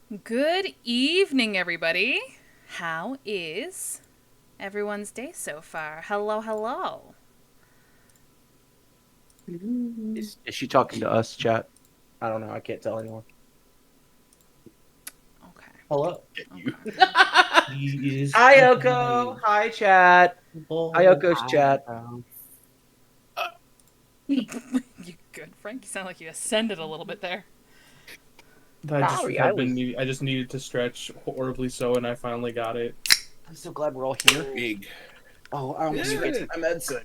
Good evening, everybody. How is everyone's day so far? Hello, hello. Is she talking to us, chat? I don't know. I can't tell anymore. Okay. Hello. Get you. Okay. He is Hi, Oko. Hi, chat. Hi, Oko's chat. You good, Frank? You sound like you ascended a little bit there. Sorry, I just needed to stretch horribly so, and I finally got it. I'm so glad we're all here. Big. Oh, I almost Yeah. fainted my medicine.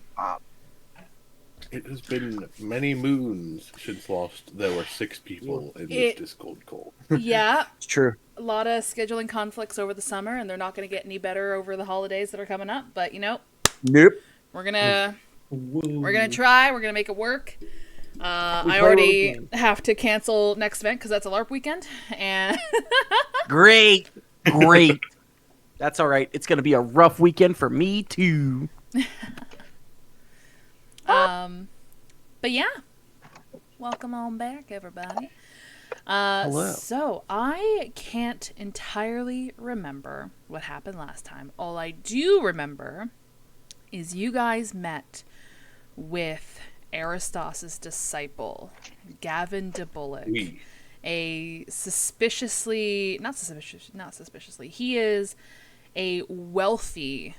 It has been many moons since lost. There were 6 people in this Discord call. Yeah, It's true. a lot of scheduling conflicts over the summer, and they're not going to get any better over the holidays that are coming up. But Nope. we're gonna Woo. try. We're gonna make it work. I play already what we can. have to cancel next event because that's a LARP weekend, and Great. That's all right. It's going to be a rough weekend for me, too. but yeah, welcome on back, everybody. Hello. So I can't entirely remember what happened last time. All I do remember is you guys met with Aristos' disciple, Gavin de Bullock. We. Not suspiciously. He is a wealthy,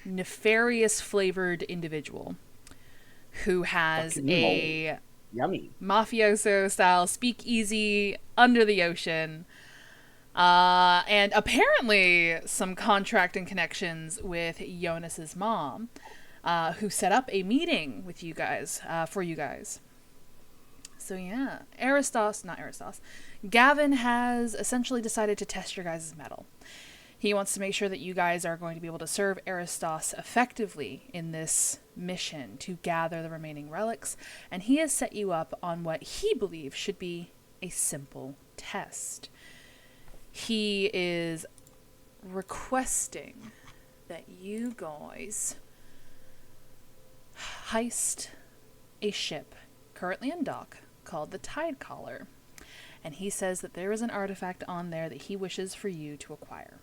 nefarious flavored individual who has Fucking a Yummy. mafioso style speakeasy under the ocean. And apparently some contracting connections with Jonas's mom, who set up a meeting with you guys, for you guys. So yeah, Gavin has essentially decided to test your guys' mettle. He wants to make sure that you guys are going to be able to serve Aristos effectively in this mission to gather the remaining relics, and he has set you up on what he believes should be a simple test. He is requesting that you guys heist a ship currently in dock called the Tide Caller, and he says that there is an artifact on there that he wishes for you to acquire.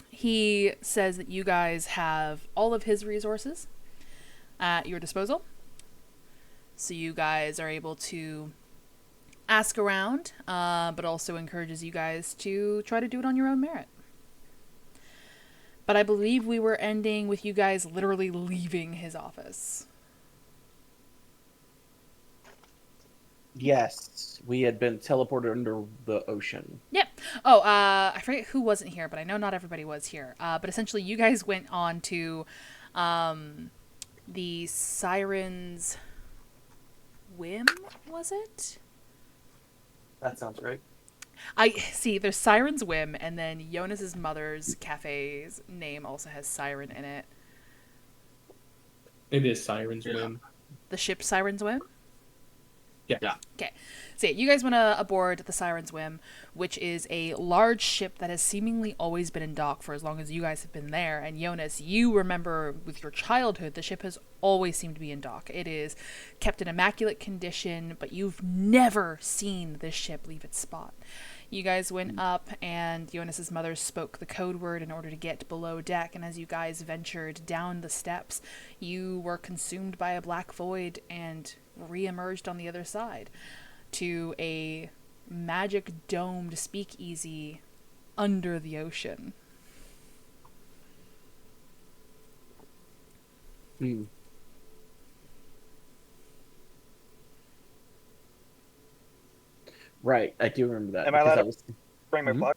He says that you guys have all of his resources at your disposal, so you guys are able to ask around, but also encourages you guys to try to do it on your own merit. But I believe we were ending with you guys literally leaving his office. Yes, we had been teleported under the ocean. Yep. Oh, I forget who wasn't here, but I know not everybody was here. But essentially, you guys went on to the Siren's Whim, was it? That sounds right. I see. There's Siren's Whim, and then Jonas's mother's cafe's name also has Siren in it. It is Siren's Whim. The ship Siren's Whim? Yeah. Okay. So yeah, you guys went aboard the Siren's Whim, which is a large ship that has seemingly always been in dock for as long as you guys have been there. And Jonas, you remember with your childhood, the ship has always seemed to be in dock. It is kept in immaculate condition, but you've never seen this ship leave its spot. You guys went up, and Jonas's mother spoke the code word in order to get below deck, and as you guys ventured down the steps, you were consumed by a black void and re-emerged on the other side to a magic domed speakeasy under the ocean. Right, I do remember that. Am I allowed to was... bring my block?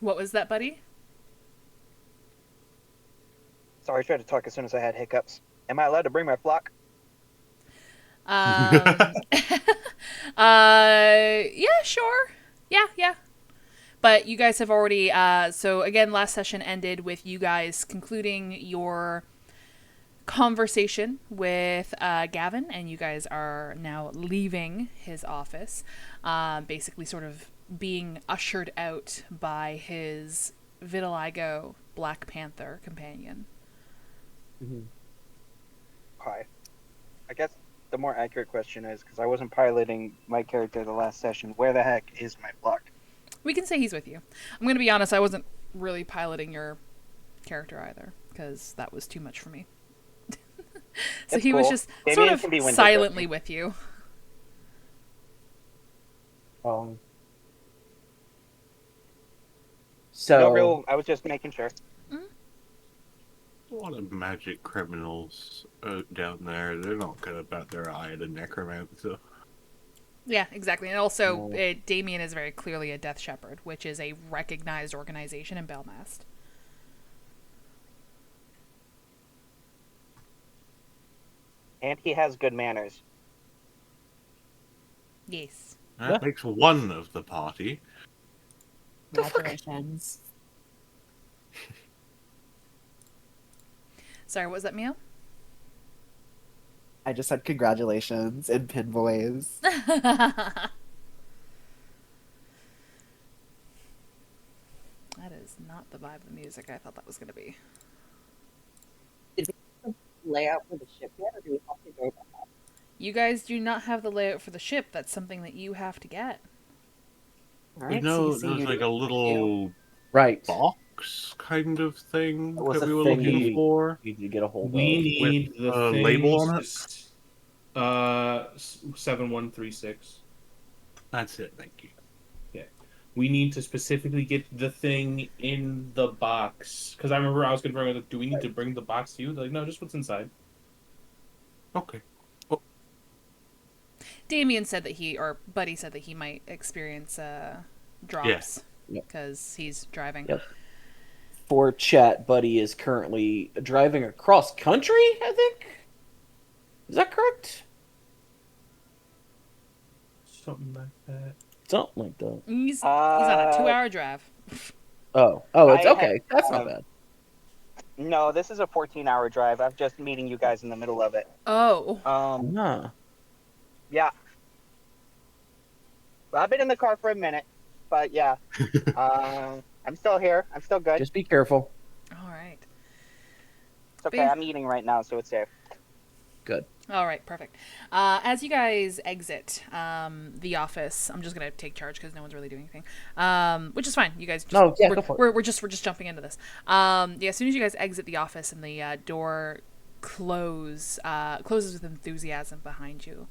What was that, buddy? Sorry, I tried to talk as soon as I had hiccups. Am I allowed to bring my flock? Yeah, sure. Yeah. But you guys have already, so again, last session ended with you guys concluding your conversation with Gavin, and you guys are now leaving his office, basically sort of being ushered out by his vitiligo Black Panther companion. Hi. I guess the more accurate question is, because I wasn't piloting my character the last session, where the heck is my block? We can say he's with you. I'm gonna be honest. I wasn't really piloting your character either because that was too much for me. So It's he was cool. just Maybe sort it of can be window silently dressing. with you. So No real. I was just making sure. A lot of magic criminals down there. They're not gonna bat their eye at a necromancer. Yeah, exactly. And also, No. Damien is very clearly a Death Shepherd, which is a recognized organization in Belmast. And he has good manners. Yes. That makes one of the party. Congratulations. Sorry, what was that, Mio? I just said congratulations in pin voice. That is not the vibe of the music I thought that was going to be. Layout for the ship yet, or do we have to go back? You guys do not have the layout for the ship. That's something that you have to get. All We right, know so there's like a little right. box kind of thing That was that a we were thing looking we- for. Need to get a hold We of. need With the a thing label on it? 7136. That's it, thank you. We need to specifically get the thing in the box. Because I remember I was confirming, like, do we need to bring the box to you? They're like, no, just what's inside. Okay. Damien said that Buddy said that he might experience drops Yep. because he's driving. Yep. For chat, Buddy is currently driving across country, I think. Is that correct? Something like that. Something like that. He's on a 2-hour drive. Oh, it's I okay. That's not have- bad. No, this is a 14-hour drive. I'm just meeting you guys in the middle of it. Oh. Nah. Yeah. Well, I've been in the car for a minute, but yeah. I'm still here. I'm still good. Just be careful. All right. It's okay. Yeah. I'm eating right now, so it's safe. Good. All right, perfect. As you guys exit the office, I'm just gonna take charge because no one's really doing anything, which is fine. You guys, just, No, yeah, go for it. we're just jumping into this. Yeah, as soon as you guys exit the office and the door closes with enthusiasm behind you,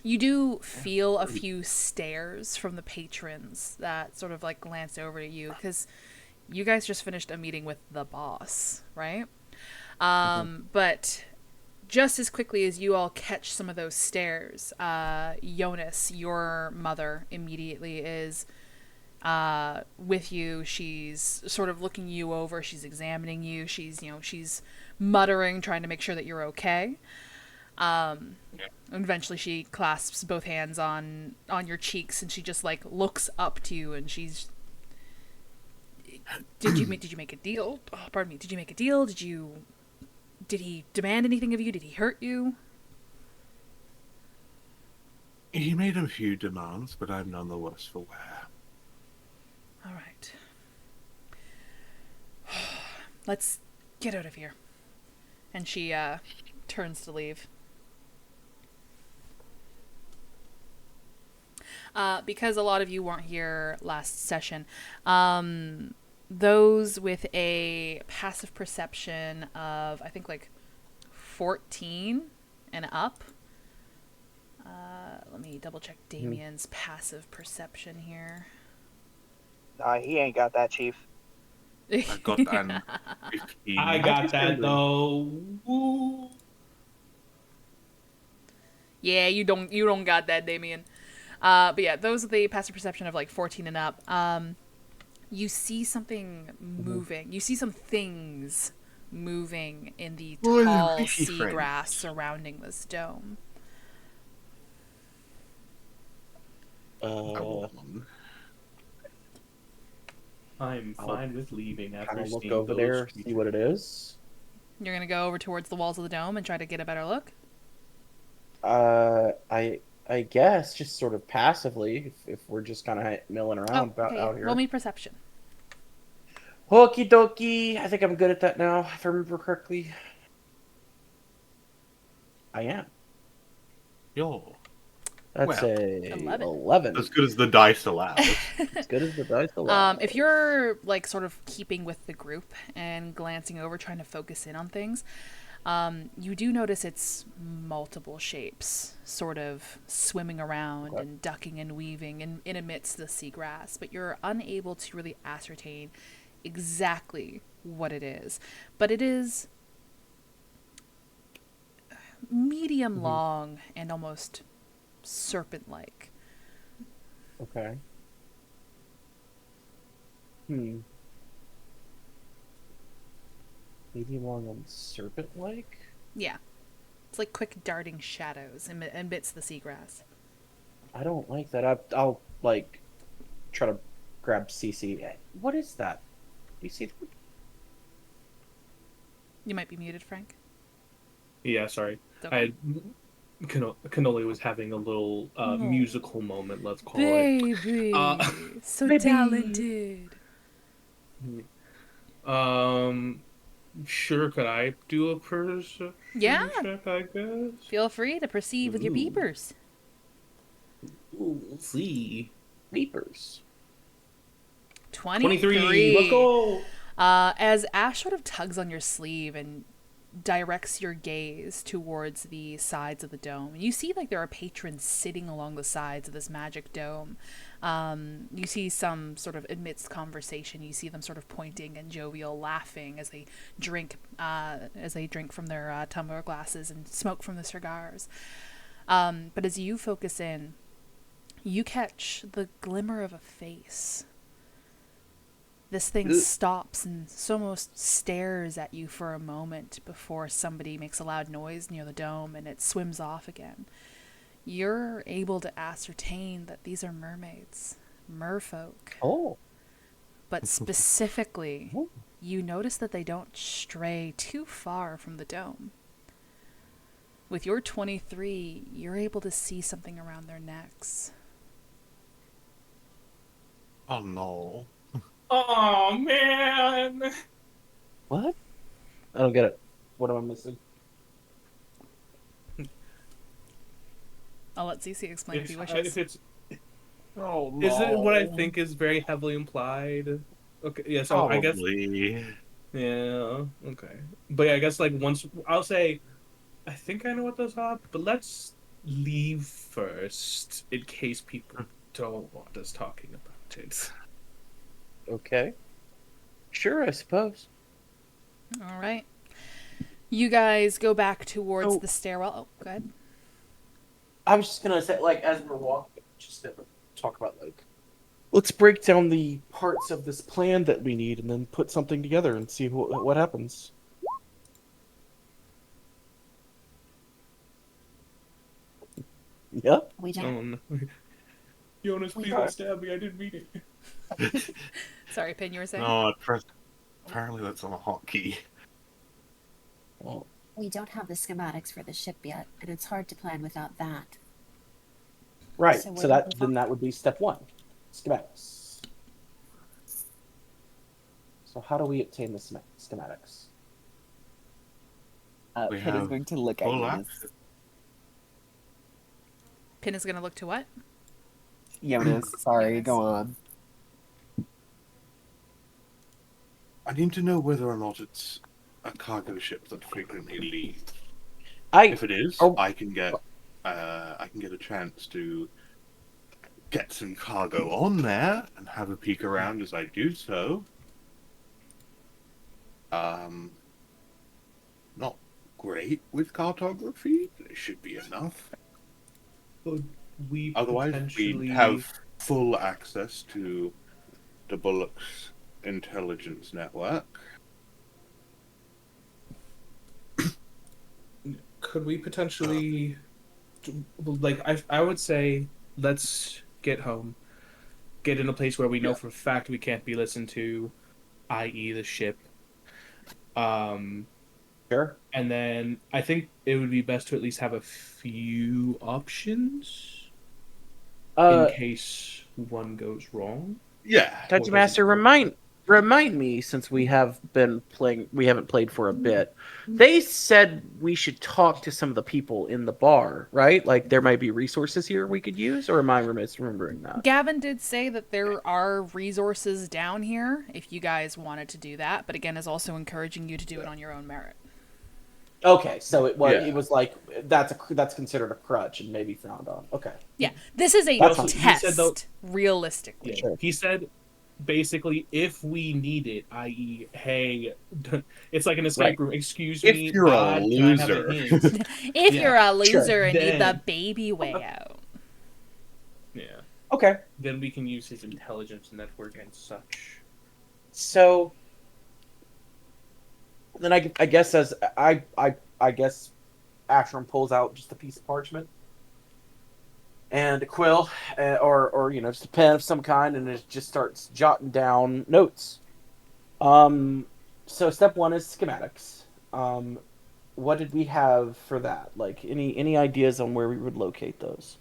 you do feel a few stares from the patrons that sort of like glance over to you because you guys just finished a meeting with the boss, right? But just as quickly as you all catch some of those stares, Jonas, your mother, immediately is with you. She's sort of looking you over. She's examining you. She's muttering, trying to make sure that you're okay. And eventually she clasps both hands on your cheeks and she just like looks up to you and she's did you make a deal? Oh, pardon me. Did you make a deal? Did he demand anything of you? Did he hurt you? He made a few demands, but I'm none the worse for wear. All right. Let's get out of here. And she turns to leave. Because a lot of you weren't here last session, those with a passive perception of, I think, like 14 and up. Let me double check Damien's passive perception here. He ain't got that, Chief. I got an 15. I got that, though. Woo. Yeah, you don't got that, Damien. But yeah, those with the passive perception of like 14 and up. You see something moving. You see some things moving in the tall seagrass surrounding this dome. I'm fine with leaving after Kind of look seeing over those there, creatures. see what it is. You're gonna go over towards the walls of the dome and try to get a better look? I guess just sort of passively, if we're just kind of milling around out here. Roll me perception. Okie dokie. I think I'm good at that now, if I remember correctly. I am. Yo. That's Well, a 11. 11. As good as the dice allows. As good as the dice allow. If you're like sort of keeping with the group and glancing over, trying to focus in on things, you do notice it's multiple shapes, sort of swimming around and ducking and weaving in amidst the seagrass, but you're unable to really ascertain exactly what it is. But it is medium long and almost serpent-like. Okay. Medium long and serpent-like? Yeah. It's like quick darting shadows amidst the seagrass. I don't like that. I'll like try to grab CC. What is that? Do you see that? You might be muted, Frank. Yeah, sorry. Okay. I had Cannoli was having a little musical moment, let's call Baby, it. so Baby. talented. Sure, could I do a perception Yeah. check, I guess? Feel free to proceed with your Ooh. beepers. Ooh, we'll see. Beepers. 23. Let's go! As Ash sort of tugs on your sleeve and directs your gaze towards the sides of the dome, you see like there are patrons sitting along the sides of this magic dome. You see some sort of amidst conversation, you see them sort of pointing and jovial, laughing as they drink from their tumbler glasses and smoke from the cigars. But as you focus in, you catch the glimmer of a face. This thing stops and almost stares at you for a moment before somebody makes a loud noise near the dome and it swims off again. You're able to ascertain that these are mermaids, merfolk. Oh. But specifically, you notice that they don't stray too far from the dome. With your 23, you're able to see something around their necks. Oh no. Oh, man! What? I don't get it. What am I missing? I'll let Cece explain if he wishes. If it's, Oh no. is it what I think is very heavily implied? Okay, yeah, so I guess... Probably. Yeah, okay. But yeah, I guess like once... I'll say, I think I know what those are, but let's leave first in case people don't want us talking about it. Okay. Sure, I suppose. All right. You guys go back towards the stairwell. Oh, go ahead. I was just gonna say, like, as we're walking, just talk about, like, let's break down the parts of this plan that we need and then put something together and see what happens. Yep. We don't. Oh, no. Jonas, please don't stab me. I didn't mean it. Sorry, Pin, you were saying? No, apparently that's on a hotkey. Well, We don't have the schematics for the ship yet, and it's hard to plan without that. right. So So what- that would be step one. Schematics. So how do we obtain the schematics? We Pit is have going to look at full Jonas. access. Pin is going to look to what? Jonas, sorry, go on. I need to know whether or not it's a cargo ship that frequently leaves. I If it is, Oh. I can get a chance to get some cargo on there and have a peek around as I do so. Not great with cartography, but it should be enough. Could we Otherwise, potentially... we have full access to the Bullock's intelligence network. Could we potentially... Like, I would say, let's get home. Get in a place where we know for a fact we can't be listened to, i.e. the ship. sure. And then I think it would be best to at least have a few options in case one goes wrong. Yeah. Dungeon Master, remind remind me, since we haven't played for a bit. They said we should talk to some of the people in the bar, right? Like there might be resources here we could use, or am I misremembering that? Gavin did say that there are resources down here if you guys wanted to do that, but again, is also encouraging you to do it on your own merit. Okay, so it was Yeah. it was like that's considered a crutch and maybe frowned on. Okay. Yeah, this is a That's fine. He test, said though- realistically. Yeah. Sure. He said basically if we need it, i.e., hey, it's like an escape Right. room. Excuse If me, you're a God, can I have a loser. hint? If Yeah, you're a loser sure. and need the Then- baby way out. Yeah. Okay. Then we can use his intelligence network and such. So then I guess as I guess Ashram pulls out just a piece of parchment and a quill, or just a pen of some kind, and it just starts jotting down notes. So step one is schematics. What did we have for that? Like any ideas on where we would locate those?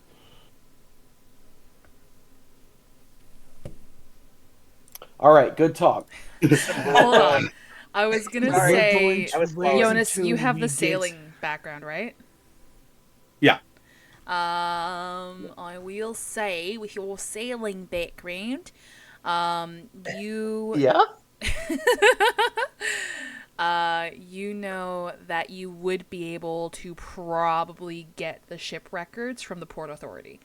All right, good talk. Hold on. I was gonna Sorry. say, I was Jonas, you have the we get- sailing background, right? Yeah. I will say, with your sailing background, you Yeah. you know that you would be able to probably get the ship records from the Port Authority.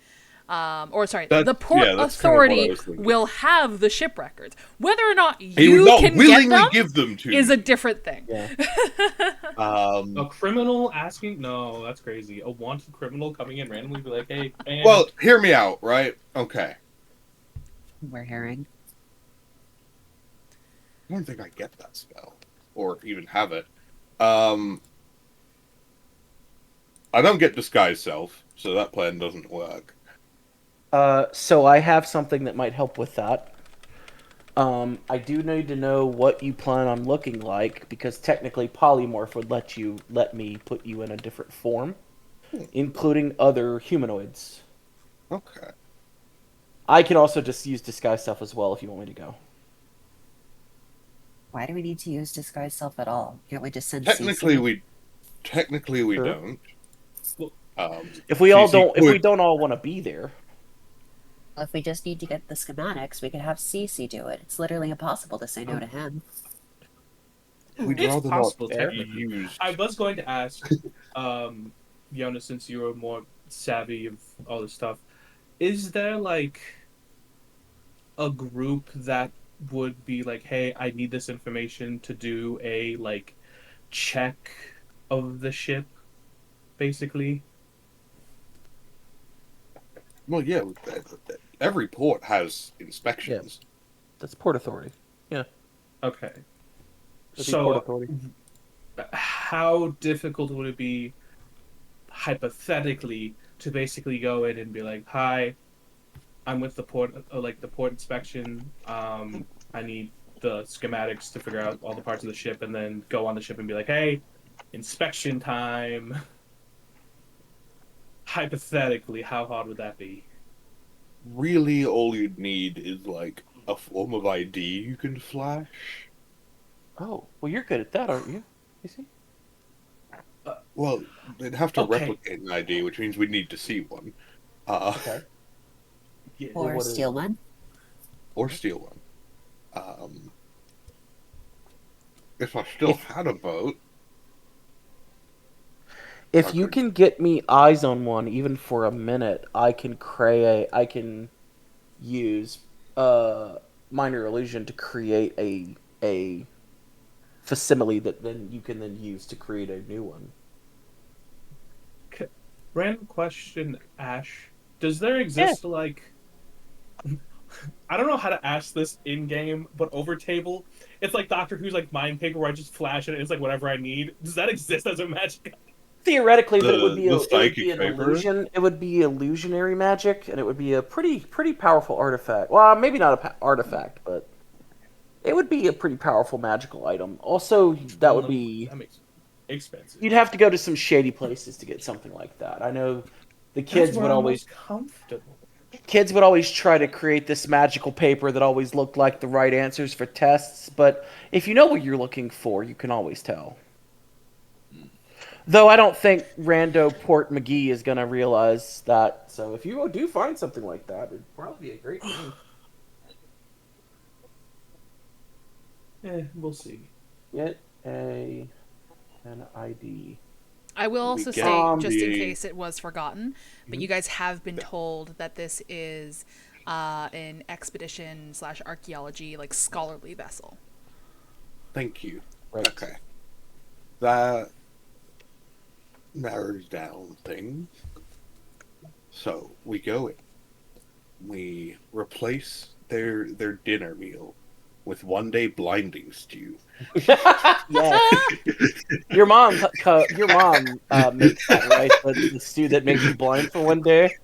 The Port that's kind of what I Authority was thinking. will have the ship records. Whether or not He would you not can get willingly them give them to is you. a different thing. Yeah. A criminal asking? No, that's crazy. A wanted criminal coming in randomly, be like, "Hey, man." Well, hear me out, right? Okay. We're hearing. I don't think I get that spell, or even have it. I don't get disguise self, so that plan doesn't work. So I have something that might help with that. I do need to know what you plan on looking like, because technically polymorph would let me put you in a different form, including other humanoids. Okay. I can also just use disguise stuff as well if you want me to go. Why do we need to use disguise self at all? Can't we just send Technically, CC? we Sure. don't. Well, If we all CC don't, if we could- don't all want to be there, Well, if we just need to get the schematics, we could have CC do it. It's literally impossible to say no to him. We'd it's rather possible, not technically. use. I was going to ask, Jonas, since you are more savvy of all this stuff, is there like a group that would be like, "Hey, I need this information to do a like check of the ship," basically? Well, yeah. Every port has inspections. that's Port Authority. Okay. That'd be Port So, Authority. how difficult would it be, hypothetically, to basically go in and be like, "Hi, I'm with the port, the port inspection. I need the schematics to figure out all the parts of the ship," and then go on the ship and be like, "Hey, inspection time." Hypothetically, how hard would that be? Really, all you'd need is like a form of ID you can flash. Oh, well, you're good at that, aren't you? You see? Well, they'd have to Okay. replicate an ID, which means we'd need to see one. Okay. Yeah. Or what is- steal one. Or steal one. If I still had a boat, If you can get me eyes on one, even for a minute, I can use minor illusion to create a facsimile that then you can then use to create a new one. Random question, Ash. Does there exist like I don't know how to ask this in game, but over table, it's like Doctor Who's like mind paper where I just flash it and it's like whatever I need. Does that exist as a magic? Theoretically, but it would be The it would psychic be an paper? illusion. It would be illusionary magic, and it would be a pretty powerful artifact. Well, maybe not a artifact, but it would be a pretty powerful magical item. Also, that would be That makes expensive. you'd have to go to some shady places to get something like that. I know the kids That's where would I'm always. most comfortable. kids would always try to create this magical paper that always looked like the right answers for tests, but if you know what you're looking for, you can always tell. Though I don't think Rando Port McGee is going to realize that, so if you do find something like that, it'd probably be a great thing. We'll see. Get an ID. I will We also get state, just in the- case it was forgotten, but you guys have been told that this is an expedition / archaeology, like, scholarly vessel. Thank you. Right. Okay. That narrows down things. So we go in. We replace their dinner meal with 1-day blinding stew. Yeah. Your mom makes that, right? The stew that makes you blind for 1 day.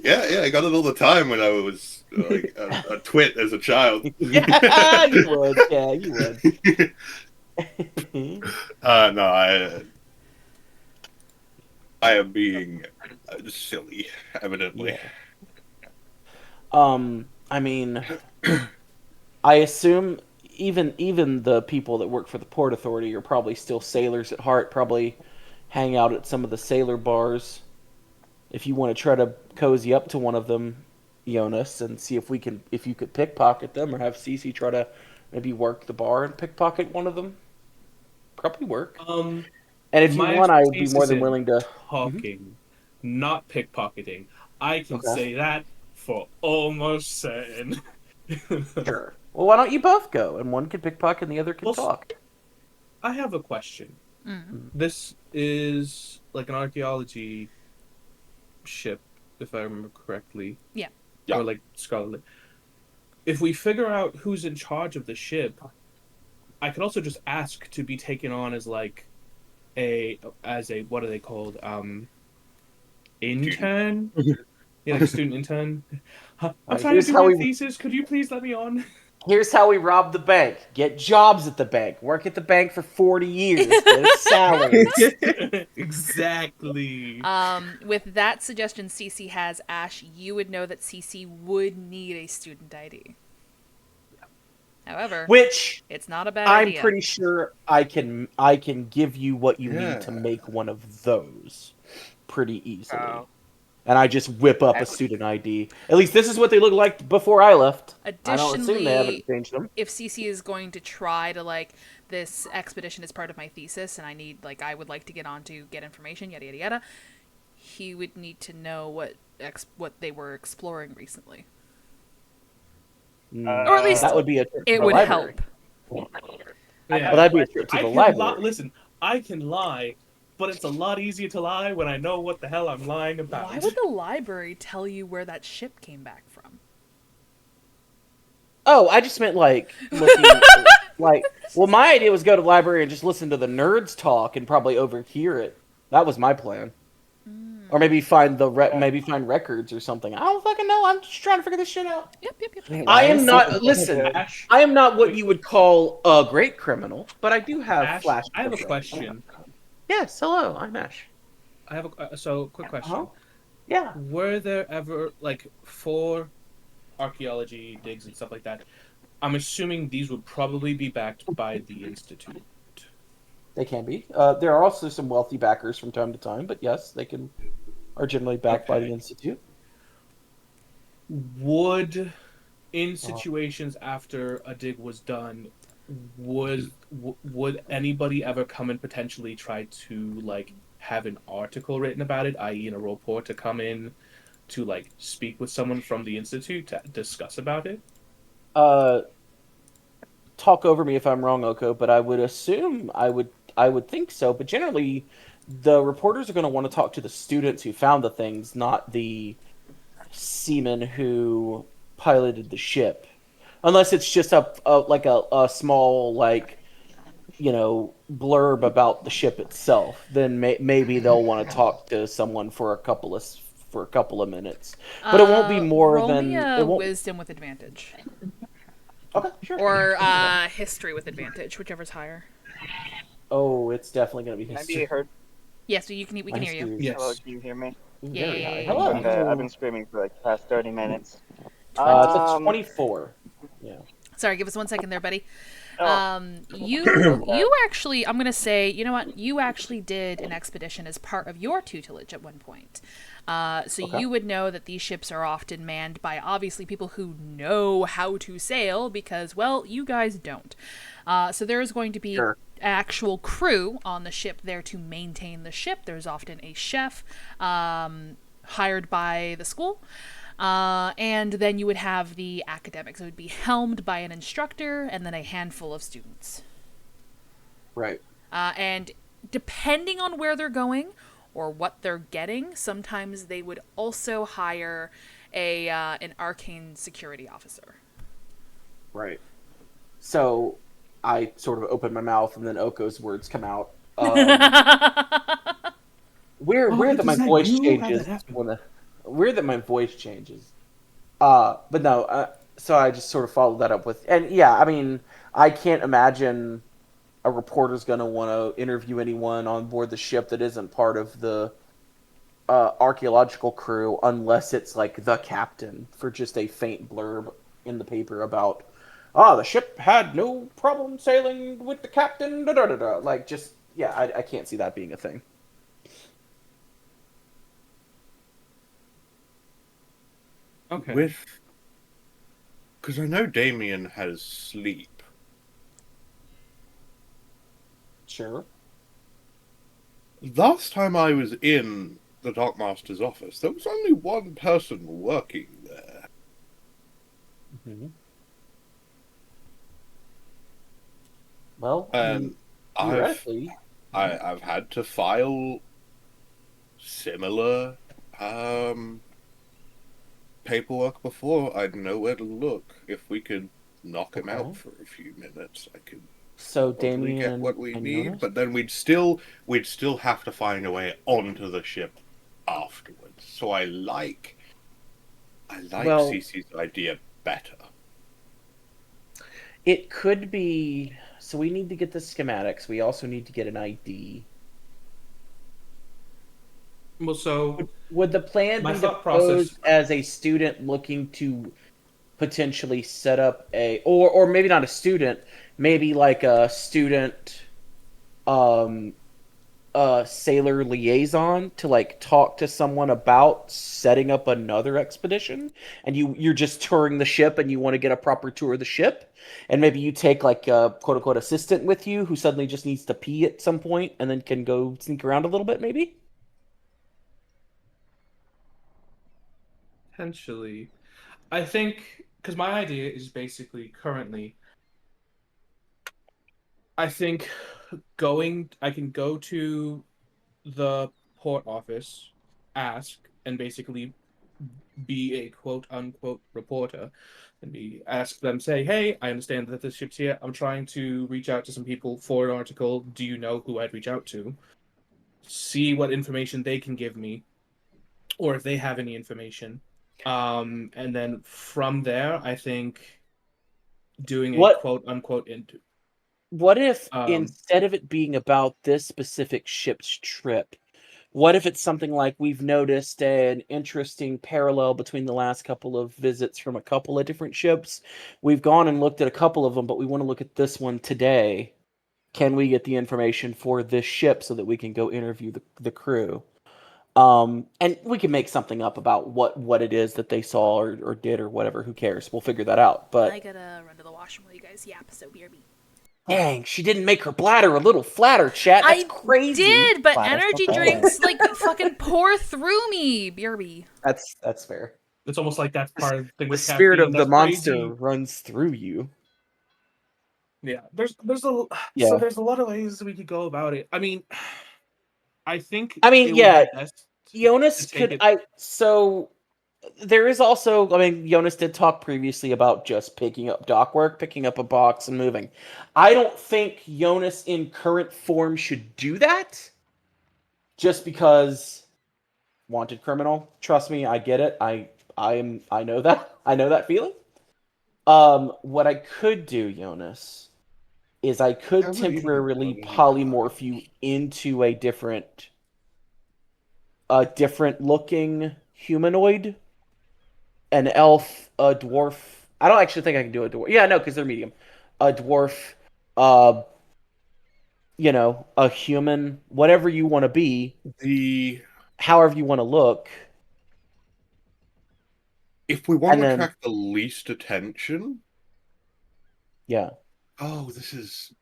Yeah, I got it all the time when I was like a twit as a child. Yeah, you would. Yeah, you would. No, I am being silly, evidently. Yeah. I mean, I assume even the people that work for the Port Authority are probably still sailors at heart, probably hang out at some of the sailor bars. If you want to try to cozy up to one of them, Jonas, and see if you could pickpocket them, or have Cece try to maybe work the bar and pickpocket one of them, probably work. And if you want, I would be more than willing to talking, not pickpocketing. I can Okay. say that for almost certain. Sure. Well, why don't you both go, and one can pickpocket and the other can Well, talk. I have a question. Mm. This is like an archaeology ship, if I remember correctly. Yeah. Yeah. Or like scholarly. If we figure out who's in charge of the ship, I could also just ask to be taken on as like as a what are they called? Intern? Yeah, like student intern. I'm trying here's to do how my we- thesis. Could you please let me on? Here's how we rob the bank. Get jobs at the bank. Work at the bank for 40 years. Get a salary. Exactly. With that suggestion Cece has, Ash, you would know that Cece would need a student ID. However, Which it's not a bad I'm idea. pretty sure I can give you what you need to Yeah. make one of those pretty easily. Oh. And I just whip up a student ID. At least this is what they looked like before I left. I don't assume they haven't Additionally, changed them. if Cece is going to try to, like, this expedition is part of my thesis and I would like to get on to get information, yada yada yada, he would need to know what they were exploring recently. Or at least that would be a trip to it the would library. help. Yeah. Well, that'd be a trip to I the can library. listen, I can lie, but it's a lot easier to lie when I know what the hell I'm lying about. Why would the library tell you where that ship came back from? Oh, I just meant like looking like. Well, my idea was go to the library and just listen to the nerds talk and probably overhear it. That was my plan. Or maybe find find records or something. I don't fucking know. I'm just trying to figure this shit out. Yep. I am not. Listen, Ash, I am not what you would call a great criminal, but I do have Ash, flash. I have a question. Yes, hello, I'm Ash. I have quick question. Uh-huh. Yeah. Were there ever like for archaeology digs and stuff like that? I'm assuming these would probably be backed by the institute. They can be. There are also some wealthy backers from time to time, but yes, they are generally backed by the Okay. institute. Would in situations after a dig was done, would anybody ever come and potentially try to like have an article written about it, i.e., in a report to come in to like speak with someone from the institute to discuss about it? Talk over me if I'm wrong, Oko, but I would assume I would think so. But generally, the reporters are going to want to talk to the students who found the things, not the seamen who piloted the ship, unless it's just a small blurb about the ship itself. Then maybe they'll want to talk to someone for a couple of minutes, but it won't be more roll than me it a won't. wisdom with advantage, Okay, sure. or history with advantage, whichever's higher. Oh, it's definitely going to be Can I history. be heard? Yes, we can hear you. Yes. Hello, can you hear me? Very high. Yeah. Hello. Okay, I've been screaming for like the past 30 minutes. It's a Um, 24. Yeah. Sorry, give us 1 second there, buddy. oh, You actually, I'm gonna say, you know what? You actually did an expedition as part of your tutelage at one point. So Okay. you would know that these ships are often manned by obviously people who know how to sail because, well, you guys don't. So there is going to be Sure. actual crew on the ship there to maintain the ship. There's often a chef hired by the school. And then you would have the academics. It would be helmed by an instructor and then a handful of students. Right. And depending on where they're going or what they're getting, sometimes they would also hire an arcane security officer. Right. So I sort of open my mouth, and then Oko's words come out. Weird that my voice changes weird that my voice changes. But no. So I just sort of followed that up with, and yeah, I mean, I can't imagine a reporter's going to want to interview anyone on board the ship that isn't part of the archaeological crew unless it's like the captain for just a faint blurb in the paper about the ship had no problem sailing with the captain, da da da da. Like, just, yeah, I can't see that being a thing. Okay. Because I know Damien has sleep. Sure. Last time I was in the Dockmaster's office, there was only one person working there. Mm-hmm. Well, And theoretically, I've had to file similar paperwork before. I'd know where to look. If we could knock him out for a few minutes, I could so probably get Damien what we and need. Jonas? But then we'd still have to find a way onto the ship afterwards. So I like Well, Cece's idea better. It could be. So we need to get the schematics. We also need to get an ID. Well, so Would the plan my be to thought pose process. as a student looking to potentially set up or maybe not a student, maybe like a student um sailor liaison to like talk to someone about setting up another expedition, and you're just touring the ship and you want to get a proper tour of the ship, and maybe you take like a quote unquote assistant with you who suddenly just needs to pee at some point and then can go sneak around a little bit maybe. Potentially. I think because my idea is basically currently, I think I can go to the port office, ask, and basically be a quote unquote reporter and ask them, say, hey, I understand that this ship's here. I'm trying to reach out to some people for an article. Do you know who I'd reach out to? See what information they can give me, or if they have any information. And then from there, I think doing a what quote unquote into what if um instead of it being about this specific ship's trip, what if it's something like we've noticed an interesting parallel between the last couple of visits from a couple of different ships? We've gone and looked at a couple of them, but we want to look at this one today. Can we get the information for this ship so that we can go interview the crew? And we can make something up about what it is that they saw or did or whatever. Who cares? We'll figure that out. I But gotta run to the washroom while you guys yap, so BRB. dang, she didn't make her bladder a little flatter, chat. That's I crazy. did, but Flat as energy fuck. drinks like fucking pour through me. BRB. That's fair. it's almost like that's part of the thing The with spirit caffeine. of the That's monster crazy. runs through you. Yeah, there's a Yeah. there's a lot of ways we could go about it. I mean, I think I mean, it would yeah, be best to Jonas take could it. so there is also, I mean, Jonas did talk previously about just picking up dock work, picking up a box and moving. I don't think Jonas in current form should do that just because wanted criminal. Trust me, I get it. I know that. I know that feeling. What I could do, Jonas, is I could Haven't even temporarily done any polymorph you crimes. into a different a different looking humanoid, an elf, a dwarf. I don't actually think I can do a dwarf. Yeah, no, because they're medium. A dwarf, uh, a human, whatever you want to be, The however you want to look, If we want and to then attract the least attention, yeah, this is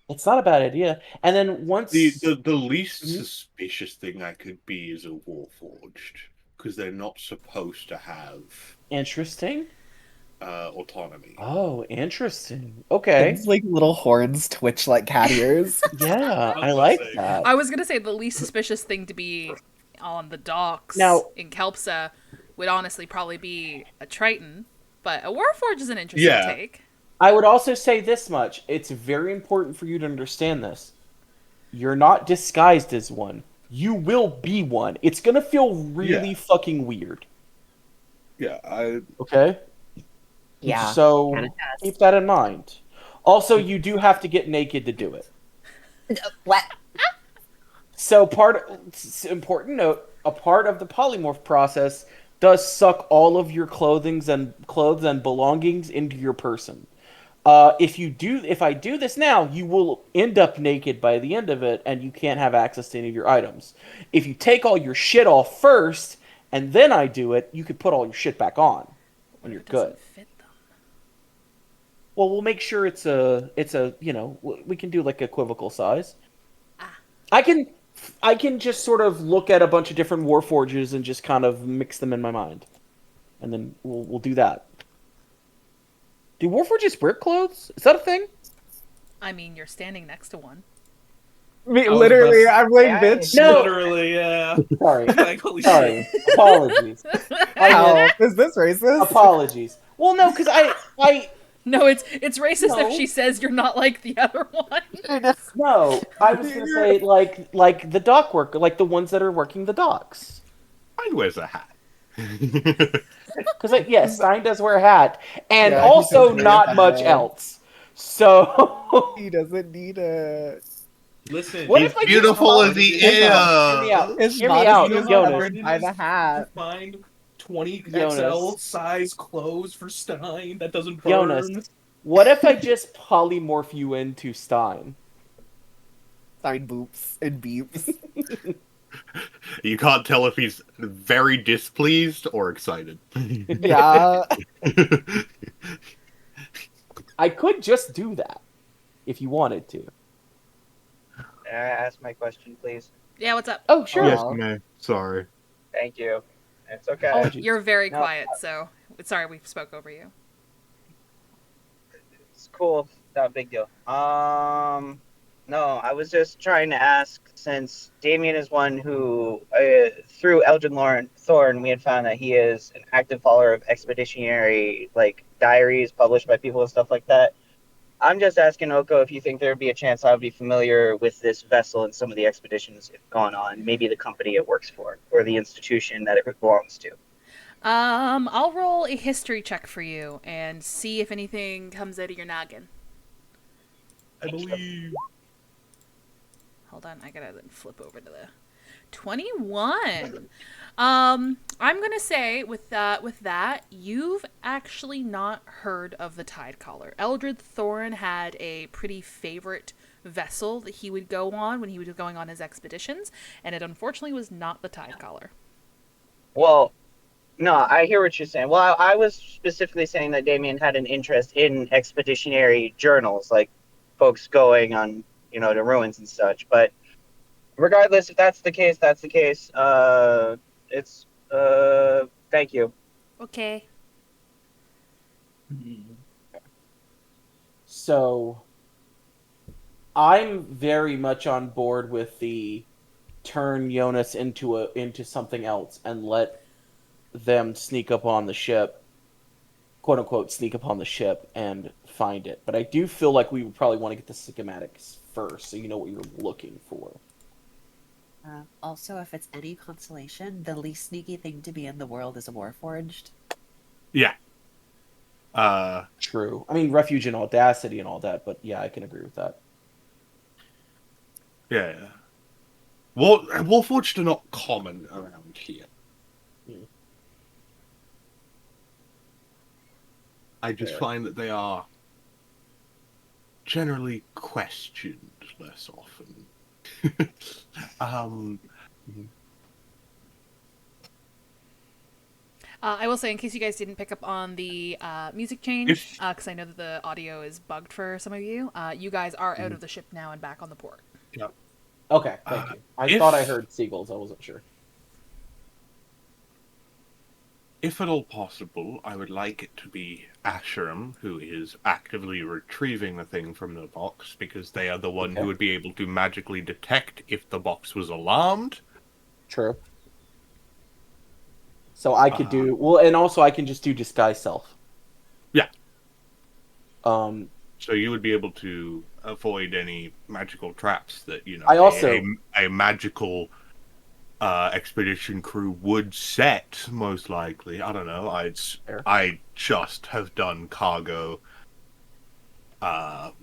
it's not a bad idea. And then the once, the least Mhm. suspicious thing I could be is a warforged because they're not supposed to have Interesting. autonomy. Oh, interesting. Okay. Its like little horns twitch like cat ears. Yeah, I was I gonna like say. that. I was gonna say the least suspicious thing to be on the docks Now- in Kelpsa would honestly probably be a Triton, but a Warforged is an interesting Yeah. take. I would also say this much. It's very important for you to understand this. You're not disguised as one. You will be one. It's gonna feel really Yeah. fucking weird. Yeah, I Okay? Yeah. So kinda keep that in mind. Also, you do have to get naked to do it. What? So important note, a part of the polymorph process does suck all of your clothes and belongings into your person. If I do this now, you will end up naked by the end of it, and you can't have access to any of your items. If you take all your shit off first, and then I do it, you could put all your shit back on, What and if you're it doesn't good. fit them? Well, we'll make sure it's a we can do like equivocal size. I can just sort of look at a bunch of different warforges and just kind of mix them in my mind, and then we'll do that. Do warforges wear clothes? Is that a thing? I mean, you're standing next to one. Me, was literally, about to- I'm like, Yeah, bitch. No. Literally, yeah. Sorry, Like, holy sorry. shit. Apologies. I How is this racist? apologies. Well, no, because I No, it's racist No. if she says you're not like the other one. no, I was gonna say like the dock worker, like the ones that are working the docks. Mine wears a hat. Because yes, Stein does wear a hat, and Yeah, he also does wear not a much hat. else. So He doesn't need a. Listen, What He's if I just beautiful as follow- he Hear me is. out. His Hear me out, modesty is Jonas. covered by the hat. Find 20 Jonas. XL size clothes for Stein that doesn't burn. Jonas. What if I just polymorph you into Stein? Sign boops and beeps. You can't tell if he's very displeased or excited. Yeah. I could just do that if you wanted to. May I ask my question, please? Yeah, what's up? Oh, sure. Yes, man. Sorry. Thank you. It's okay. Apologies. You're very No. quiet, so sorry we spoke over you. It's cool. Not a big deal. No, I was just trying to ask, since Damien is one who, through Elgin Thorn, we had found that he is an active follower of expeditionary, like, diaries published by people and stuff like that. I'm just asking Oko if you think there would be a chance I would be familiar with this vessel and some of the expeditions it's gone on, maybe the company it works for, or the institution that it belongs to. I'll roll a history check for you and see if anything comes out of your noggin. I believe. Hold on, I gotta then flip over to the 21. I'm gonna say with that, you've actually not heard of the Tide Caller. Eldred Thorn had a pretty favorite vessel that he would go on when he was going on his expeditions, and it unfortunately was not the Tide Caller. Well, no, I hear what you're saying. Well, I was specifically saying that Damien had an interest in expeditionary journals, like folks going on, to ruins and such. But regardless, if that's the case, that's the case. Thank you. Okay. So, I'm very much on board with the turn Jonas into something else and let them sneak up on the ship, quote unquote, sneak up on the ship and find it. But I do feel like we would probably want to get the schematics first, so you know what you're looking for. Also, if it's any consolation, the least sneaky thing to be in the world is a warforged. Yeah. True. I mean, refuge and audacity and all that, but yeah, I can agree with that. Yeah. Warforged are not common around here. Hmm. I just Fair. find that they are generally questioned less often. um, I will say, in case you guys didn't pick up on the music change, If- because I know that the audio is bugged for some of you, you guys are out Mhm. of the ship now and back on the port. Okay, thank you. I if- thought I heard seagulls. I wasn't sure. if at all possible, I would like it to be Asherim who is actively retrieving the thing from the box, because they are the one Okay. who would be able to magically detect if the box was alarmed. True. So I could do well, and also I can just do disguise self. Yeah. Um, So you would be able to avoid any magical traps that, I also- a magical expedition crew would set, most likely. I don't know. Fair. I just have done cargo for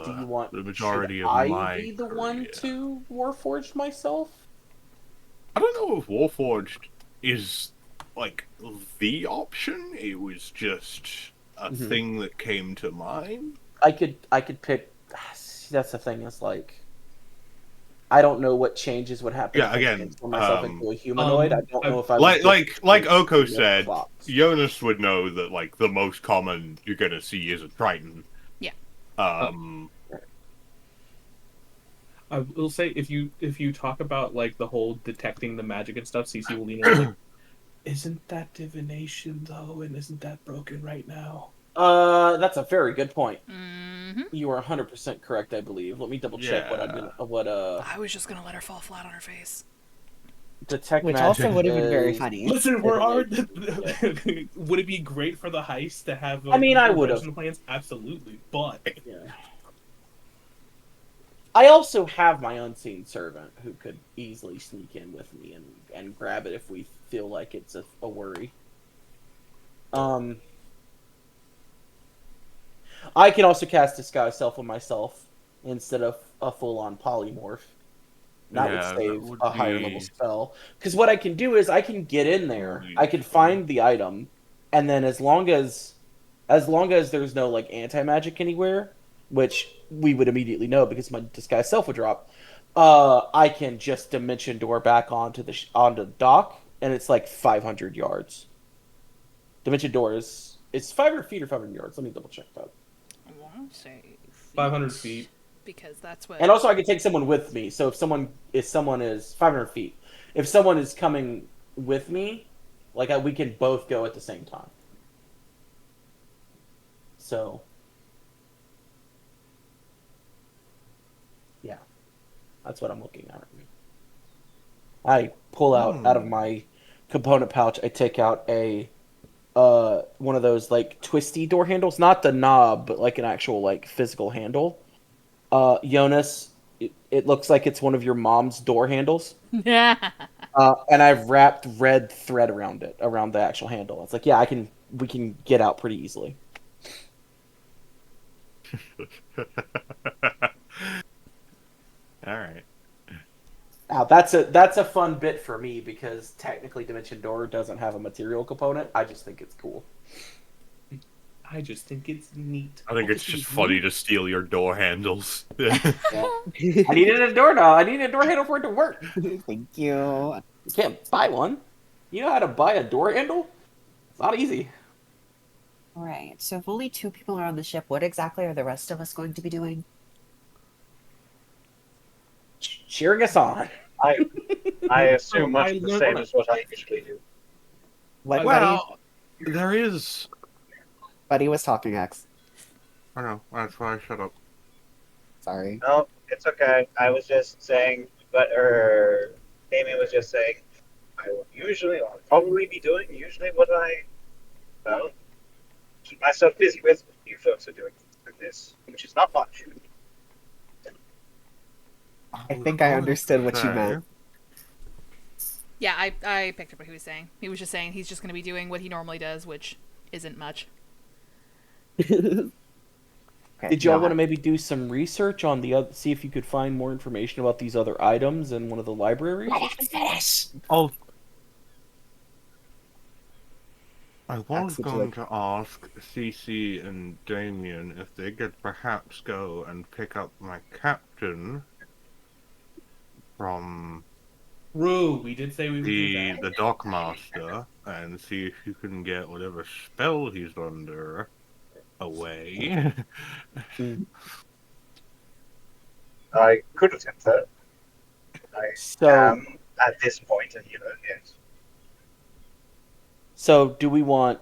do you want the majority should of I my be the one career. to warforge myself? I don't know if Warforged is like the option. It was just a Mhm. thing that came to mind. I could pick. That's the thing. Is like, I don't know what changes would happen Yeah, if I again, transform myself into a humanoid. I don't know if I like would get like to Oko the said, box. Jonas would know that like the most common you're gonna see is a Triton. Yeah. I will say if you talk about like the whole detecting the magic and stuff, CC will lean over like, isn't that divination though, and isn't that broken right now? That's a very good point. Mm-hmm. You are 100% correct, I believe. Let me double check what I've been I was just gonna let her fall flat on her face. detect Which magic also would have been very is- funny. Listen, we're already. Yeah. Would it be great for the heist to have? I mean, I people would've. mention plans? Absolutely, but Yeah. I also have my unseen servant who could easily sneak in with me and grab it if we feel like it's a worry. I can also cast Disguise Self on myself instead of a full-on polymorph. That would save a higher level spell. Because what I can do is I can get in there, I can find the item, and then as long as there's no like anti-magic anywhere, which we would immediately know because my Disguise Self would drop, I can just dimension door back onto the dock, and it's like 500 yards. Dimension door is it's 500 feet or 500 yards. Let me double check that. I want to say 500 feet. because that's what. And also, I can take someone with me. So if someone is 500 feet, if someone is coming with me, like we can both go at the same time. So, yeah, that's what I'm looking at. I pull out of my component pouch. I take out a one of those like twisty door handles, not the knob, but like an actual like physical handle. Jonas, it looks like it's one of your mom's door handles. And I've wrapped red thread around it, around the actual handle. It's like, yeah, we can get out pretty easily. All right. Now that's a fun bit for me because technically Dimension Door doesn't have a material component. I just think it's cool. I just think it's neat. I think it's just funny to steal your door handles. I needed a door now. I needed a door handle for it to work. Thank you. You can't buy one. You know how to buy a door handle? It's not easy. Alright, so if only 2 people are on the ship, what exactly are the rest of us going to be doing? Cheering us on. I assume much I the learned- same as what I usually do. What well, there is. Buddy was talking, X. I know. That's why I shut up. Sorry. No, it's okay. I was just saying, Damien was just saying, I'll probably be doing usually what I, keep myself busy with. You folks are doing this, which is not much. I think I understood what you meant. Yeah, I picked up what he was saying. He was just saying he's just going to be doing what he normally does, which isn't much. Okay. Did y'all no, want to maybe do some research on the other, see if you could find more information about these other items in one of the libraries? Oh, I was Axel, going to ask Cece and Damien if they could perhaps go and pick up my captain from Rue, we did say we would do the that. dockmaster and see if you can get whatever spell he's under away. I could attempt that. I So, am at this point a healer, yes. so do we want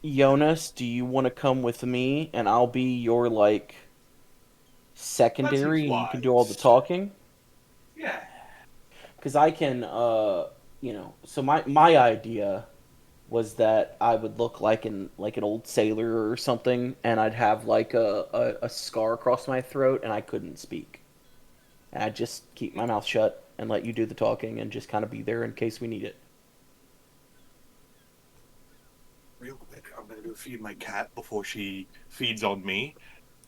Jonas? Do you want to come with me, and I'll be your like secondary, and you can do all the talking? Yeah. Because I can, So my idea was that I would look like an old sailor or something, and I'd have like a scar across my throat, and I couldn't speak. And I'd just keep my mouth shut and let you do the talking, and just kind of be there in case we need it. Real quick, I'm going to go feed my cat before she feeds on me.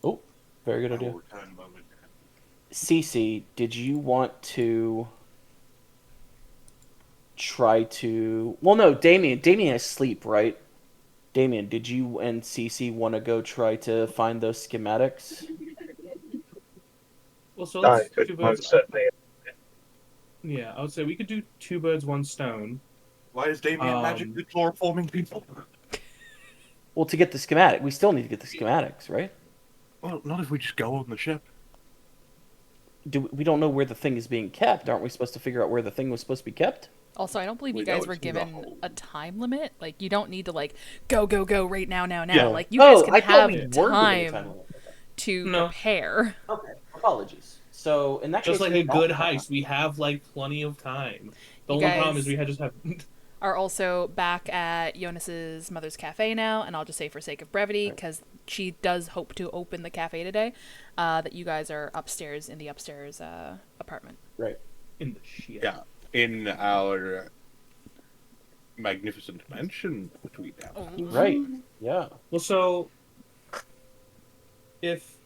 Oh, very good I idea. will return in a moment. Cece, did you want to try to? Well, no, Damien. Damien is asleep, right? Damien, did you and Cece want to go try to find those schematics? Well, so I let's could two most birds. certainly. Yeah, I would say we could do two birds, one stone. Why is Damien magically chloroforming people? Well, to get the schematic, we still need to get the schematics, right? Well, not if we just go on the ship. We don't know where the thing is being kept? Aren't we supposed to figure out where the thing was supposed to be kept? Also, I don't believe We you know guys were it's in the given hole. a time limit. Like, you don't need to like go right now. Yeah. Like, you guys Oh, can I thought have we were given a time time limit. to No. prepare. Okay, apologies. So in that Just case, like we a don't good have heist, we have like plenty of time. The You only problem is guys- we just have. Are also back at Jonas's mother's cafe now, and I'll just say for sake of brevity, Right. because she does hope to open the cafe today, that you guys are upstairs in the upstairs apartment. Right. In the shit. Yeah, in our magnificent mansion between now. Right. Yeah. Well, so if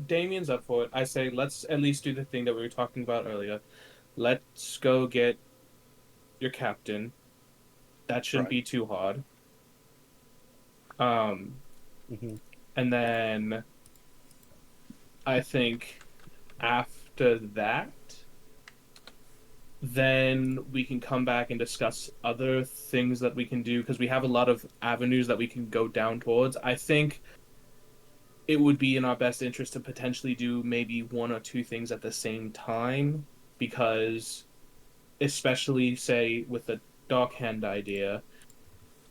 Damien's up for it, I say let's at least do the thing that we were talking about earlier. Let's go get your captain. That shouldn't Right. be too hard. Mm-hmm. And then I think after that, then we can come back and discuss other things that we can do because we have a lot of avenues that we can go down towards. I think it would be in our best interest to potentially do maybe one or two things at the same time because, especially say with the dark hand idea,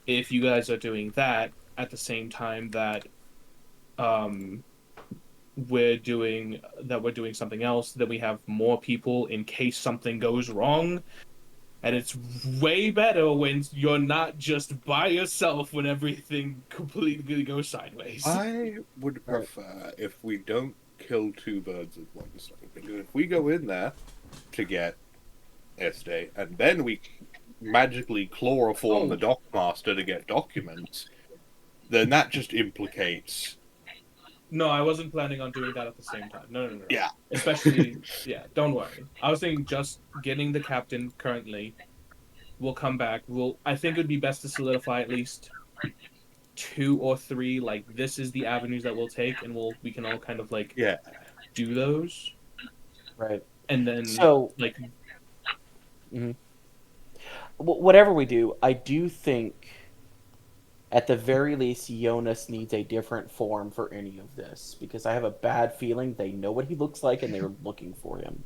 if you guys are doing that at the same time that we're doing something else, then we have more people in case something goes wrong. And it's way better when you're not just by yourself when everything completely goes sideways. I would prefer if we don't kill two birds with one stone. Because if we go in there to get Este, and then we magically chloroform the dockmaster to get documents, then that just implicates. No, I wasn't planning on doing that at the same time. No. Yeah. Especially, yeah, don't worry. I was thinking just getting the captain currently. We'll come back. I think it would be best to solidify at least 2 or 3. Like this is the avenues that we'll take, and we can all kind of like Yeah. do those, Right. and then So, like whatever we do, I do think, at the very least, Jonas needs a different form for any of this because I have a bad feeling they know what he looks like and they're looking for him.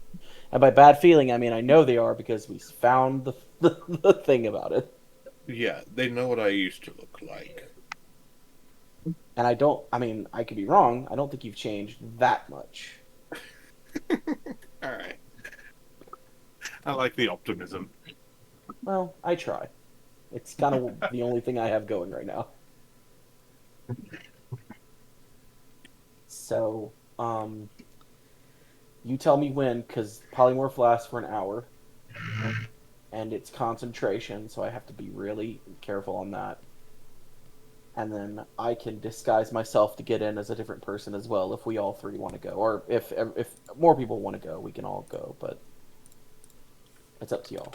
And by bad feeling, I mean I know they are because we found the thing about it. Yeah, they know what I used to look like. And I could be wrong. I don't think you've changed that much. Alright. I like the optimism. Well, I try. It's kind of the only thing I have going right now. So, you tell me when, because polymorph lasts for an hour, and it's concentration, so I have to be really careful on that. and then I can disguise myself to get in as a different person as well if we all three want to go, or if more people want to go, we can all go. But it's up to y'all.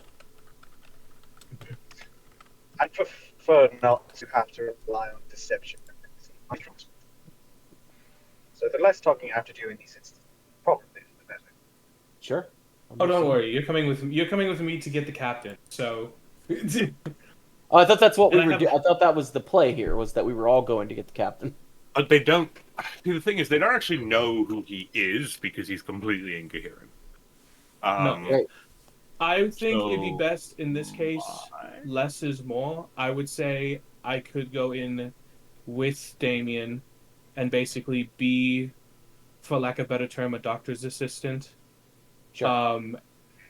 I prefer not to have to rely on deception. So the less talking I have to do in these instances, probably the better. Sure. Oh, don't worry. You're coming with me to get the captain. So. Oh, I thought that's what we And I were have- doing. I thought that was the play here, was that we were all going to get the captain. But they don't. See, the thing is, they don't actually know who he is because he's completely incoherent. No. Right. I think it'd be So, best in this case, why? less is more. I would say I could go in with Damien and basically be, for lack of a better term, a doctor's assistant. Sure. And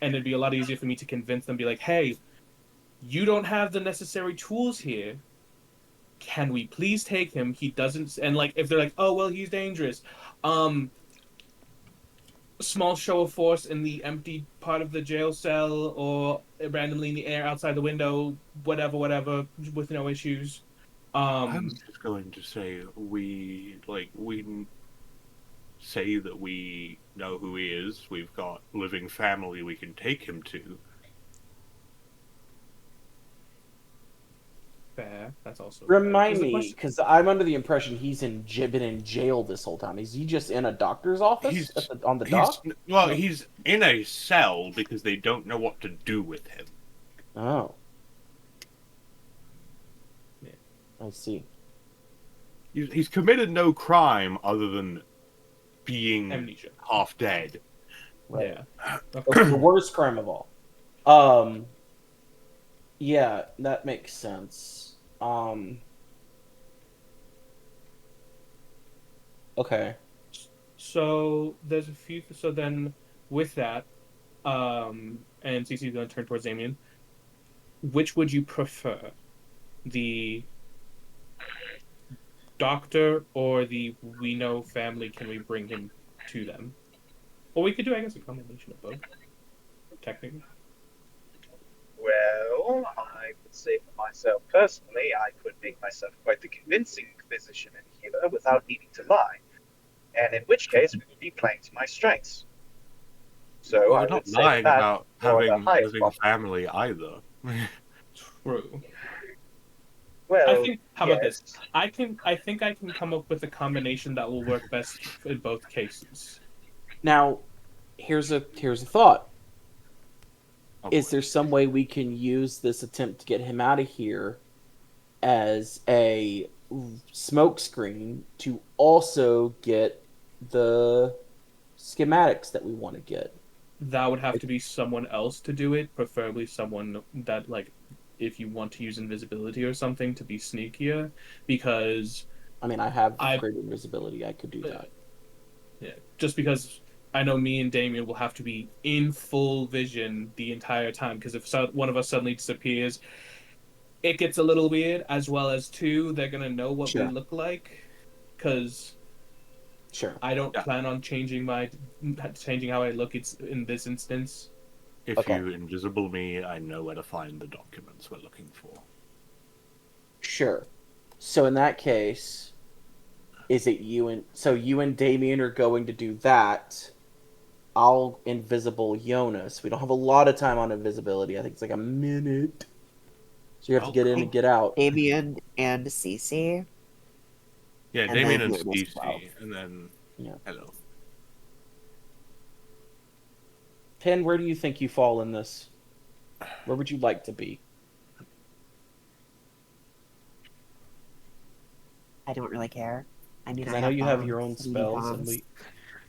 it'd be a lot easier for me to convince them, be like, hey, you don't have the necessary tools here. Can we please take him? He doesn't, and like, if they're like, oh, well, he's dangerous. Small show of force in the empty part of the jail cell or randomly in the air outside the window, whatever, with no issues. I was just going to say we say that we know who he is. We've got living family we can take him to. Fair. That's also Remind fair. me, because I'm under the impression he's been in jail this whole time. Is he just in a doctor's office on the dock? He's in a cell because they don't know what to do with him. Oh. Yeah. I see. He's committed no crime other than being Amnesia. half dead. Right. Yeah. That's the worst crime of all. Yeah, that makes sense. Okay. So there's a few. So then, with that, and CC's going to turn towards Damien. Which would you prefer, the doctor or the we know family? Can we bring him to them? Or we could do, I guess, a combination of both. Technically. Well, I would say for myself personally, I could make myself quite the convincing physician and healer without needing to lie. And in which case, we would be playing to my strengths. So We're I not would say lying that about for the having highest living possible. family either. True. Well, I think. How about yes. this? I think I can come up with a combination that will work best in both cases. Now, here's a thought. Oh, Is boy. there some way we can use this attempt to get him out of here as a smokescreen to also get the schematics that we want to get? That would have to be someone else to do it, preferably someone that, like, if you want to use invisibility or something to be sneakier, because I mean, I have I- great invisibility. I could do that. yeah, just because I know me and Damien will have to be in full vision the entire time, because if one of us suddenly disappears, it gets a little weird. As well as two, they're gonna know what we Sure. look like, because Sure. I don't Yeah. plan on changing how I look. It's in this instance. If Okay. you invisible me, I know where to find the documents we're looking for. Sure. So in that case, is it you and Damien are going to do that? I'll invisible Jonas. We don't have a lot of time on invisibility. I think it's like a minute. So you have to get in and get out. Damien and Cece. Yeah, And Damien then and Jonas as well. Stacey, and then Yeah. hello. Pen, where do you think you fall in this? Where would you like to be? I don't really care. I mean, Because I know you have your own bombs, spells, and bombs.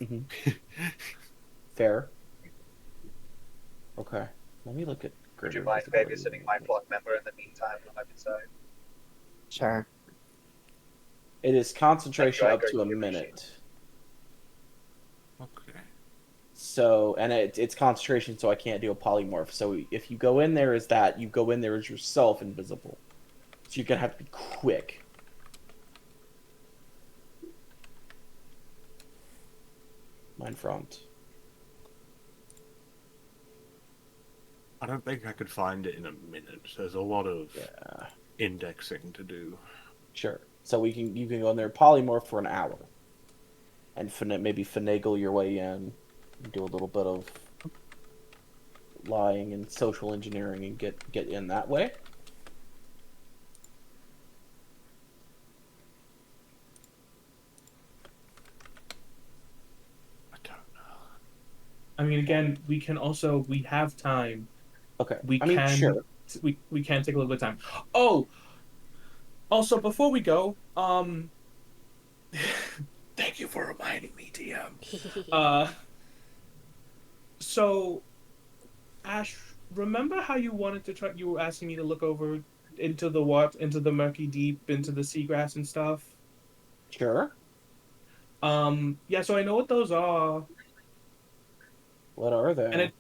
we. Fair. Okay. Let me look at. Would you greater mind visibility. babysitting my plot member in the meantime when I'm inside? Sure. It is concentration Thank up you, to I a greatly appreciate minute. Okay. So, and it's concentration, so I can't do a polymorph. So if you go in there as that, you go in there as yourself invisible. So you're gonna have to be quick. Mein Front. I don't think I could find it in a minute. There's a lot of Yeah. indexing to do. Sure. So you can go in there polymorph for an hour, and maybe finagle your way in, and do a little bit of lying and social engineering, and get in that way. I don't know. I mean, again, we have time. Okay. We I mean, can sure. we can take a little bit of time. Oh, also before we go, thank you for reminding me, DM. So Ash, remember how you wanted to try? You were asking me to look over into into the murky deep, into the seagrass and stuff. Sure. Yeah. So I know what those are, What are and they?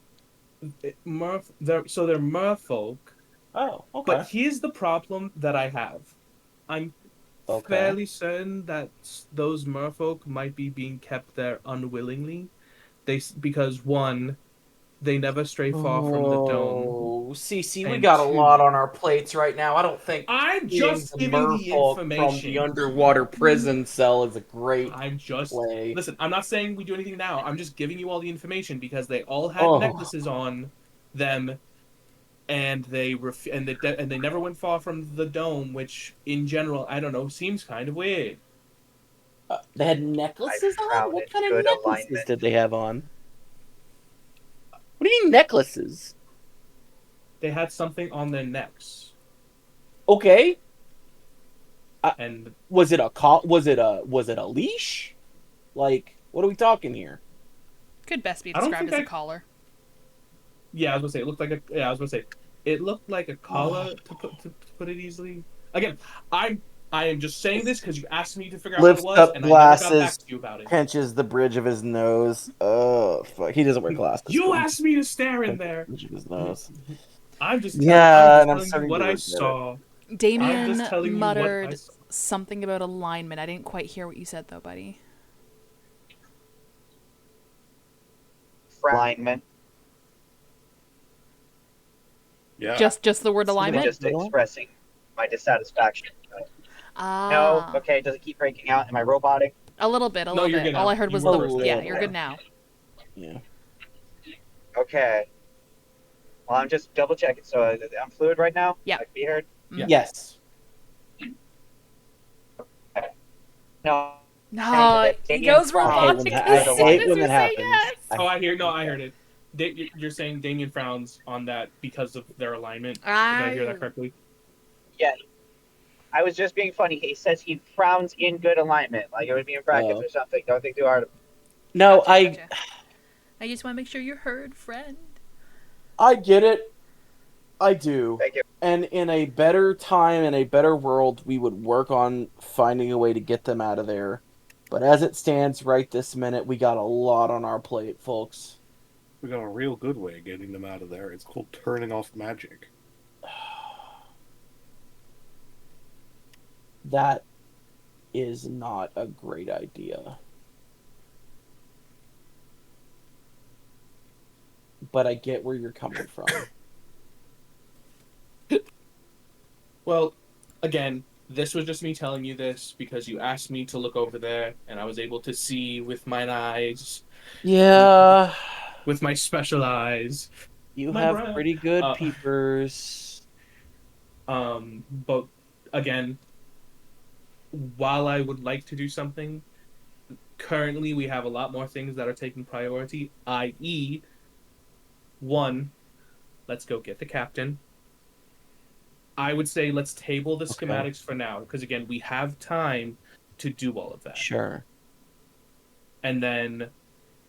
they're merfolk. Oh, okay. But here's the problem that I have. I'm Okay. fairly certain that those merfolk might be being kept there unwillingly. Because one, they never stray far from the dome, Oh, CC, we and got a lot two, on our plates right now. I don't think I'm eating just the giving the merfolk from the information. underwater prison cell is a great I'm just play. listen. I'm not saying we do anything now. I'm just giving you all the information because they all had Oh, necklaces on them, and and they never went far from the dome, which in general, I don't know, seems kind of weird. they had I necklaces on? frown What in kind of good necklaces alignment. did they have on? What do you mean necklaces? They had something on their necks, Okay, and was it was it a leash? Like, what are we talking here? Could best be I don't described think as a I. collar. Yeah, I was gonna say it looked like a. Yeah, I was gonna say it looked like a Oh. collar to put it easily. Again, I am just saying this because you asked me to figure out what it Lifts was, up and I never got back glasses, to you about it. pinches the bridge of his nose. Oh, fuck. He doesn't wear glasses, You but he asked me to stare in pinches the there. bridge of his nose. I'm Yeah, just and I'm telling you starting what to I regret it. saw. I'm just Damien telling you what I muttered saw. something about alignment. I didn't quite hear what you said though, buddy. Alignment. Yeah. Just the word See I'm what alignment? just expressing my dissatisfaction. No, Ah, okay, does it keep breaking out? Am I robotic? a little bit, a No, little you're bit. good All now. I heard You was were A the first. yeah. little You're bit. good now. Yeah. Okay. Well, I'm just double checking. So I'm fluid right now? Yeah. I can be heard? Yeah. Yes. No. No, he goes robotic as I soon hate as when you that say happens. yes. I Oh, I hear. No, hate I that. heard it. You're saying Damien frowns on that because of their alignment. Did I hear that correctly? Yeah. I was just being funny. He says he frowns in good alignment, like it would be in brackets Oh. or something. Don't think too hard. No, Gotcha. I just want to make sure you're heard, friend. I get it. I do. Thank you. And in a better time, in a better world, we would work on finding a way to get them out of there. But as it stands right this minute, we got a lot on our plate, folks. We got a real good way of getting them out of there. It's called turning off magic. That is not a great idea. But I get where you're coming from. Well, again, this was just me telling you this because you asked me to look over there, and I was able to see with my eyes, Yeah. with my special eyes. You My have brain. pretty good peepers. But again, while I would like to do something, currently we have a lot more things that are taking priority, i.e., one, let's go get the captain. I would say let's table the schematics for now, because again, we have time to do all of that. Sure. And then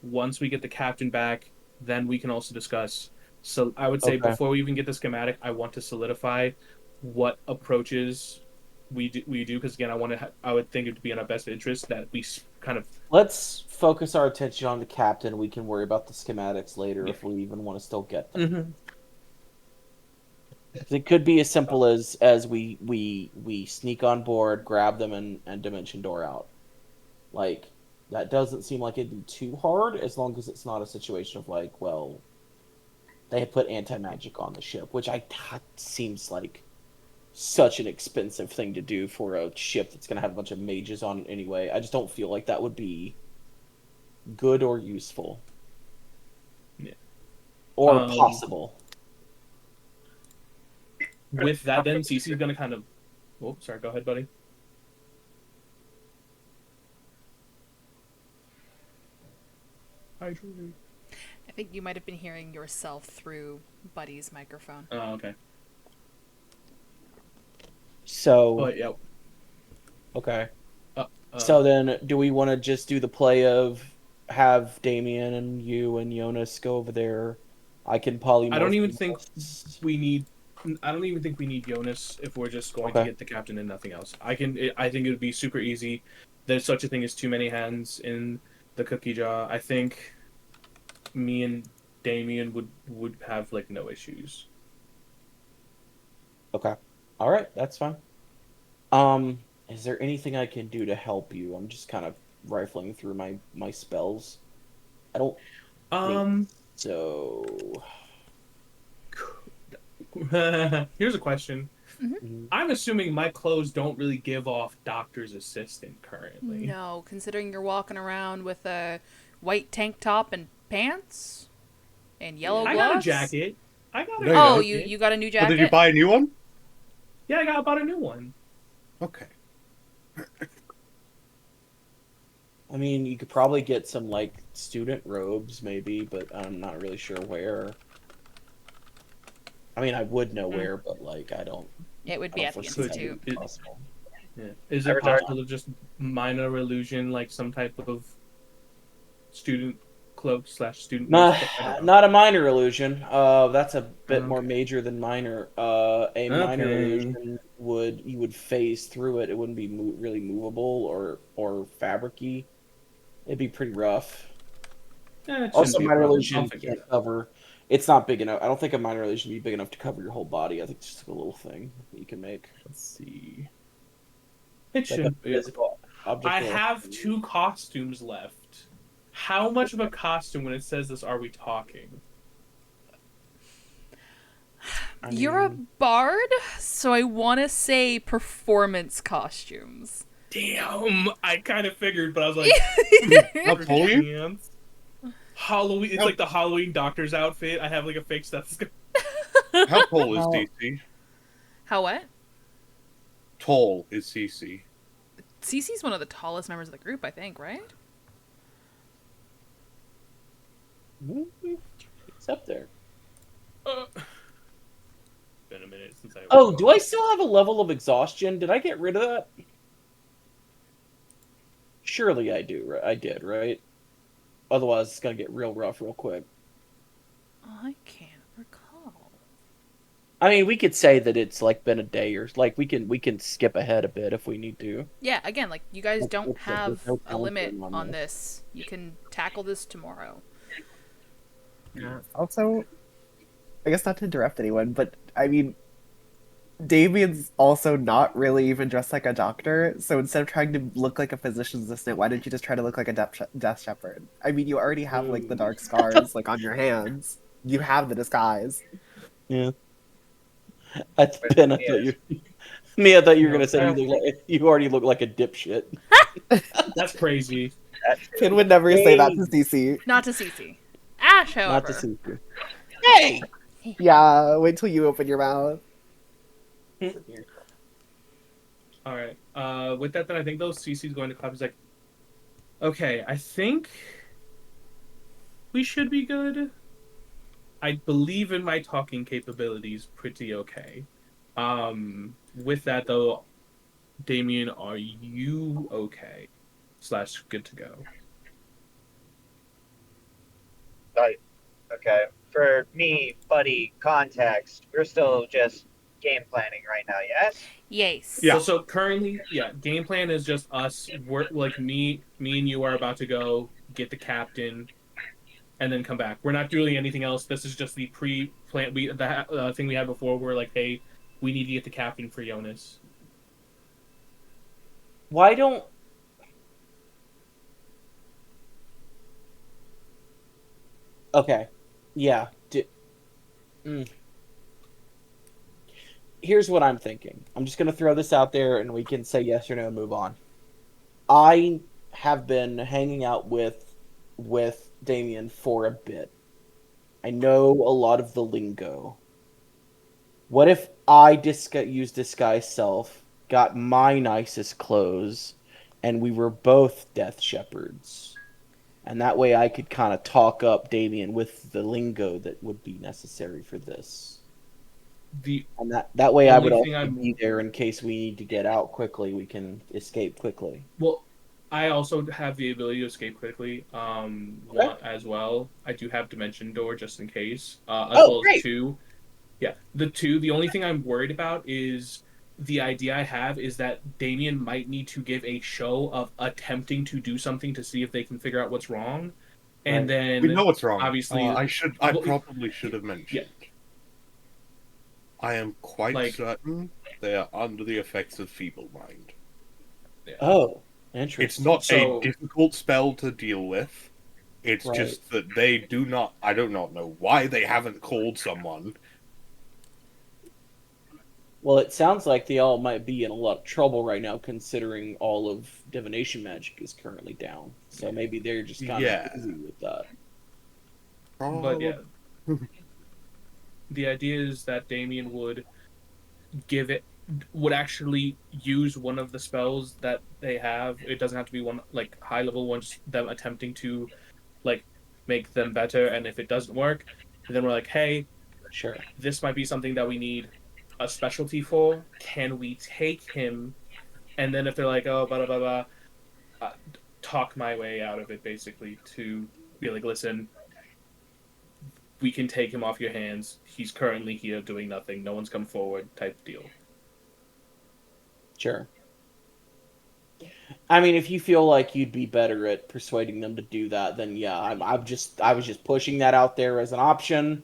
once we get the captain back, then we can also discuss. So I would say before we even get the schematic, I want to solidify what approaches we do because again, I would think it would be in our best interest that we kind of Let's focus our attention on the captain. We can worry about the schematics later if we even want to still get them. Mm-hmm. It could be as simple as we sneak on board, grab them, and dimension door out. Like, that doesn't seem like it'd be too hard as long as it's not a situation of like, well, they put anti-magic on the ship, which seems like such an expensive thing to do for a ship that's going to have a bunch of mages on it anyway. I just don't feel like that would be good or useful. Yeah. Or possible. With that, then Cece's gonna kind of. Oh, sorry. Go ahead, buddy. I think you might have been hearing yourself through Buddy's microphone. Oh, okay. So. But yeah. Okay. So then, do we want to just do the play of have Damien and you and Jonas go over there? I can polymorph. I don't even think we need Jonas if we're just going to get the captain and nothing else. I think it would be super easy. There's such a thing as too many hands in the cookie jar. I think me and Damien would have like no issues. Okay. All right, that's fine. Is there anything I can do to help you? I'm just kind of rifling through my spells. I don't think so. Here's a question. Mm-hmm. I'm assuming my clothes don't really give off doctor's assistant currently. No, considering you're walking around with a white tank top and pants and yellow gloves. I got a jacket. Oh, you got a new jacket? Well, did you buy a new one? Yeah, I bought a new one. Okay. I mean, you could probably get some like student robes, maybe, but I'm not really sure where. I mean, I would know where, but like, I don't. It would be at the institute. Yeah. Is it possible to just minor illusion, like some type of student cloak / student? Not a minor illusion. That's a bit more major than minor. A minor illusion you would phase through it. It wouldn't be really movable or fabric-y. It'd be pretty rough. Also, minor illusion can't cover. It's not big enough. I don't think a minor illusion would be big enough to cover your whole body. I think it's just a little thing that you can make. Let's see. It should be. I have 2 costumes left. How much of a costume, when it says this, are we talking? You're a bard, so I want to say performance costumes. Damn, I kind of figured, but I was like, How tall are you? Halloween. It's like the Halloween doctor's outfit. I have like a fake stethoscope. How tall is CC? How what? Tall is CC. CC's one of the tallest members of the group, I think, right? It's up there. Been a minute since I. Oh, do I still have a level of exhaustion? Did I get rid of that? Surely I do. I did, right? Otherwise, it's gonna get real rough real quick. I can't recall. I mean, we could say that it's like been a day or like we can skip ahead a bit if we need to. Yeah, again, like you guys don't have a limit on this. You can tackle this tomorrow. Also, I guess not to interrupt anyone, but I mean, Damien's also not really even dressed like a doctor, so instead of trying to look like a physician's assistant, why don't you just try to look like a death shepherd? I mean, you already have like the dark scars like on your hands. You have the disguise. Yeah. I thought you were gonna say you already look like a dipshit. That's crazy. Finn would never say that to CC. Not to CC. Ash, however. Not to CC. Hey! Yeah, wait till you open your mouth. Alright. With that, then I think those CC's going to clap. He's like, okay, I think we should be good. I believe in my talking capabilities pretty okay. With that, though, Damien, are you okay? / good to go? Okay. For me, buddy, context, we're still just game planning right now, yes? Yes. Yeah. So currently, game plan is just us. We're like me and you are about to go get the captain, and then come back. We're not doing anything else. This is just the pre-plan. The thing we had before. We're like, hey, we need to get the captain for Jonas. Why don't? Okay. Yeah. here's what I'm thinking. I'm just gonna throw this out there, and we can say yes or no and move on. I have been hanging out with Damien for a bit. I know a lot of the lingo. What if I use disguise self, got my nicest clothes, and we were both Death Shepherds? And that way I could kind of talk up Damien with the lingo that would be necessary for this. The And that way I would only also thing I'm be there in case we need to get out quickly. We can escape quickly. well, I also have the ability to escape quickly. Okay. One as well. I do have Dimension Door just in case. As Oh, well as great. two. Yeah, the two. The only thing I'm worried about is the idea I have is that Damien might need to give a show of attempting to do something to see if they can figure out what's wrong, and Right. We then know what's wrong. obviously, I well, probably should have yeah, mentioned. I am quite like certain they are under the effects of feeble mind. yeah. Oh, It's interesting. not a So difficult spell to deal with. It's Right. just that they do not. I do not know why they haven't called someone. Well, it sounds like they all might be in a lot of trouble right now, considering all of divination magic is currently down. So maybe they're just kind of Yeah, busy with that. but probably. yeah, the idea is that Damien give it would actually use one of the spells that they have. It doesn't have to be one like high level ones. Them attempting to like make them better, and if it doesn't work, then we're like, hey, Sure. this might be something that we need a specialty for. Can we take him? And then if they're like, oh, blah blah blah, blah talk my way out of it, basically to be like, listen, we can take him off your hands. He's currently here doing nothing. No one's come forward. Type deal. Sure. I mean, if you feel like you'd be better at persuading them to do that, then yeah, I was just pushing that out there as an option.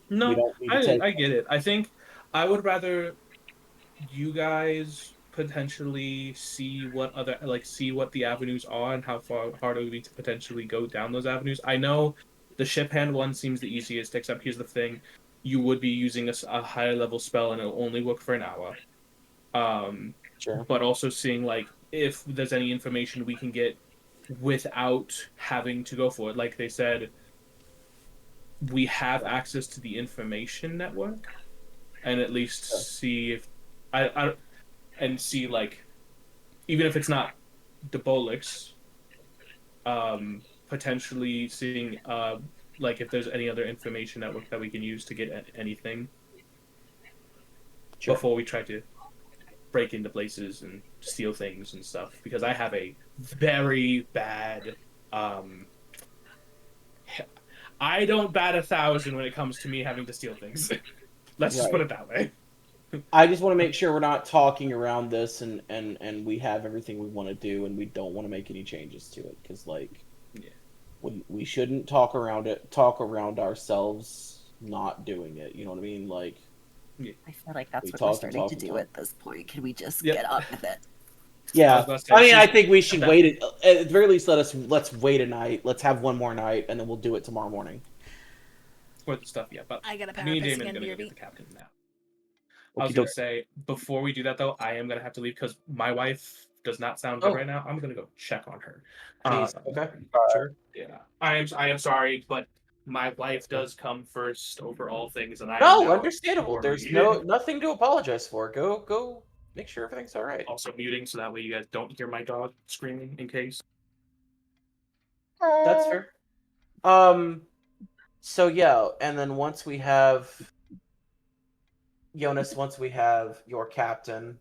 We No, don't need to take. I get it. I think I would rather you guys potentially see what other see what the avenues are and how far hard it would be to potentially go down those avenues. I know the ship hand one seems the easiest, except here's the thing: you would be using a higher level spell and it'll only work for an hour. Um, Sure. but also seeing like if there's any information we can get without having to go for it. Like they said, we have access to the information network and at Sure. least see if I and see like even if it's not Debolix, potentially seeing like if there's any other information network that we can use to get anything Sure. before we try to break into places and steal things and stuff because I have a very bad I don't bat 1,000 when it comes to me having to steal things. Let's just put Right. it that way. I just want to make sure we're not talking around this, and we have everything we want to do, and we don't want to make any changes to it, because like, Yeah. we shouldn't talk around it, talk around ourselves not doing it. You know what I mean? Like, I feel like that's we what we're talk and starting talk to and do talk. at this point. Can we just Yep. get on with it? I was Yeah, about to say, I mean, it's I just think we should that- wait it at the very least. Let's wait a night. Let's have one more night, and then we'll do it tomorrow morning. for the stuff, yeah. But I got a power me and piss Damon's again, gonna go BRB. get the captain now. I was Okie gonna dokie. say before we do that though, I am gonna have to leave because my wife does not sound good Oh. right now. I'm gonna go check on her. Jeez. Okay. Sure. Yeah, I am sorry, but my wife does come first over all things, and I am No, now understandable. There's worried. nothing to apologize for. Go make sure everything's all right. Also muting so that way you guys don't hear my dog screaming in case. That's fair. So yeah, and then once we have Jonas, once we have your captain,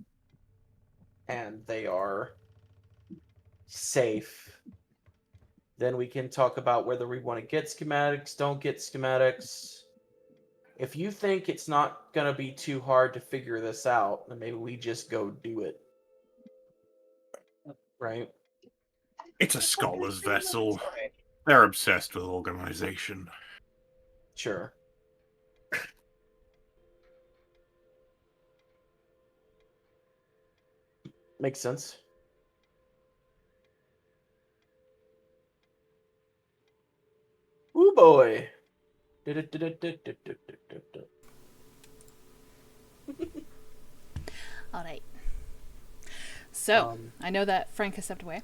and they are safe, then we can talk about whether we want to get schematics, don't get schematics. If you think it's not gonna be too hard to figure this out, then maybe we just go do it. Right? It's a scholar's vessel. They're obsessed with organization. Sure. Makes sense. Ooh boy. All right. So, Um, I know that Frank has stepped away.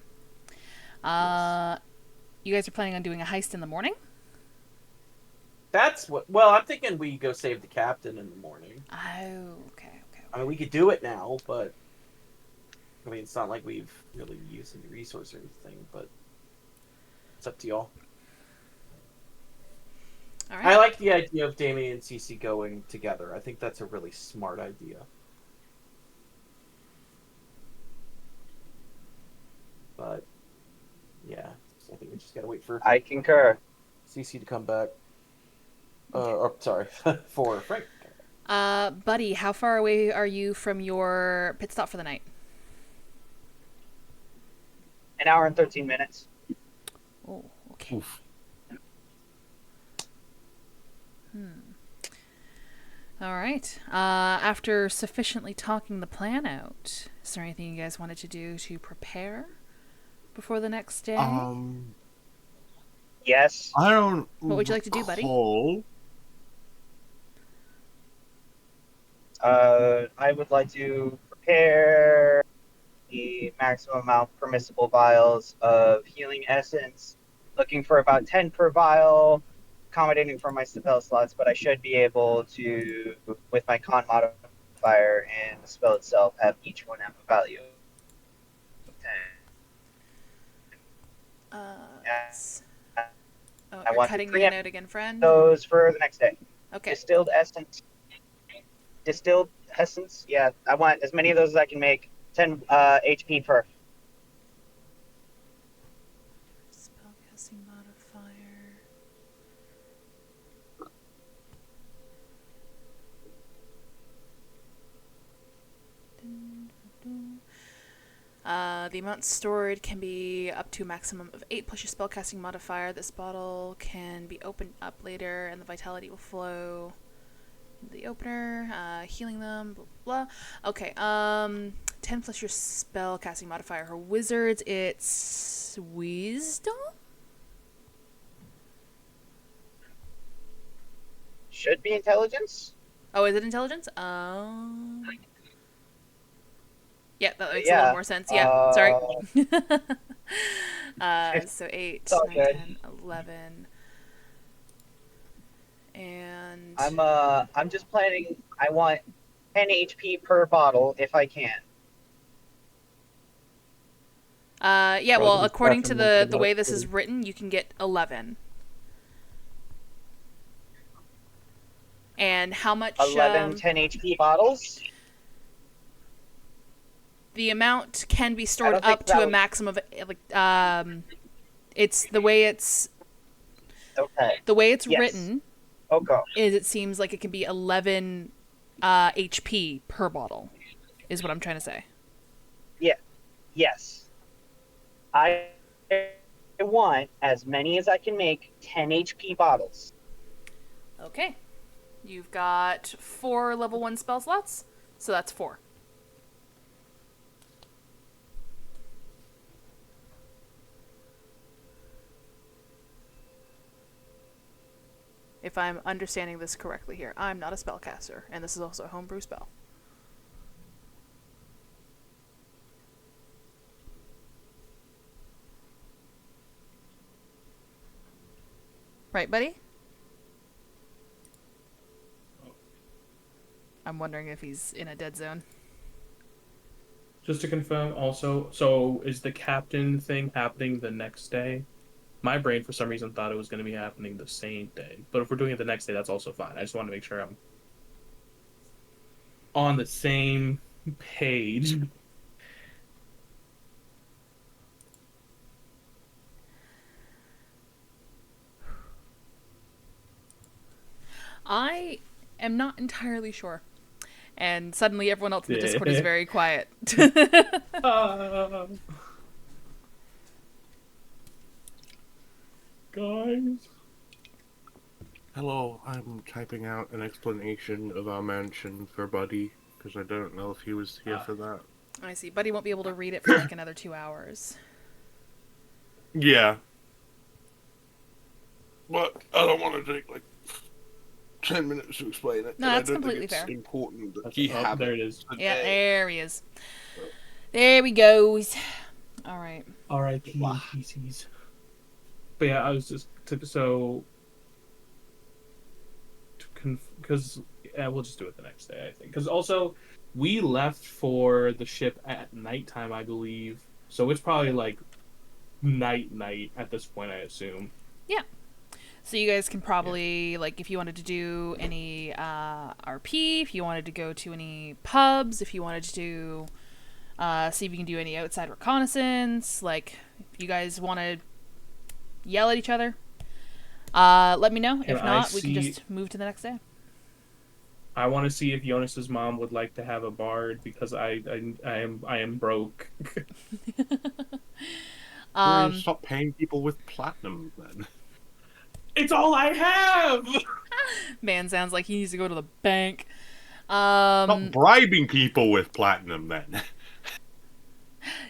You guys are planning on doing a heist in the morning? That's what. Well, I'm thinking we go save the captain in the morning. Oh, okay. I mean, we could do it now, but I mean, it's not like we've really used any resource or anything. But it's up to y'all. All right. I like the idea of Damien and Cece going together. I think that's a really smart idea. But yeah, I think we just gotta wait for I concur. Cece to come back. Or sorry, for Frank. Buddy, how far away are you from your pit stop for the night? An hour and 13 minutes. Oh, okay. Oof. All right. After sufficiently talking the plan out, is there anything you guys wanted to do to prepare before the next day? Yes. I don't. What would you like to do, buddy? recall- I would like to prepare the maximum amount of permissible vials of healing essence, looking for about 10 per vial, accommodating for my spell slots, but I should be able to, with my con modifier and the spell itself, have each one have a value of 10. It's- Oh, I you're want to cutting me preempt out again, friend. Those for the next day. Okay. Distilled essence. Yeah, I want as many of those as I can make. 10 HP per. Spellcasting modifier. The amount stored can be up to a maximum of 8 plus your spellcasting modifier. This bottle can be opened up later and the vitality will flow into the opener, healing them, blah, blah, blah. Okay, 10 plus your spellcasting modifier. For wizards, it's wisdom? Should be intelligence. Oh, is it intelligence? Oh. Yeah, that makes a Yeah, little more sense. Yeah, sorry. So 8, It's all 9, good. 10, 11. And I'm just planning. I want 10 HP per bottle if I can. yeah, well, Probably according to definitely the way about this is 30. written, you can get 11. And how much 11 10 HP bottles. the amount can be stored don't think up to that a would- maximum of it's the way it's Okay. Yes. written Okay. is it seems like it can be 11 HP per bottle is what I'm trying to say. Yes. I want as many as I can make 10 HP bottles. Okay. You've got 4 level 1 spell slots, so that's 4. If I'm understanding this correctly here, I'm not a spellcaster, and this is also a homebrew spell. Right, buddy? I'm wondering if he's in a dead zone. Just to confirm, also, so is the captain thing happening the next day? My brain, for some reason, thought it was going to be happening the same day. But if we're doing it the next day, that's also fine. I just want to make sure I'm on the same page. I am not entirely sure. And suddenly everyone else in the Discord is very quiet. Guys. Hello, I'm typing out an explanation of our mansion for Buddy, because I don't know if he was here for that. I see. Buddy won't be able to read it for like another 2 hours. Yeah. But I don't want to take, like, 10 minutes to explain it. No, and that's I don't completely think it's fair. important that That's- he oh, have there it. it is. Yeah, today. there he is. There he goes. All right. R.I.P. Wow. PCs. But yeah, I was just so because we'll just do it the next day, I think. Because also we left for the ship at nighttime, I believe. So it's probably like night at this point, I assume. So you guys can probably, like, if you wanted to do any RP, if you wanted to go to any pubs, if you wanted to do, see if you can do any outside reconnaissance, like, if you guys want to yell at each other, let me know. Can If I not, we can see- just move to the next day. I want to see if Jonas's mom would like to have a bard because I am broke. Stop paying people with platinum then. It's all I have. Man sounds like he needs to go to the bank. Stop bribing people with platinum then.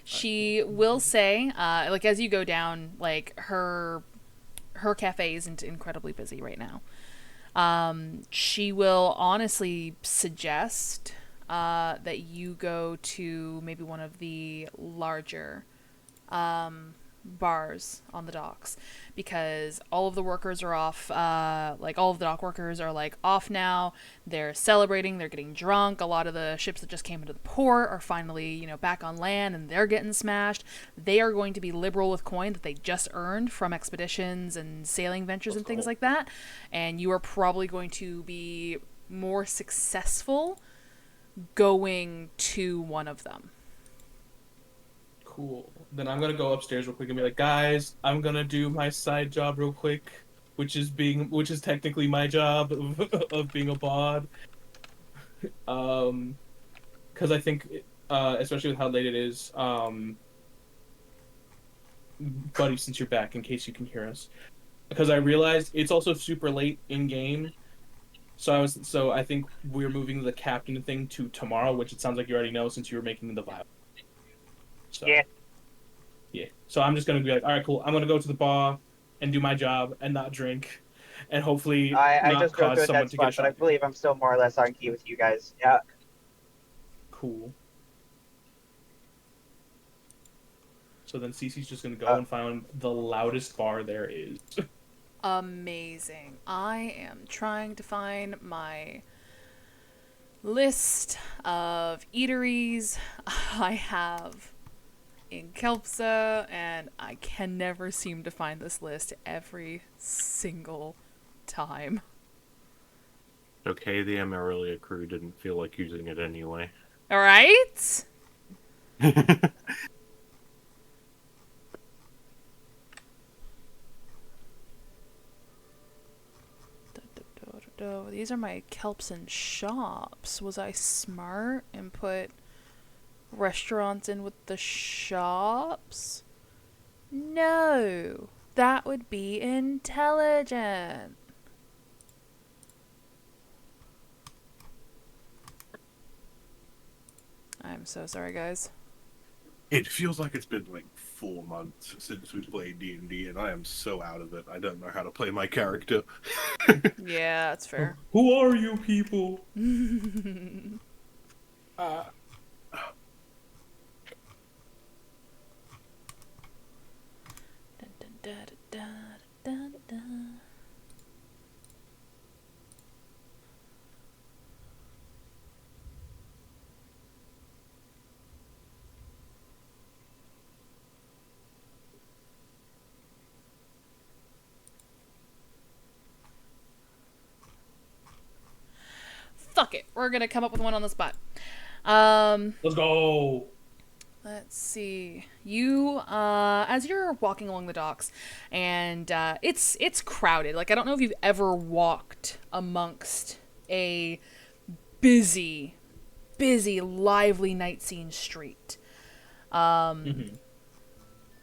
She will say, like, as you go down, like, her cafe isn't incredibly busy right now. She will honestly suggest that you go to maybe one of the larger bars on the docks, because all of the workers are off, like all of the dock workers are like off now. They're celebrating, they're getting drunk. A lot of the ships that just came into the port are finally, you know, back on land and they're getting smashed. They are going to be liberal with coin that they just earned from expeditions and sailing ventures and things like that, and you are probably going to be more successful going to one of them. Cool. Then I'm gonna go upstairs real quick and be like, guys, I'm gonna do my side job real quick, which is technically my job of being a bod. Because I think, especially with how late it is, buddy, since you're back, in case you can hear us, because I realized it's also super late in game. So I think we're moving the captain thing to tomorrow, which it sounds like you already know since you were making the vibe. So, Yeah. Yeah. So I'm just gonna be like, all right, cool. I'm gonna go to the bar and do my job and not drink, and hopefully I not just drove cause to a someone dead to get a spot, but I shot. believe I'm still more or less on key with you guys. Yeah. Cool. So then Cece's just gonna go Uh, and find the loudest bar there is. Amazing. I am trying to find my list of eateries I have in Kelpsa, and I can never seem to find this list every single time. Okay, the Amarillia crew didn't feel like using it anyway. Alright? These are my Kelpson shops. Was I smart and put restaurants in with the shops? No. That would be intelligent. I'm so sorry, guys. It feels like it's been like 4 months since we played D&D, and I am so out of it. I don't know how to play my character. Yeah, that's fair. Who are you people? Fuck it. We're gonna come up with one on the spot. Let's go. Let's see. You, as you're walking along the docks, and it's crowded. Like, I don't know if you've ever walked amongst a busy, lively night scene street. We're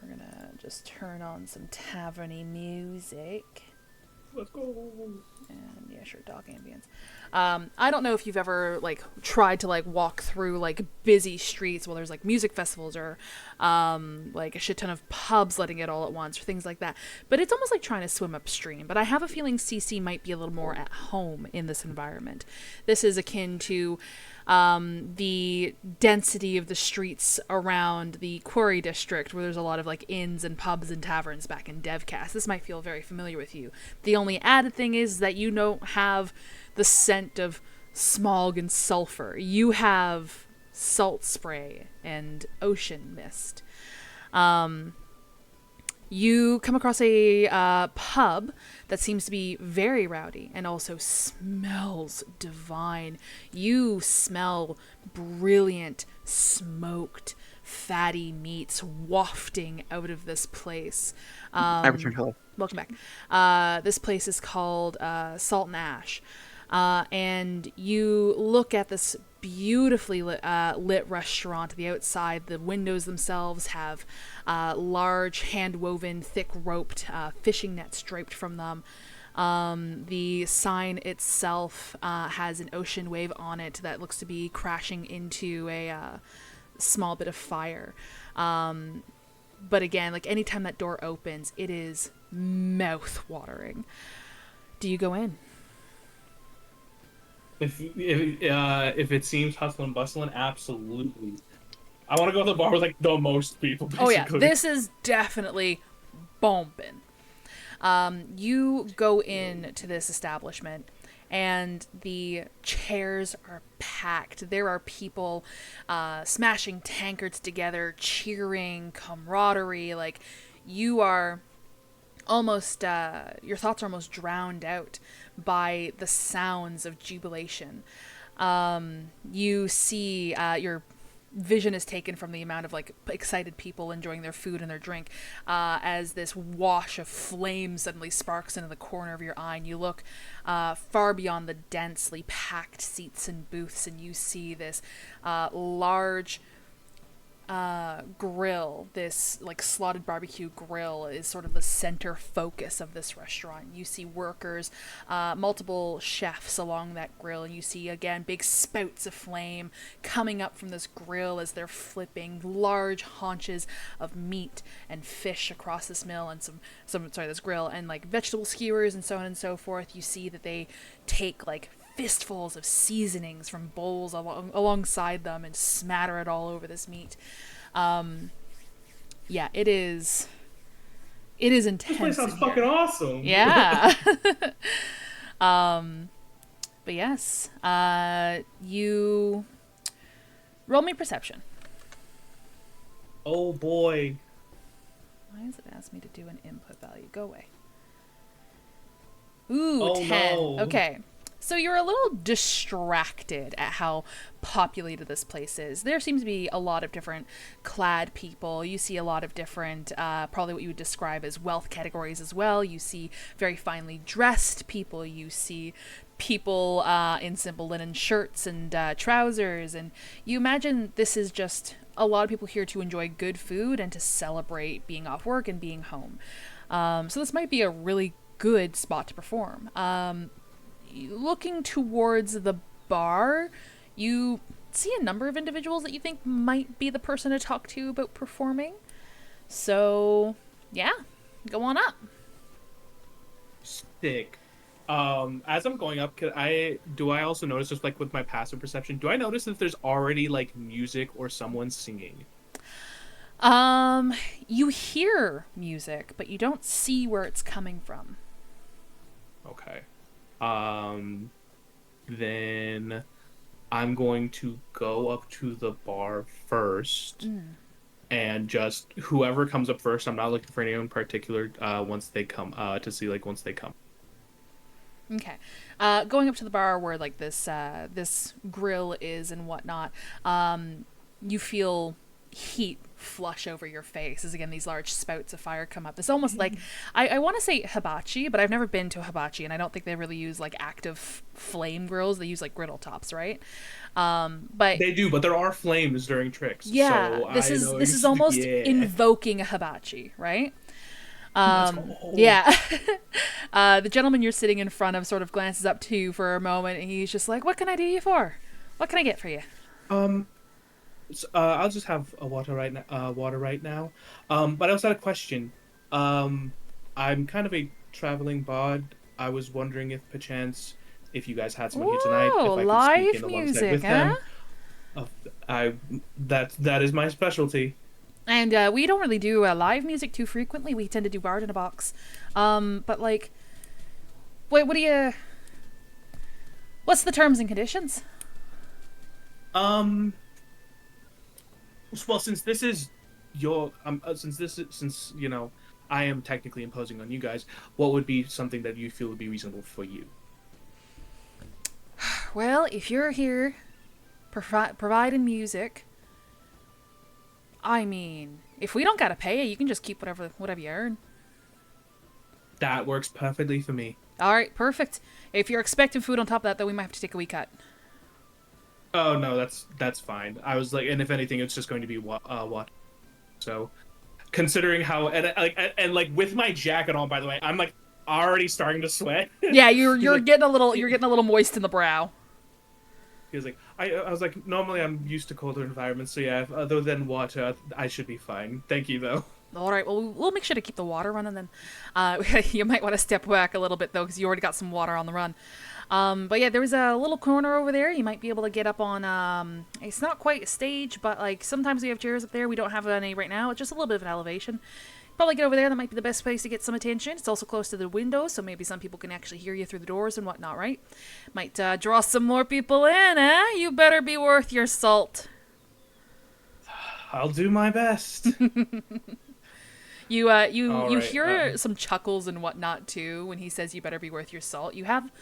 gonna just turn on some taverny music. Let's go. And yeah, sure, dog ambience. I don't know if you've ever like tried to like walk through like busy streets while there's like music festivals or like a shit ton of pubs letting it all at once or things like that. But it's almost like trying to swim upstream. But I have a feeling CC might be a little more at home in this environment. This is akin to the density of the streets around the Quarry District, where there's a lot of like inns and pubs and taverns back in Devcast. This might feel very familiar with you. The only added thing is that you don't have the scent of smog and sulfur. You have salt spray and ocean mist. You come across a pub that seems to be very rowdy and also smells divine. You smell brilliant, smoked, fatty meats wafting out of this place. I return hello. Welcome back. This place is called Salt and Ash. And you look at this beautifully lit restaurant. The outside, the windows themselves have large hand-woven, thick-roped fishing nets draped from them. The sign itself has an ocean wave on it that looks to be crashing into a small bit of fire. But again, like anytime that door opens, it is mouth-watering. Do you go in? If it seems hustle and bustling, absolutely. I want to go to the bar with like the most people. Basically. Oh yeah, this is definitely bumping. You go in to this establishment, and the chairs are packed. There are people smashing tankards together, cheering, camaraderie. Like you are almost your thoughts are almost drowned out by the sounds of jubilation. You see your vision is taken from the amount of like excited people enjoying their food and their drink as this wash of flame suddenly sparks into the corner of your eye, and you look far beyond the densely packed seats and booths, and you see this large grill. This like slotted barbecue grill is sort of the center focus of this restaurant. You see workers, multiple chefs along that grill, and you see again big spouts of flame coming up from this grill as they're flipping large haunches of meat and fish across this mill and this grill, and like vegetable skewers and so on and so forth. You see that they take like fistfuls of seasonings from bowls alongside them and smatter it all over this meat. Yeah, it is intense. This place sounds fucking awesome. Yeah. But yes, you roll me perception. Oh boy. Why does it ask me to do an input value? Go away. Ooh, Oh, 10. no. Okay. So you're a little distracted at how populated this place is. There seems to be a lot of different clad people. You see a lot of different, probably what you would describe as wealth categories as well. You see very finely dressed people. You see people in simple linen shirts and trousers. And you imagine this is just a lot of people here to enjoy good food and to celebrate being off work and being home. So this might be a really good spot to perform. Looking towards the bar, you see a number of individuals that you think might be the person to talk to about performing. So, yeah, go on up. Sick. As I'm going up, I also notice, just like with my passive perception, do I notice that there's already like music or someone singing? You hear music, but you don't see where it's coming from. Okay. Then I'm going to go up to the bar first, and just whoever comes up first. I'm not looking for anyone in particular. Once they come, to see like once they come. Okay. Going up to the bar where like this grill is and whatnot, you feel heat flush over your face as again these large spouts of fire come up. It's almost like I want to say hibachi, but I've never been to a hibachi, and I don't think they really use like active flame grills. They use like griddle tops, right? But They do, but there are flames during tricks. yeah, so this is almost yeah. invoking a hibachi, right? Let's go. Yeah. The gentleman you're sitting in front of sort of glances up to you for a moment, and he's just like, "What can I do you for? What can I get for you?" I'll just have a water right now. Water right now. But I also had a question. I'm kind of a traveling bard. I was wondering if perchance, if you guys had someone here tonight, Whoa, if I could live sneak in alongside music, with huh? them. That is my specialty. And we don't really do live music too frequently. We tend to do Bard in a Box. But like, what do you? What's the terms and conditions? Well, since this is your since you know I am technically imposing on you guys, what would be something that you feel would be reasonable for you? Well, if you're here providing music, I mean, if we don't gotta pay you, you can just keep whatever you earn. That works perfectly for me. All right, perfect. If you're expecting food on top of that, though, we might have to take a wee cut. Oh no, that's fine. I was like, and if anything, it's just going to be what. So, considering how and with my jacket on, by the way, I'm like already starting to sweat. Yeah, you're like, getting a little moist in the brow. He was like, I was like, normally I'm used to colder environments, so yeah, other than water, I should be fine. Thank you though. All right, well, we'll make sure to keep the water running then. You might want to step back a little bit, though, because you already got some water on the run. But yeah, there's a little corner over there. You might be able to get up on, it's not quite a stage, but like sometimes we have chairs up there. We don't have any right now. It's just a little bit of an elevation. Probably get over there. That might be the best place to get some attention. It's also close to the window, so maybe some people can actually hear you through the doors and whatnot, right? Might draw some more people in, eh? You better be worth your salt. I'll do my best. You right, hear some chuckles and whatnot too when he says you better be worth your salt. You have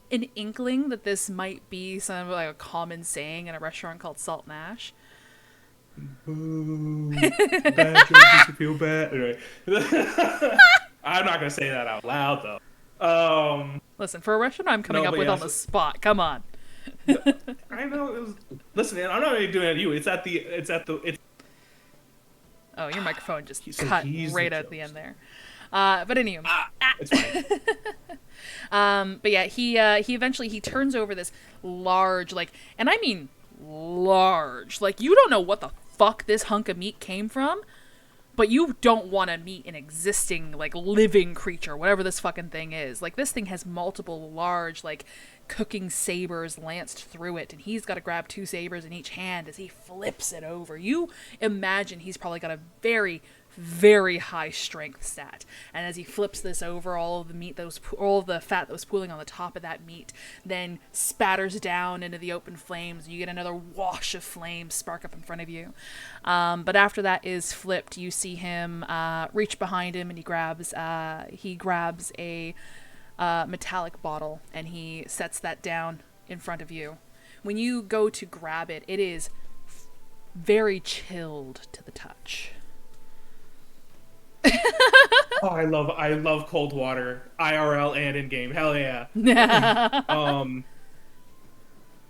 an inkling that this might be some like a common saying in a restaurant called Salt and Ash. Boo. Bad joke makes you feel bad. Anyway. I'm not gonna say that out loud though. Listen, for a restaurant I'm coming up with on the spot. Come on. I know it was. Listen, man, I'm not really doing it at you. It's at the. Oh, your microphone just So cut he's right the at the jokester. end there. But anyway. It's fine. But yeah, he eventually turns over this large, like, and I mean large, like you don't know what the fuck this hunk of meat came from, but you don't want to meet an existing, like, living creature, whatever this fucking thing is. Like, this thing has multiple large, like, cooking sabers lanced through it, and he's got to grab 2 sabers in each hand as he flips it over. You imagine he's probably got a very, very high strength stat, and as he flips this over, all of the fat that was pooling on the top of that meat then spatters down into the open flames. You get another wash of flames spark up in front of you, but after that is flipped, you see him reach behind him, and he grabs a metallic bottle, and he sets that down in front of you. When you go to grab it, it is very chilled to the touch. Oh, I love cold water, IRL and in game. Hell yeah.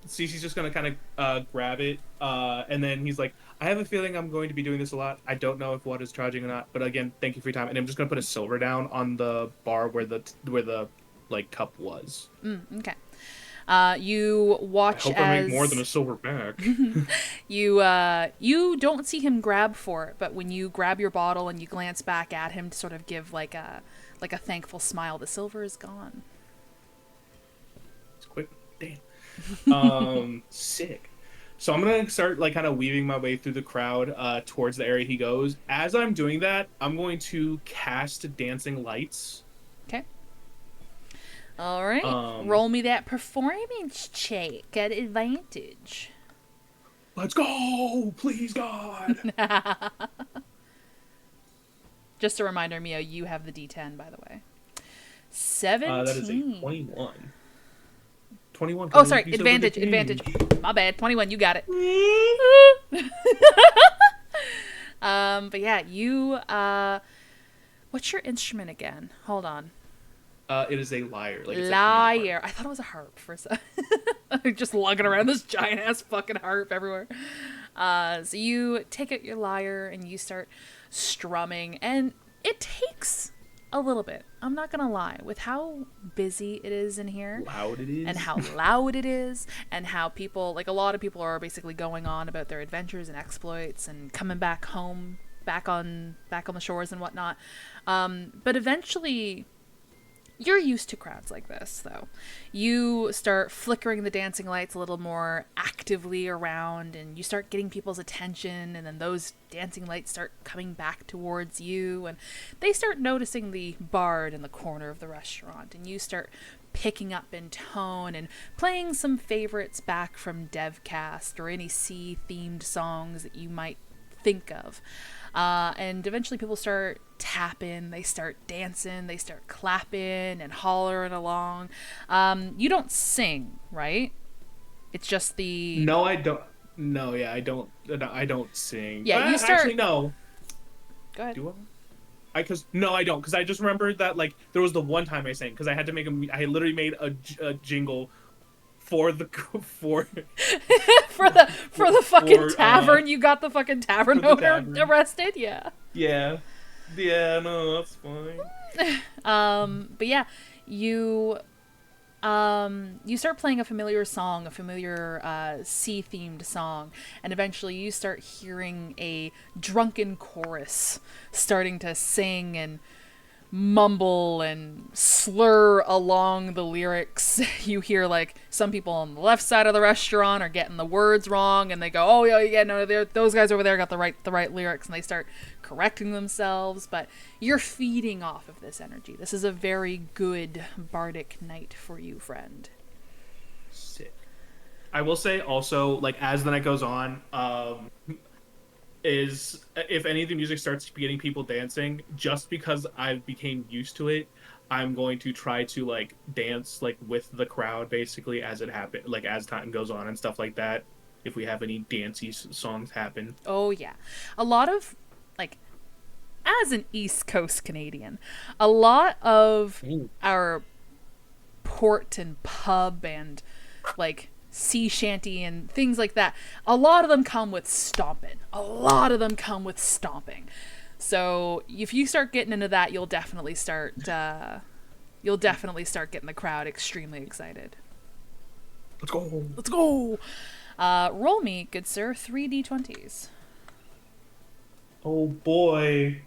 Cece's just gonna kind of grab it, and then he's like, I have a feeling I'm going to be doing this a lot. I don't know if water's charging or not, but again, thank you for your time. And I'm just gonna put a silver down on the bar where the like cup was. Okay. You watch I hope I make more than a silver back. You don't see him grab for it, but when you grab your bottle and you glance back at him to sort of give like a thankful smile, the silver is gone. It's quick, damn. Sick. So I'm gonna start like kind of weaving my way through the crowd towards the area he goes. As I'm doing that, I'm going to cast dancing lights. Okay. All right. Roll me that performance check at advantage. Let's go, please God. Just a reminder, Mio, you have the D10, by the way. 17. That is a 21. 21. Oh, sorry, advantage. My bad. 21, you got it. But yeah, you, what's your instrument again? Hold on. It is a lyre. Like Lyre. I thought it was a harp for a second. Just lugging around this giant ass fucking harp everywhere. So you take out your lyre and you start strumming, and it takes A little bit. I'm not gonna lie. With how busy it is in here, Loud it is. and how loud it is, and how people, like a lot of people are basically going on about their adventures and exploits and coming back home, back on the shores and whatnot. But eventually, you're used to crowds like this, though. You start flickering the dancing lights a little more actively around, and you start getting people's attention, and then those dancing lights start coming back towards you, and they start noticing the bard in the corner of the restaurant, and you start picking up in tone and playing some favorites back from Devcast or any sea-themed songs that you might think of. And eventually people start tapping, they start dancing, they start clapping and hollering along. You don't sing, right? It's just the... No, I don't. No, yeah, I don't. No, I don't sing. Yeah, you start... Actually, no. Go ahead. Do I? No, I don't. Because I just remembered that like there was the one time I sang because I had to make I literally made a jingle for the for for the fucking for, tavern. You got the fucking tavern owner tavern. arrested. Yeah. Yeah. No, that's fine. But yeah, you start playing a familiar song, a familiar sea-themed song, and eventually you start hearing a drunken chorus starting to sing and mumble and slur along the lyrics. You hear like some people on the left side of the restaurant are getting the words wrong, and they go, "Oh yeah, no, those guys over there got the right lyrics," and they start correcting themselves. But you're feeding off of this energy. This is a very good bardic night for you, friend. Sick. I will say also, like as the night goes on, is if any of the music starts getting people dancing, just because I became used to it, I'm going to try to like dance like with the crowd basically as it happens, like as time goes on and stuff like that. If we have any dancey songs happen. Oh yeah, a lot of like, as an East Coast Canadian, a lot of our port and pub and like sea shanty and things like that, a lot of them come with stomping. So if you start getting into that, you'll definitely start getting the crowd extremely excited. Let's go. Roll me, good sir, 3d20s. Oh boy.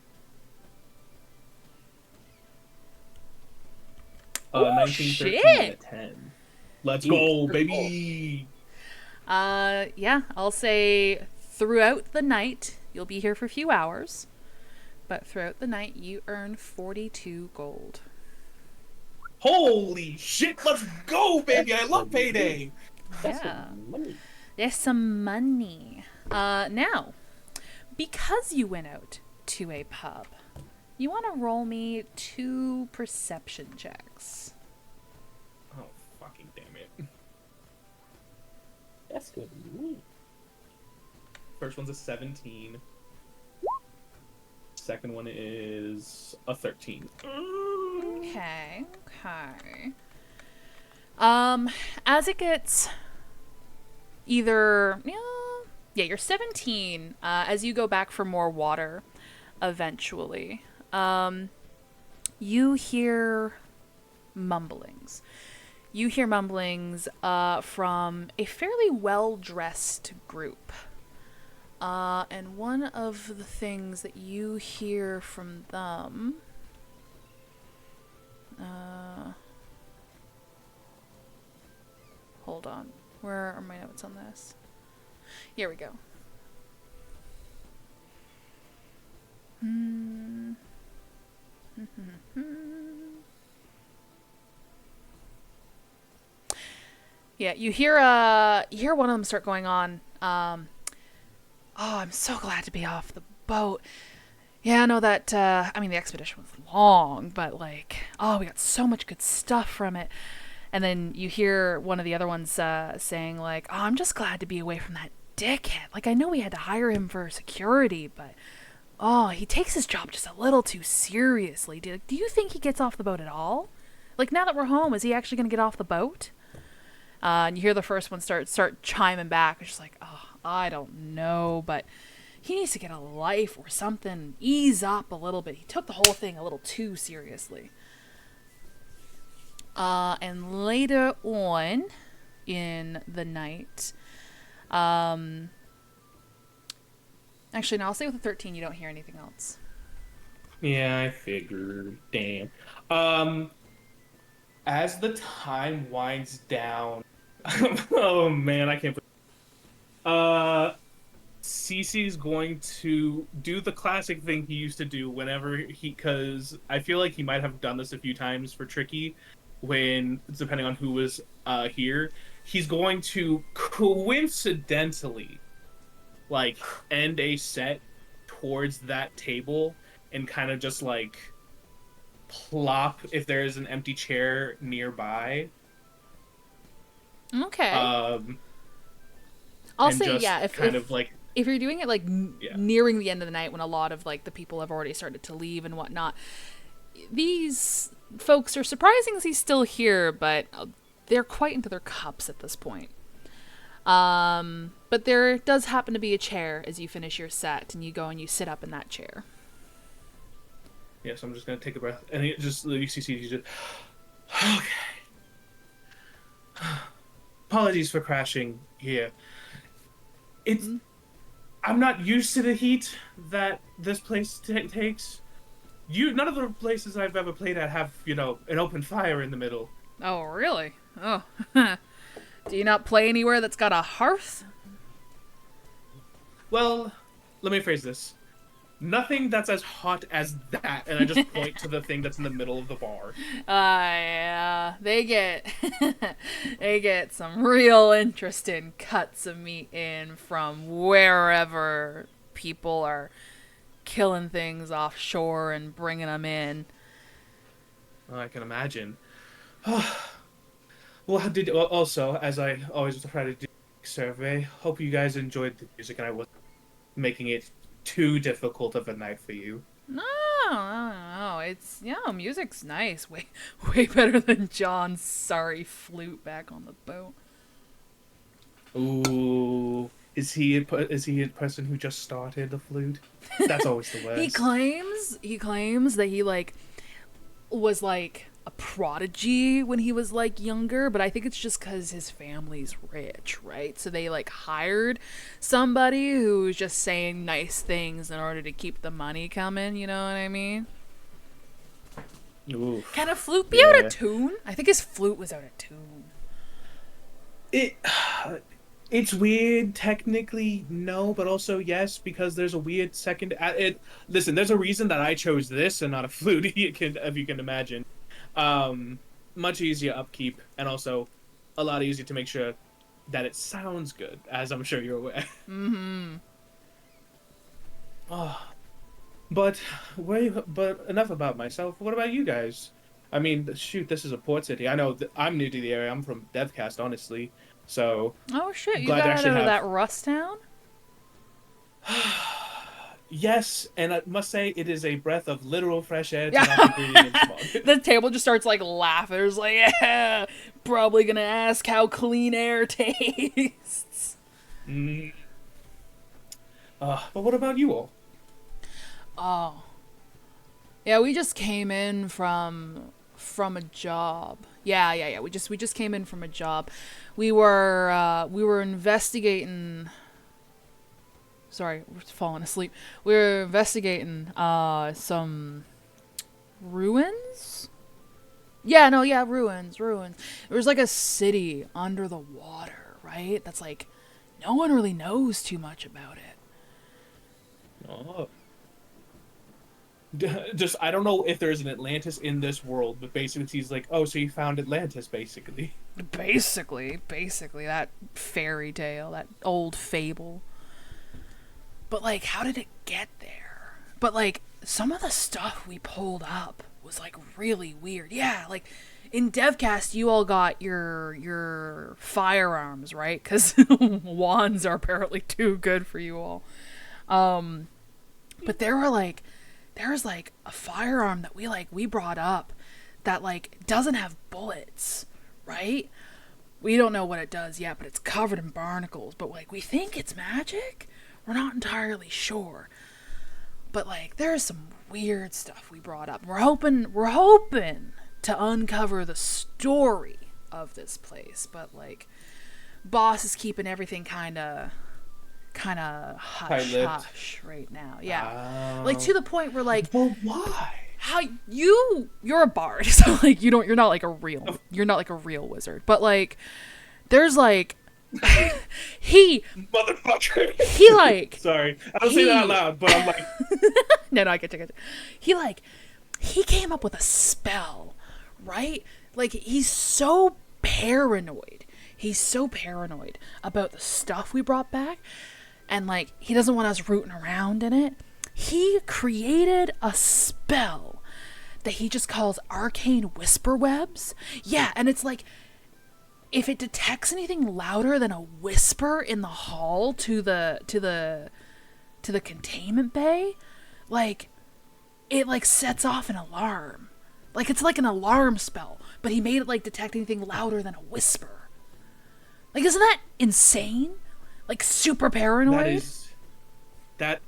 19, 13, shit. 10. Let's go, baby! Yeah, I'll say throughout the night, you'll be here for a few hours, but throughout the night, you earn 42 gold. Holy shit, let's go, baby! I love payday! Yeah. There's some money. Now, because you went out to a pub, you want to roll me 2 perception checks. Oh, fucking damn it. That's good. First one's a 17. Second one is a 13. Okay. As it gets either, yeah, you're 17, as you go back for more water, eventually, you hear mumblings. You hear mumblings from a fairly well-dressed group. And one of the things that you hear from them... hold on. Where are my notes on this? Here we go. Yeah, you hear one of them start going on. Oh, I'm so glad to be off the boat. Yeah, I know that, the expedition was long, but like, oh, we got so much good stuff from it. And then you hear one of the other ones saying like, oh, I'm just glad to be away from that dickhead. Like, I know we had to hire him for security, but oh, he takes his job just a little too seriously. Do you think he gets off the boat at all? Like, now that we're home, is he actually going to get off the boat? And you hear the first one start chiming back. It's just like, oh, I don't know. But he needs to get a life or something, ease up a little bit. He took the whole thing a little too seriously. And later on in the night, actually, no, I'll say with a 13 you don't hear anything else. Yeah, I figured. Damn. As the time winds down, oh man, I can't. Cece's going to do the classic thing he used to do whenever because I feel like he might have done this a few times for Tricky, when depending on who was here, he's going to coincidentally, like, end a set towards that table and kind of just like plop if there is an empty chair nearby. Okay. I'll and say, just yeah, if you're doing it like nearing the end of the night when a lot of like the people have already started to leave and whatnot, these folks are surprisingly still here, but they're quite into their cups at this point. But there does happen to be a chair as you finish your set, and you go and you sit up in that chair. Yeah, so I'm just gonna take a breath, and it just you just okay. Apologies for crashing here. It's I'm not used to the heat that this place takes. None of the places I've ever played at have, an open fire in the middle. Oh, really? Oh. Do you not play anywhere that's got a hearth? Well, let me phrase this. Nothing that's as hot as that, and I just point to the thing that's in the middle of the bar. Yeah, they get they get some real interesting cuts of meat in from wherever people are killing things offshore and bringing them in. Well, I can imagine. Well, also, as I always try to do a survey, hope you guys enjoyed the music and I wasn't making it too difficult of a night for you. No. It's, music's nice. Way better than John's sorry flute back on the boat. Ooh. Is he a person who just started the flute? That's always the worst. He claims that he was a prodigy when he was younger, but I think it's just because his family's rich, right? So they hired somebody who's just saying nice things in order to keep the money coming, you know what I mean? Oof. Can a flute be out of tune? I think his flute was out of tune. It's weird, technically, no, but also yes, because there's a weird second. Listen, there's a reason that I chose this and not a flute, if you can imagine. Much easier upkeep, and also a lot easier to make sure that it sounds good, as I'm sure you're aware. Mm-hmm. But enough about myself. What about you guys? I mean, shoot, this is a port city. I know I'm new to the area. I'm from DevCast, honestly. So. Oh shit! You got out of that rust town? Yes, and I must say it is a breath of literal fresh air to not be breathing in smog. The table just starts laughing. It's yeah, probably gonna ask how clean air tastes. But what about you all? Oh, yeah, we just came in from a job. Yeah. We just came in from a job. We were investigating. Sorry, we're falling asleep. We were investigating some ruins. Ruins. There was a city under the water, right? That's no one really knows too much about it. Oh. Just, I don't know if there's an Atlantis in this world, but basically he's oh, so you found Atlantis, basically. Basically, that fairy tale, that old fable. But, how did it get there? But, some of the stuff we pulled up was, really weird. Yeah, in DevCast, you all got your firearms, right? Because wands are apparently too good for you all. But there was a firearm that we brought up that doesn't have bullets, right? We don't know what it does yet, but it's covered in barnacles. But we think it's magic. We're not entirely sure. But, like, there's some weird stuff we brought up. We're hoping to uncover the story of this place. But, like, boss is keeping everything kind of hush right now. Yeah. Like, to the point where, like... Well, why? How you're a bard, so like you're not like a real wizard. But, like, there's, like... Motherfucker. He, like... Sorry. I don't say that out loud, but I'm like... No, I get it. He came up with a spell, right? Like, he's so paranoid. He's so paranoid about the stuff we brought back. And, like, he doesn't want us rooting around in it. He created a spell that he just calls arcane whisper webs. Yeah, and it's like... if it detects anything louder than a whisper in the hall to the containment bay, like, it, like, sets off an alarm. Like, it's like an alarm spell, but he made it, like, detect anything louder than a whisper. Like, isn't that insane? Like, super paranoid?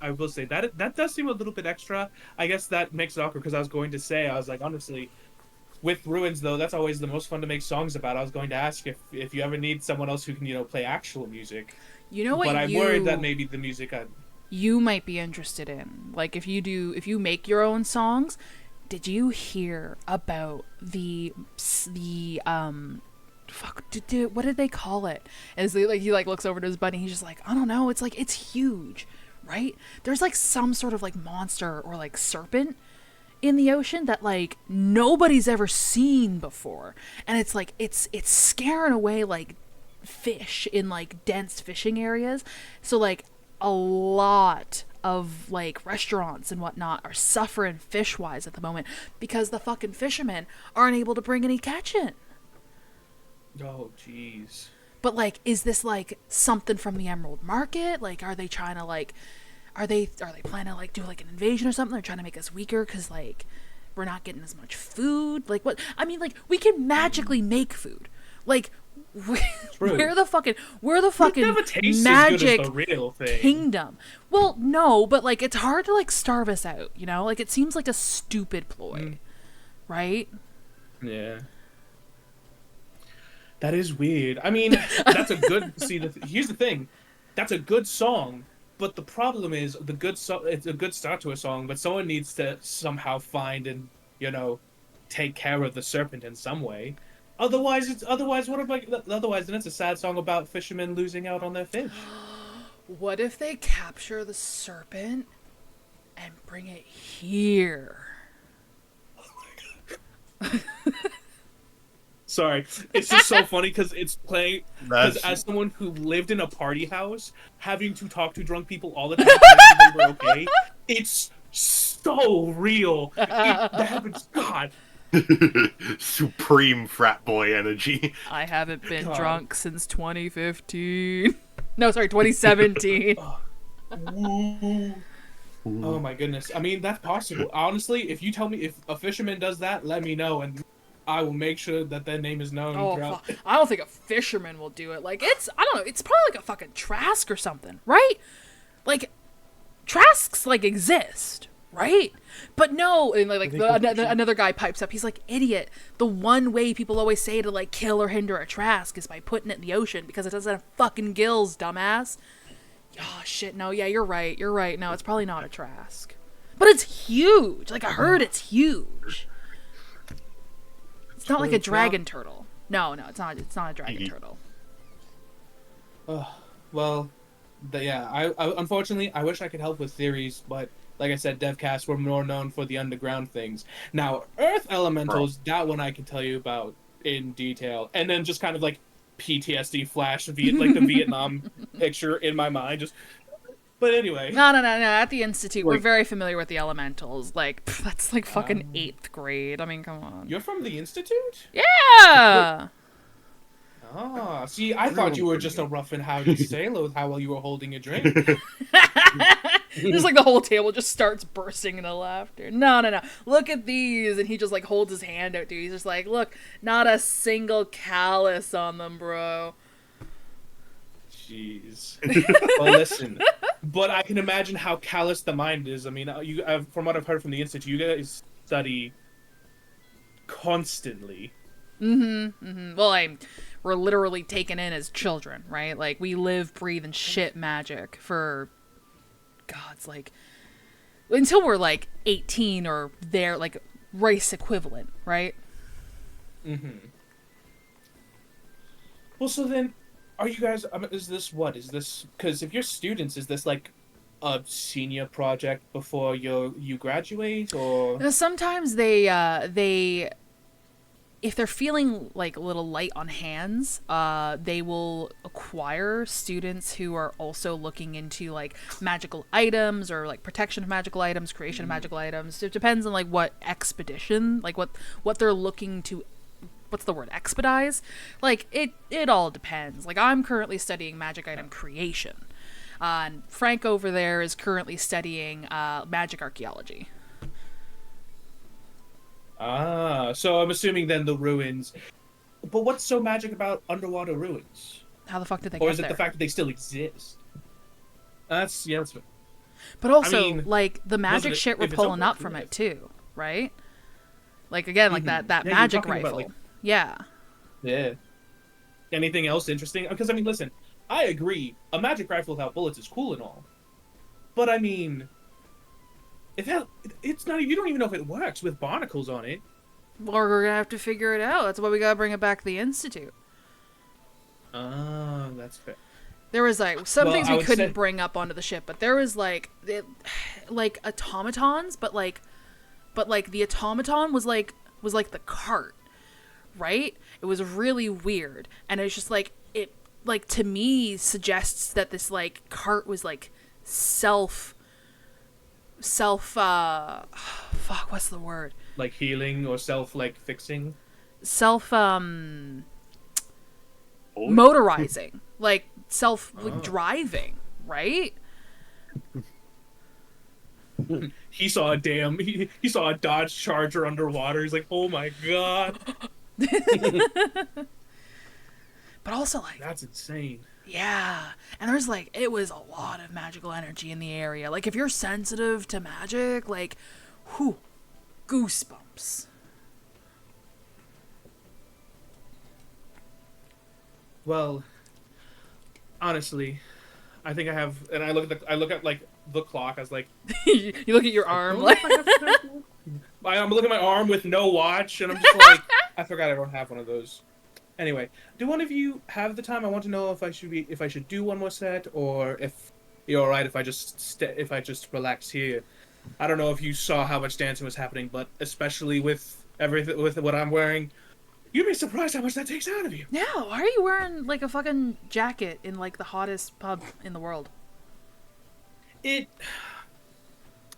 I will say, that does seem a little bit extra. I guess that makes it awkward, because I was like, honestly... with Ruins, though, that's always the most fun to make songs about. I was going to ask if you ever need someone else who can, play actual music. You know what? But I'm worried that maybe the music you might be interested in. Like, if you make your own songs, did you hear about what did they call it? As he looks over to his buddy, he's just like, I don't know. It's like, it's huge, right? There's like some sort of like monster or like serpent in the ocean that, like, nobody's ever seen before, and it's like it's scaring away, like, fish in, like, dense fishing areas. So, like, a lot of, like, restaurants and whatnot are suffering fish wise at the moment because the fucking fishermen aren't able to bring any catch in. Oh jeez. But, like, is this, like, something from the Emerald Market? Like, are they trying to, like, Are they planning to, like, do, like, an invasion or something? They're trying to make us weaker because, like, we're not getting as much food. Like, what? I mean, like, we can magically make food. Like, we're the fucking magic kingdom. Well, no, but, like, it's hard to, like, starve us out, you know? Like, it seems like a stupid ploy, right? Yeah. That is weird. I mean, that's a good... here's the thing. That's a good song. But the problem is, it's a good start to a song, but someone needs to somehow find and, take care of the serpent in some way. Otherwise, then it's a sad song about fishermen losing out on their fish. What if they capture the serpent and bring it here? Oh my god. Sorry, it's just so funny because it's playing. Because as someone who lived in a party house, having to talk to drunk people all the time, they were okay. It's so real. That happens. God. Supreme frat boy energy. I haven't been drunk since 2015. No, sorry, 2017. Oh my goodness. I mean, that's possible. Honestly, if you tell me if a fisherman does that, let me know and I will make sure that their name is known. Oh, I don't think a fisherman will do it. Like, I don't know, it's probably like a fucking Trask or something, right? Like, Trasks, like, exist, right? But no, and another guy pipes up, he's like, idiot, the one way people always say to, like, kill or hinder a Trask is by putting it in the ocean, because it doesn't have fucking gills, dumbass. Oh, shit, no, yeah, you're right, no, it's probably not a Trask. But it's huge, like, I heard it's huge. It's not like a dragon turtle. No, it's not a dragon turtle. Well, I unfortunately, I wish I could help with theories, but like I said, DevCast, we're more known for the underground things. Now, Earth Elementals, that one I can tell you about in detail. And then just kind of like PTSD flash, like the Vietnam picture in my mind. But anyway. No. At the Institute, we're very familiar with the Elementals. Like, that's like fucking 8th grade. I mean, come on. You're from the Institute? Yeah! Ah, see, I thought you were just a rough and howdy sailor with how well you were holding your drink. Just like the whole table just starts bursting into laughter. No. Look at these. And he just like holds his hand out, dude. He's just like, look, not a single callus on them, bro. Jeez. Well, listen. But I can imagine how callous the mind is. I mean, from what I've heard from the Institute, you guys study constantly. Well, we're literally taken in as children, right? Like, we live, breathe, and shit magic for, God's like, until we're like 18 or their like race equivalent, right? Well, so then, are you guys? Is this? Because if you're students, is this like a senior project before you graduate, or? Now, sometimes they if they're feeling like a little light on hands, they will acquire students who are also looking into like magical items or like protection of magical items, creation of magical items. It depends on like what expedition, like what they're looking to, what's the word, expedite. Like it all depends. Like, I'm currently studying magic item creation, and Frank over there is currently studying magic archaeology. So I'm assuming then the ruins. But what's so magic about underwater ruins? How the fuck did they Or get is it there? the fact that they still exist? That's But also, I mean, like, the magic it- shit we're if it's pulling over, up from it too, right? Like, again, like that Yeah, you're magic talking about, rifle. like- Yeah. Yeah. Anything else interesting? Because I mean, listen, I agree. A magic rifle without bullets is cool and all, but I mean, it's not. You don't even know if it works with barnacles on it. Well, we're gonna have to figure it out. That's why we gotta bring it back to the Institute. That's fair. There was like some Well, things I we would couldn't say- bring up onto the ship, but there was like like automatons, but like the automaton was like the cart, right? It was really weird, and it's just like it like to me suggests that this like cart was like self fuck, what's the word? Like healing or like fixing. Self motorizing, like self like driving, right? He saw a damn. He saw a Dodge Charger underwater. He's like, oh my god, But also like that's insane. yeah, and there's like it was a lot of magical energy in the area. Like if you're sensitive to magic, like whew, goosebumps. Well, honestly, I think I have, and I look at like the clock. I was like, You look at your arm like I'm looking at my arm with no watch, and I'm just like, I forgot I don't have one of those. Anyway, do one of you have the time? I want to know if I should do one more set, or if you're all right if I just relax here. I don't know if you saw how much dancing was happening, but especially with everything with what I'm wearing, you'd be surprised how much that takes out of you. yeah, why are you wearing like a fucking jacket in like the hottest pub in the world?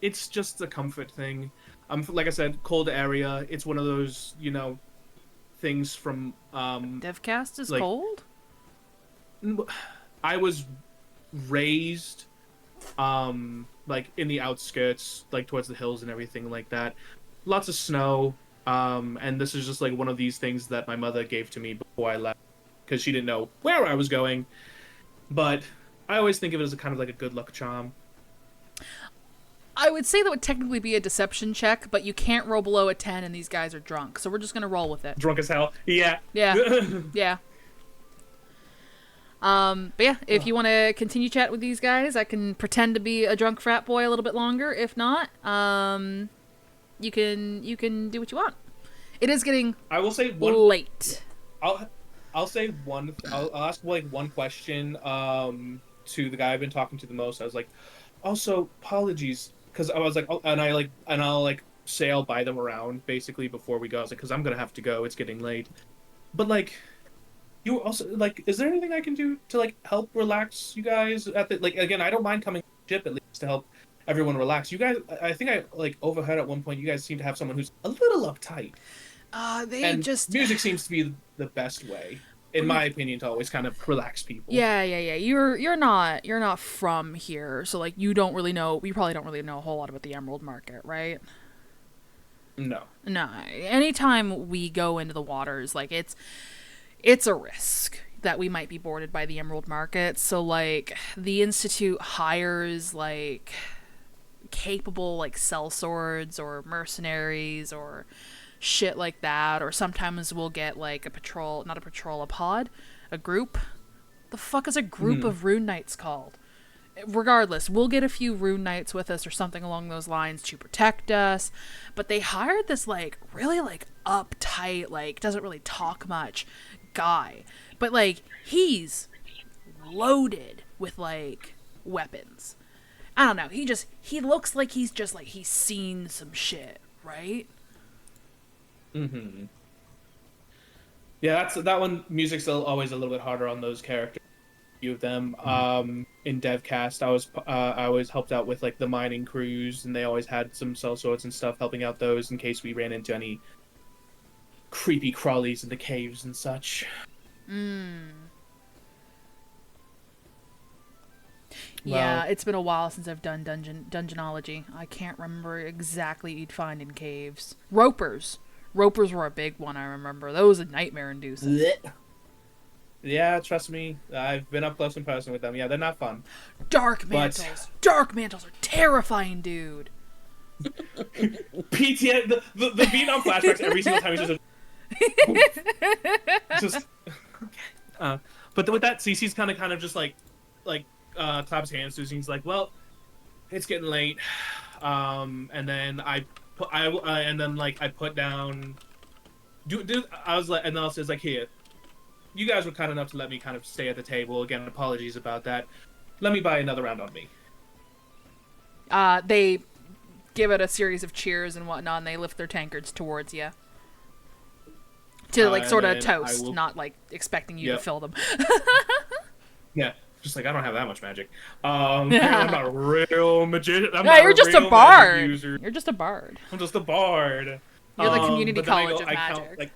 It's just a comfort thing. Like I said, cold area. It's one of those, things from Devcast is like- cold? I was raised like in the outskirts, like towards the hills and everything like that. Lots of snow. And this is just like one of these things that my mother gave to me before I left because she didn't know where I was going. But I always think of it as a kind of like a good luck charm. I would say that would technically be a deception check, but you can't roll below a 10 and these guys are drunk, so we're just gonna roll with it. Drunk as hell. Yeah. Yeah. Yeah. But yeah, if you want to continue chat with these guys, I can pretend to be a drunk frat boy a little bit longer. If not, you can do what you want. It is getting I will say late. I'll say one. I'll ask like one question to the guy I've been talking to the most. I was like, also apologies because I was like, oh, and I'll like sail by them around basically before we go. I was like, because I'm gonna have to go. It's getting late. But like, you also like, is there anything I can do to like help relax you guys at the like again? I don't mind coming to the ship at least to help everyone relax. You guys, I think I like overheard at one point. You guys seem to have someone who's a little uptight. They just Music seems to be the best way, in my opinion, to always kind of relax people. Yeah. You're not from here, so like you don't really know. You probably don't really know a whole lot about the Emerald Market, right? No. No. Anytime we go into the waters, like it's a risk. that we might be boarded by the Emerald Market. So, like, the Institute hires, like, capable, like, sellswords or mercenaries or shit like that. Or sometimes we'll get, like, a pod, a group. The fuck is a group of Rune Knights called? Regardless, we'll get a few Rune Knights with us or something along those lines to protect us. But they hired this, like, really, like, uptight, like, doesn't really talk much guy. But, like, he's loaded with, like, weapons. I don't know. He looks like he's just, like, he's seen some shit, right? Mm-hmm. Yeah, that one. Music's still always a little bit harder on those characters. A few of them. In DevCast, I always helped out with like the mining crews, and they always had some sellswords and stuff helping out those in case we ran into any creepy crawlies in the caves and such. Yeah, it's been a while since I've done dungeonology. I can't remember exactly what you'd find in caves. Ropers were a big one, I remember. Those are nightmare inducing. Yeah, trust me, I've been up close and personal with them. Yeah, they're not fun. Dark mantles are terrifying, dude. PTSD, the Vietnam flashbacks every single time is just but with that, CC's kind of just like claps his hands to, and he's like, well, it's getting late, and then I put down I was like, and then I was like, here, you guys were kind enough to let me kind of stay at the table. Again, apologies about that. Let me buy another round on me. They give it a series of cheers and whatnot, and they lift their tankards towards you. To, like, sort of toast, not, like, expecting you to fill them. Yeah, just like, I don't have that much magic. I'm not a real magician. You're just a bard. You're just a bard. I'm just a bard. You're the community college of magic. Count, like,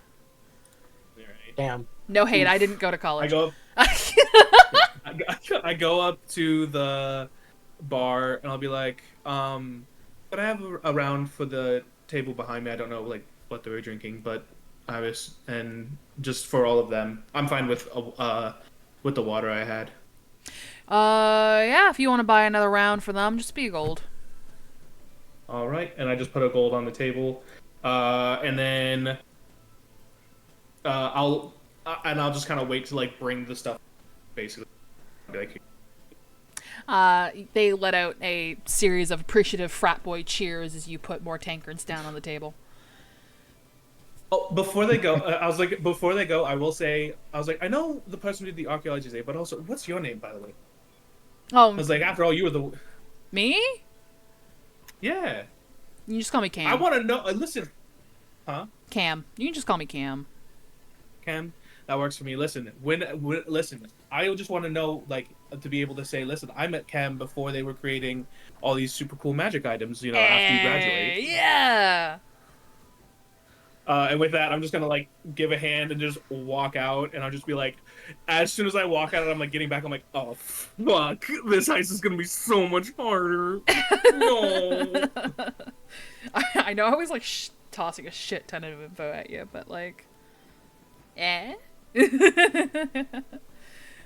Damn. No hate, I didn't go to college. I go up to the bar, and I'll be like, but I have a round for the table behind me. I don't know, like, what they were drinking, but I was, and just for all of them, I'm fine with the water I had. Yeah, if you want to buy another round for them, just be a gold. All right, and I just put a gold on the table, and then I'll just kind of wait to, like, bring the stuff, basically. Like, they let out a series of appreciative frat boy cheers as you put more tankards down on the table. Oh, before they go, I will say, I was like, I know the person who did the archaeology today, but also, what's your name, by the way? Oh, I was like, after all, you were the... Me? Yeah. You can just call me Cam. I want to know, listen. Huh? Cam. You can just call me Cam. Cam? That works for me. Listen, listen, I just want to know, like, to be able to say, listen, I met Cam before they were creating all these super cool magic items, you know, after you graduate. Yeah! And with that, I'm just gonna, like, give a hand and just walk out, and I'll just be like, as soon as I walk out, I'm like getting back, I'm like, oh fuck, this heist is gonna be so much harder. No. I know I was like tossing a shit ton of info at you, but like,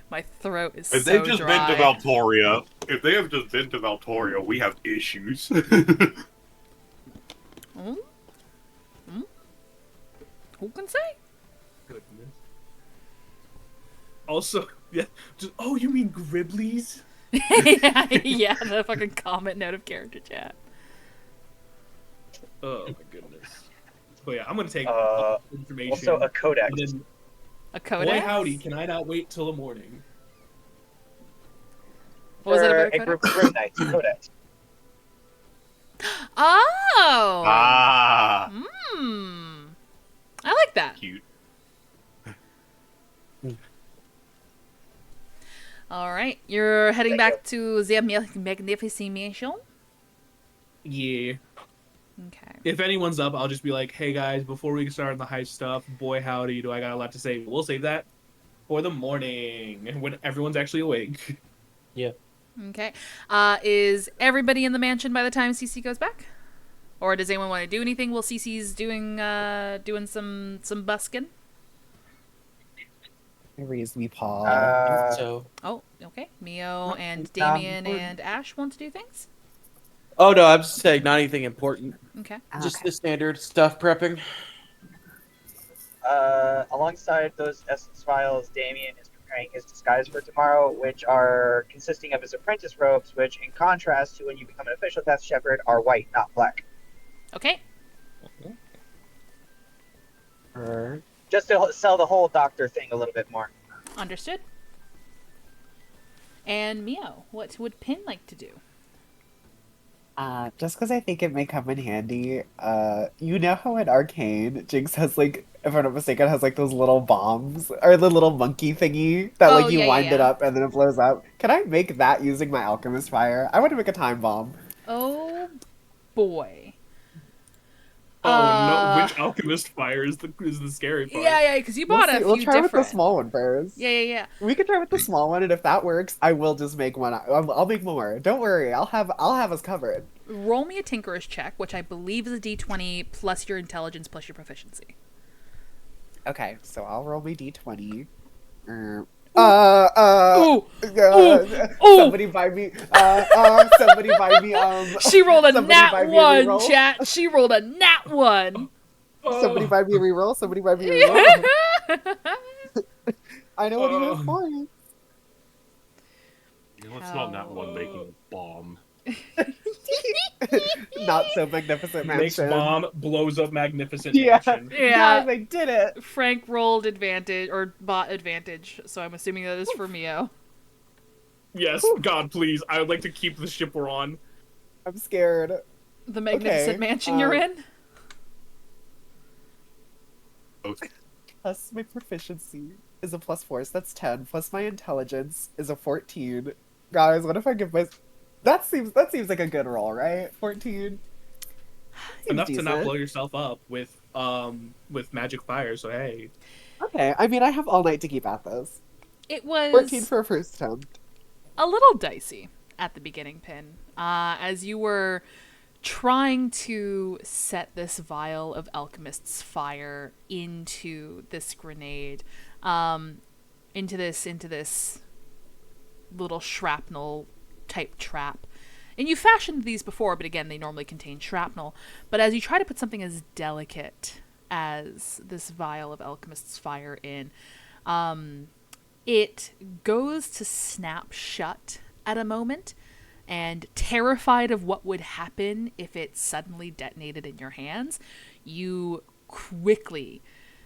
My throat is so dry. If they've just been to Valtoria, we have issues. Who can say? Goodness. Also, yeah, just, oh, you mean Griblies? yeah, the fucking comment note of character chat. Oh my goodness. But yeah, I'm gonna take information. Also, a codex. A codex? Boy howdy, can I not wait till the morning? What was it about a group of Rune Knights, codex. Oh! Ah! I like that. Cute. Alright, you're heading back to the Magnificent Mansion? Yeah. Okay. If anyone's up, I'll just be like, hey guys, before we start on the heist stuff, boy howdy, do I got a lot to say. We'll save that for the morning, when everyone's actually awake. Yeah. Okay. Is everybody in the mansion by the time CC goes back? Or does anyone want to do anything while CC's doing some busking? I raise me paw. So, Oh, okay. Mio and Nah, Damien we're- and Ash want to do things? oh no, I'm just saying not anything important. Okay. Just Okay. the standard stuff prepping. Alongside those essence vials, Damien is preparing his disguise for tomorrow, which are consisting of his apprentice robes, which, in contrast to when you become an official Death Shepherd, are white, not black. Okay. Just to sell the whole doctor thing a little bit more. Understood. And Mio, what would Pin like to do? Just because I think it may come in handy. You know how in Arcane, Jinx has like, if I'm not mistaken, has like those little bombs or the little monkey thingy that Oh, like you yeah, wind it yeah. up and then it blows up. Can I make that using my alchemist fire? I want to make a time bomb. Oh boy. Oh no! Which alchemist fire is the scary part? Yeah, because you bought a few We'll try different. with the small one first. Yeah. We can try with the small one, and if that works, I will just make one. I'll make more. Don't worry. I'll have us covered. Roll me a Tinkerer's check, which I believe is a d20 plus your intelligence plus your proficiency. Okay, so I'll roll my d20. Ooh, Somebody buy me. Somebody buy me. She rolled a somebody buy nat me a one, reroll. chat. She rolled a nat one. Somebody buy me a reroll. Somebody buy me a reroll. I know what he has points. You know, it's not that one making a bomb. Not so magnificent Makes mansion. bomb, blows up magnificent Yeah. mansion. Yeah. Guys, I did it. Frank rolled advantage or bought advantage, so I'm assuming that is for Mio. Yes, God, please. I would like to keep the ship we're on. I'm scared. The magnificent Okay, mansion you're in. Plus my proficiency is a +4, so that's 10. Plus my intelligence is a 14. Guys, what if I give my... That seems like a good roll, right? 14. Seems Enough to not decent. blow yourself up with magic fire. So hey, Okay, I mean, I have all night to keep at this. It was 14 for a first attempt. a little dicey at the beginning, Pin. As you were trying to set this vial of alchemist's fire into this grenade, into this little shrapnel type trap. And you fashioned these before, but again, they normally contain shrapnel. But as you try to put something as delicate as this vial of alchemist's fire in, it goes to snap shut at a moment, and terrified of what would happen if it suddenly detonated in your hands, you quickly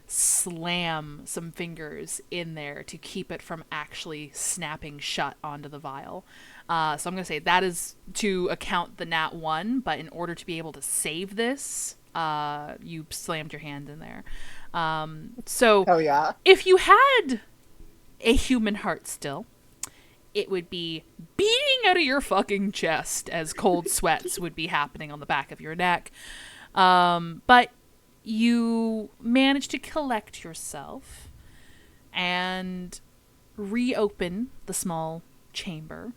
slam some fingers in there to keep it from actually snapping shut onto the vial. So I'm going to say that is to account the nat 1, but in order to be able to save this, you slammed your hand in there. So Hell yeah. if you had a human heart still, it would be beating out of your fucking chest as cold sweats would be happening on the back of your neck. But you manage to collect yourself and reopen the small chamber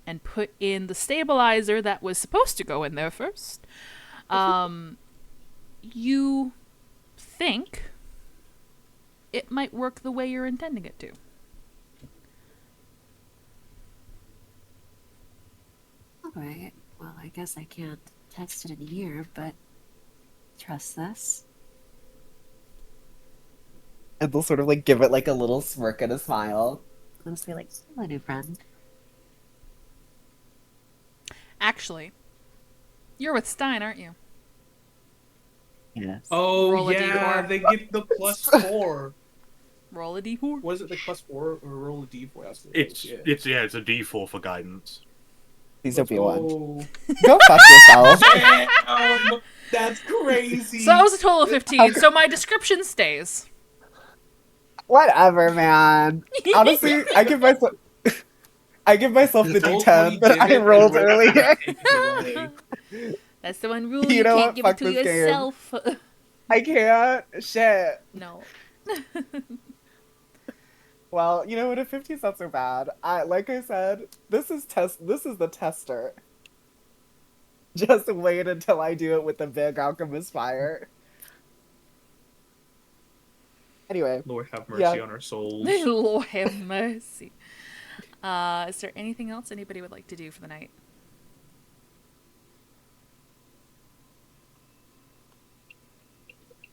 and put in the stabilizer that was supposed to go in there first. You think it might work the way you're intending it to. Alright, well, I guess I can't test it in here, but trust this. And they'll sort of like give it like a little smirk and a smile. I'll just be like, hello, new friend. Actually, you're with Stein, aren't you? Yes. oh Roll a yeah, d4. they get the +4. Roll a d4. Was it the +4 or roll a d4? That's what It's yeah. it's a D4 for guidance. Please don't be a 1. Oh. Go fuck yourself. Damn, that's crazy. So that was a total of 15, so my description stays. Whatever, man. Honestly, I give myself the Roll D10 that 20 I and rolled roll earlier. take it away. That's the one rule, You you know can't what? give Fuck it to this game. yourself. I can't. Shit. No. Well, you know what? A 15's not so bad. Like I said, this is the tester. Just wait until I do it with the big alchemist fire. Anyway, Lord have mercy Yeah. on our souls. Lord have mercy. Is there anything else anybody would like to do for the night?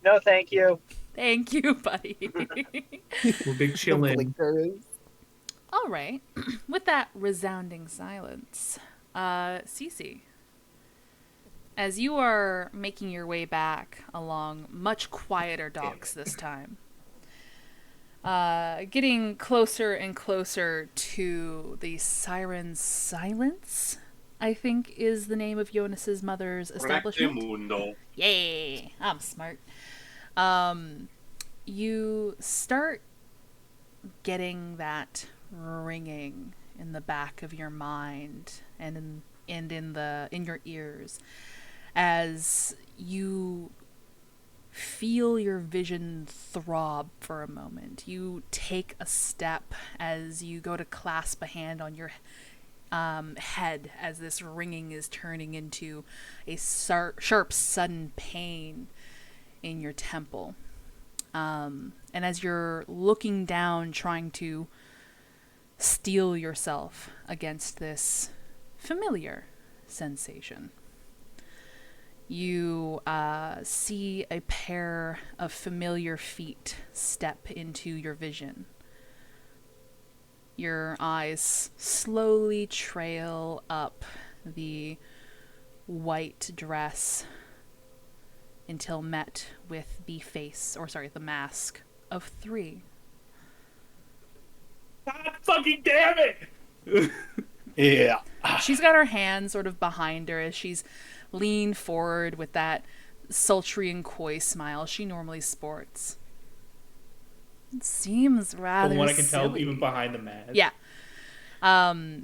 No, thank you. Thank you, buddy. We're big the chillin'. blinkers. All right. With that resounding silence, Cece, as you are making your way back along much quieter docks this time, getting closer and closer to the Siren's Silence, I think is the name of Jonas's mother's establishment. Rectimundo. Yay! I'm smart. You start getting that ringing in the back of your mind and in your ears as you feel your vision throb for a moment. You take a step as you go to clasp a hand on your head as this ringing is turning into a sharp sudden pain in your temple. And as you're looking down, trying to steel yourself against this familiar sensation, you see a pair of familiar feet step into your vision. Your eyes slowly trail up the white dress until met with the mask of 3. God fucking damn it! Yeah. She's got her hand sort of behind her as she's leaned forward with that sultry and coy smile she normally sports. It seems rather From what I can tell, silly. even behind the mask. Yeah.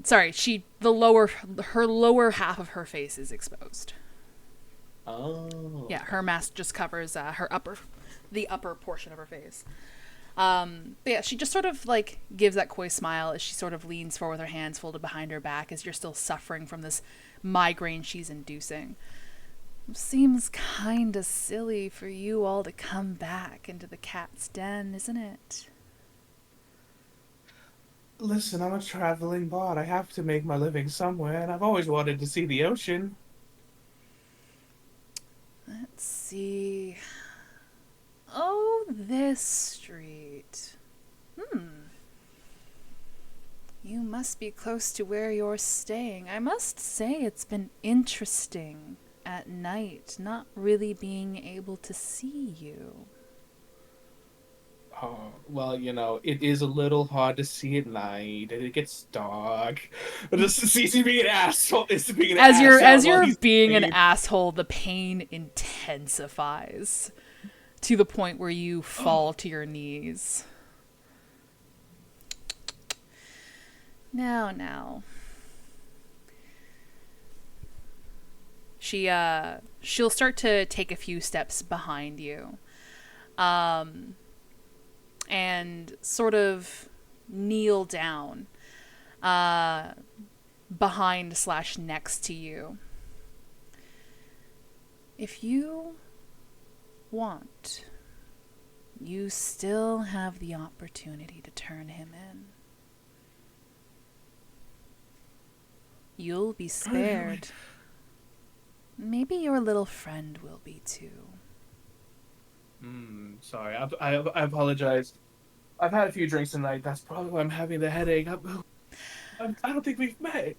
Sorry, her lower half of her face is exposed. Oh. Yeah, her mask just covers the upper portion of her face. But yeah, she just sort of like gives that coy smile as she sort of leans forward with her hands folded behind her back as you're still suffering from this migraine she's inducing. Seems kinda silly for you all to come back into the cat's den, isn't it? Listen, I'm a traveling bard. I have to make my living somewhere, and I've always wanted to see the ocean. Let's see. Oh, this street. You must be close to where you're staying. I must say it's been interesting at night, not really being able to see you. Oh, well, you know, it is a little hard to see at night, and it gets dark. But this is easy being an asshole. It's being an As you're asshole. being an asshole, the pain intensifies to the point where you fall to your knees. Now. She'll start to take a few steps behind you. And sort of kneel down behind / next to you. If you want, you still have the opportunity to turn him in. You'll be spared. Maybe your little friend will be too. Sorry, I apologize. I've had a few drinks tonight. That's probably why I'm having the headache. I don't think we've met.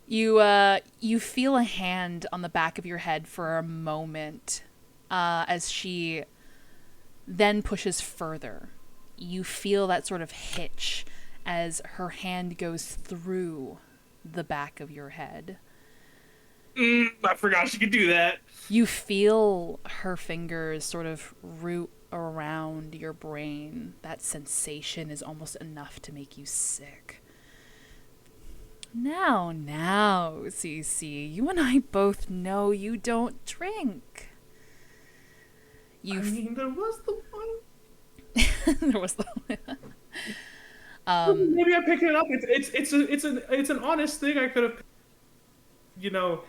You feel a hand on the back of your head for a moment, as she then pushes further. You feel that sort of hitch as her hand goes through the back of your head. I forgot she could do that. You feel her fingers sort of root around your brain. That sensation is almost enough to make you sick. Now, Cece, you and I both know you don't drink. I mean, there was the one. There was the one. Maybe I'm picking it up. It's an honest thing. I could have, you know,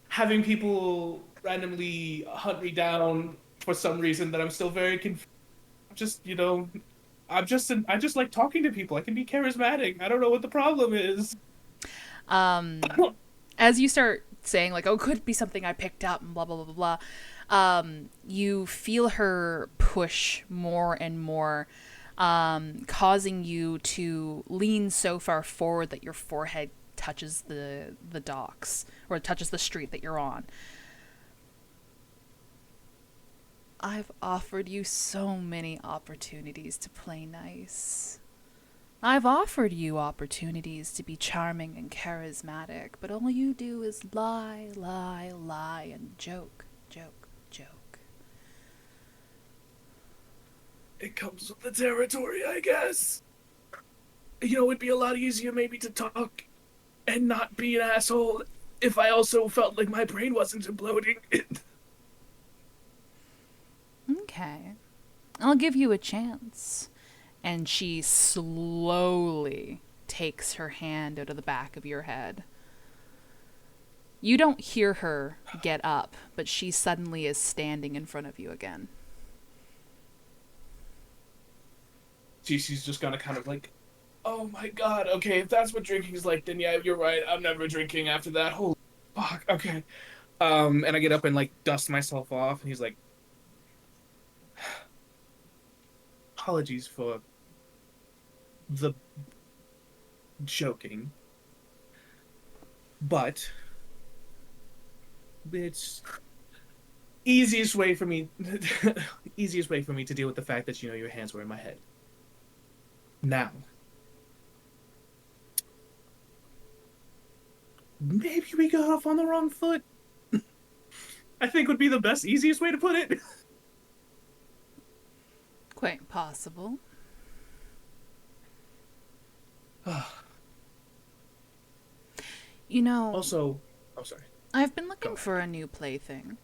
having people randomly hunt me down for some reason that I'm still very confused. just, I just like talking to people. I can be charismatic. I don't know what the problem is. As you start saying like, oh, could be something I picked up and blah blah blah blah blah, you feel her push more and more, causing you to lean so far forward that your forehead touches the docks, or touches the street that you're on. I've offered you so many opportunities to play nice. I've offered you opportunities to be charming and charismatic, but all you do is lie, lie, lie, and joke, joke, joke. It comes with the territory, I guess. It'd be a lot easier maybe to talk and not be an asshole if I also felt like my brain wasn't imploding. Okay. I'll give you a chance. And she slowly takes her hand out of the back of your head. You don't hear her get up, but she suddenly is standing in front of you again. She's just gonna kind of like, oh my god, okay, if that's what drinking is like, then yeah, you're right. I'm never drinking after that. Holy fuck, okay. And I get up and like dust myself off, and he's like, apologies for the joking, but it's easiest way for me to deal with the fact that your hands were in my head. Now, maybe we got off on the wrong foot. I think would be the best, easiest way to put it. Quite possible. Also, I'm sorry. I've been looking for a new plaything.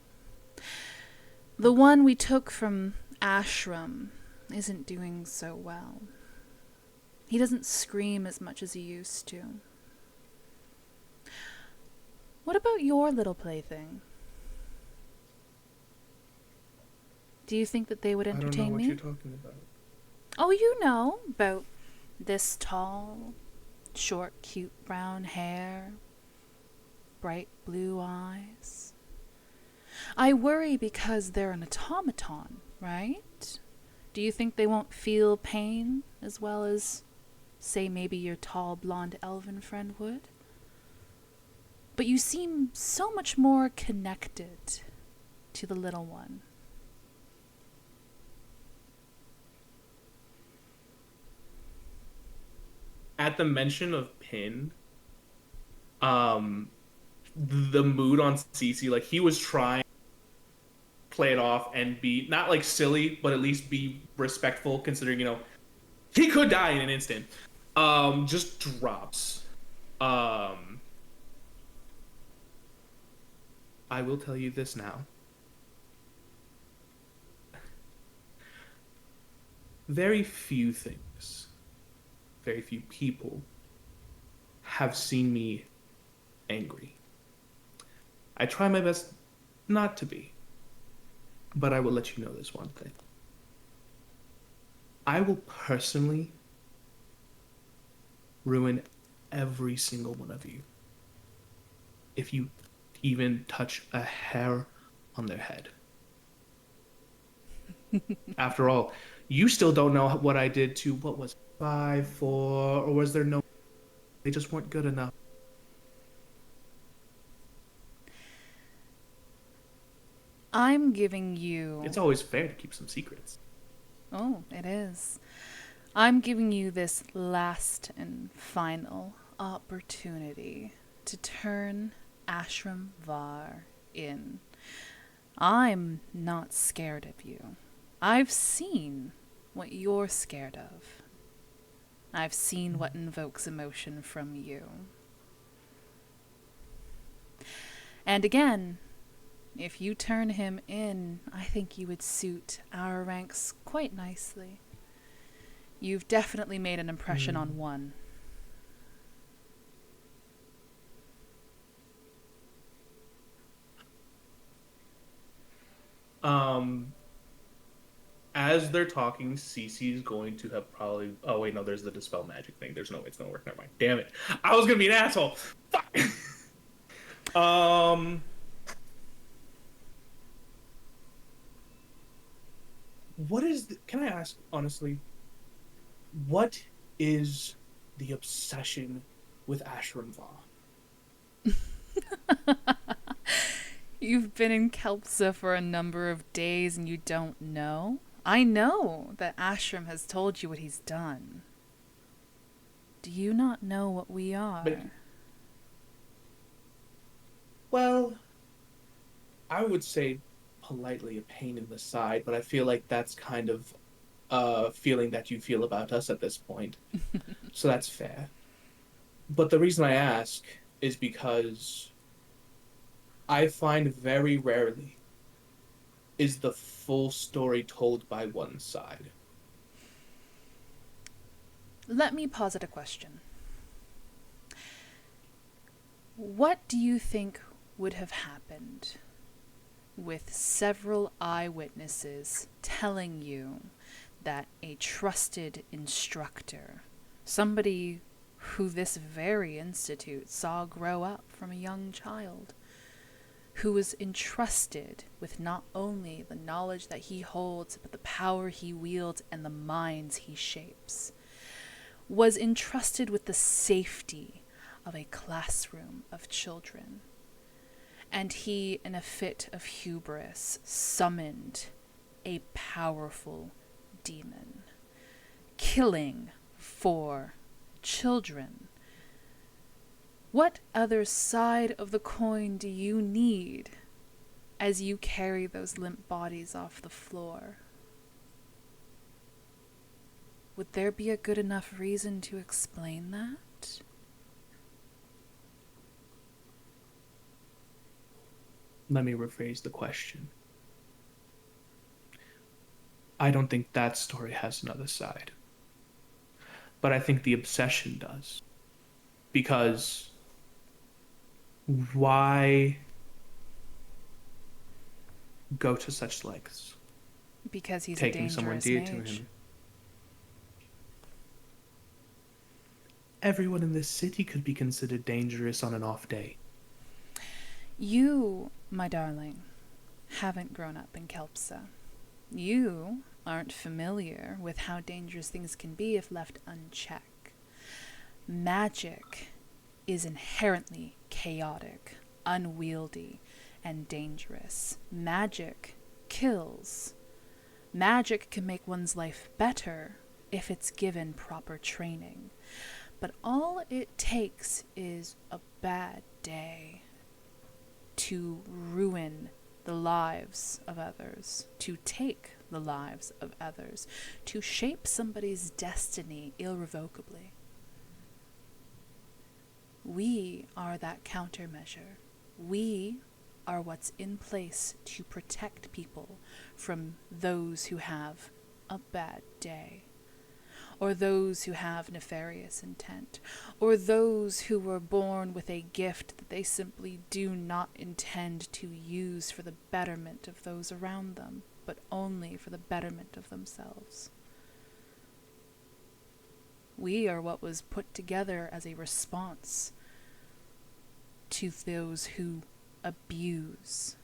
The one we took from Ashram isn't doing so well. He doesn't scream as much as he used to. What about your little plaything? Do you think that they would entertain me? I don't know what you're talking about. Oh, you know about this tall, short, cute brown hair, bright blue eyes. I worry because they're an automaton, right? Do you think they won't feel pain as well as, say, maybe your tall, blonde elven friend would? But you seem so much more connected to the little one. At the mention of Pin, the mood on Cece, like he was trying to play it off and be not like silly, but at least be respectful, considering he could die in an instant. Just drops. I will tell you this now. Very few things, very few people have seen me angry. I try my best not to be, but I will let you know this one thing. I will personally ruin every single one of you if you even touch a hair on their head. After all, you still don't know what I did to, what was it, 5, 4, or was there no... They just weren't good enough. I'm giving you... It's always fair to keep some secrets. Oh, it is. I'm giving you this last and final opportunity to turn Ashram Var in. I'm not scared of you. I've seen what you're scared of. I've seen what invokes emotion from you. And again, if you turn him in, I think you would suit our ranks quite nicely. You've definitely made an impression on one. as they're talking, Cece's going to have probably. Oh wait, no, there's the dispel magic thing. There's no way it's gonna work. Never mind. Damn it! I was gonna be an asshole. Fuck. What is? Can I ask honestly? What is the obsession with Ashram Va? You've been in Kelpsa for a number of days and you don't know? I know that Ashram has told you what he's done. Do you not know what we are? Well, I would say politely a pain in the side, but I feel like that's kind of a feeling that you feel about us at this point. So that's fair. But the reason I ask is because I find very rarely is the full story told by one side. Let me posit a question. What do you think would have happened with several eyewitnesses telling you that a trusted instructor, somebody who this very institute saw grow up from a young child, who was entrusted with not only the knowledge that he holds, but the power he wields and the minds he shapes, was entrusted with the safety of a classroom of children. And he, in a fit of hubris, summoned a powerful demon, killing 4 children. What other side of the coin do you need as you carry those limp bodies off the floor? Would there be a good enough reason to explain that? Let me rephrase the question. I don't think that story has another side. But I think the obsession does. Because why go to such lengths? Because he's Taking a someone dangerous dear to mage. him. Everyone in this city could be considered dangerous on an off day. You, my darling, haven't grown up in Kelpsa. You aren't familiar with how dangerous things can be if left unchecked. Magic is inherently chaotic, unwieldy, and dangerous. Magic kills. Magic can make one's life better if it's given proper training. But all it takes is a bad day to ruin the lives of others, to take the lives of others, to shape somebody's destiny irrevocably. We are that countermeasure. We are what's in place to protect people from those who have a bad day, or those who have nefarious intent, or those who were born with a gift that they simply do not intend to use for the betterment of those around them, but only for the betterment of themselves. We are what was put together as a response to those who abuse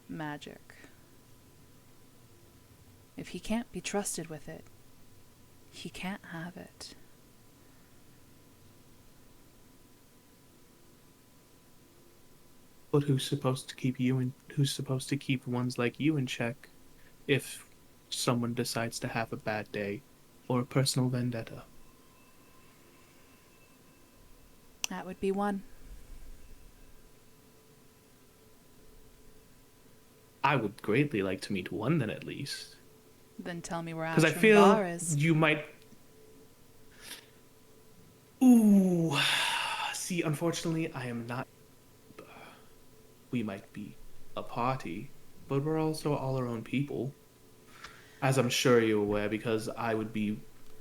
magic. If he can't be trusted with it, he can't have it. But who's supposed to keep you in? Who's supposed to keep ones like you in check if someone decides to have a bad day or a personal vendetta? That would be one. I would greatly like to meet one then at least. Then tell me where Because I Ashram feel Var is. you might. Ooh. See, unfortunately, I am not. We might be a party, but we're also all our own people. As I'm sure you're aware, because it would be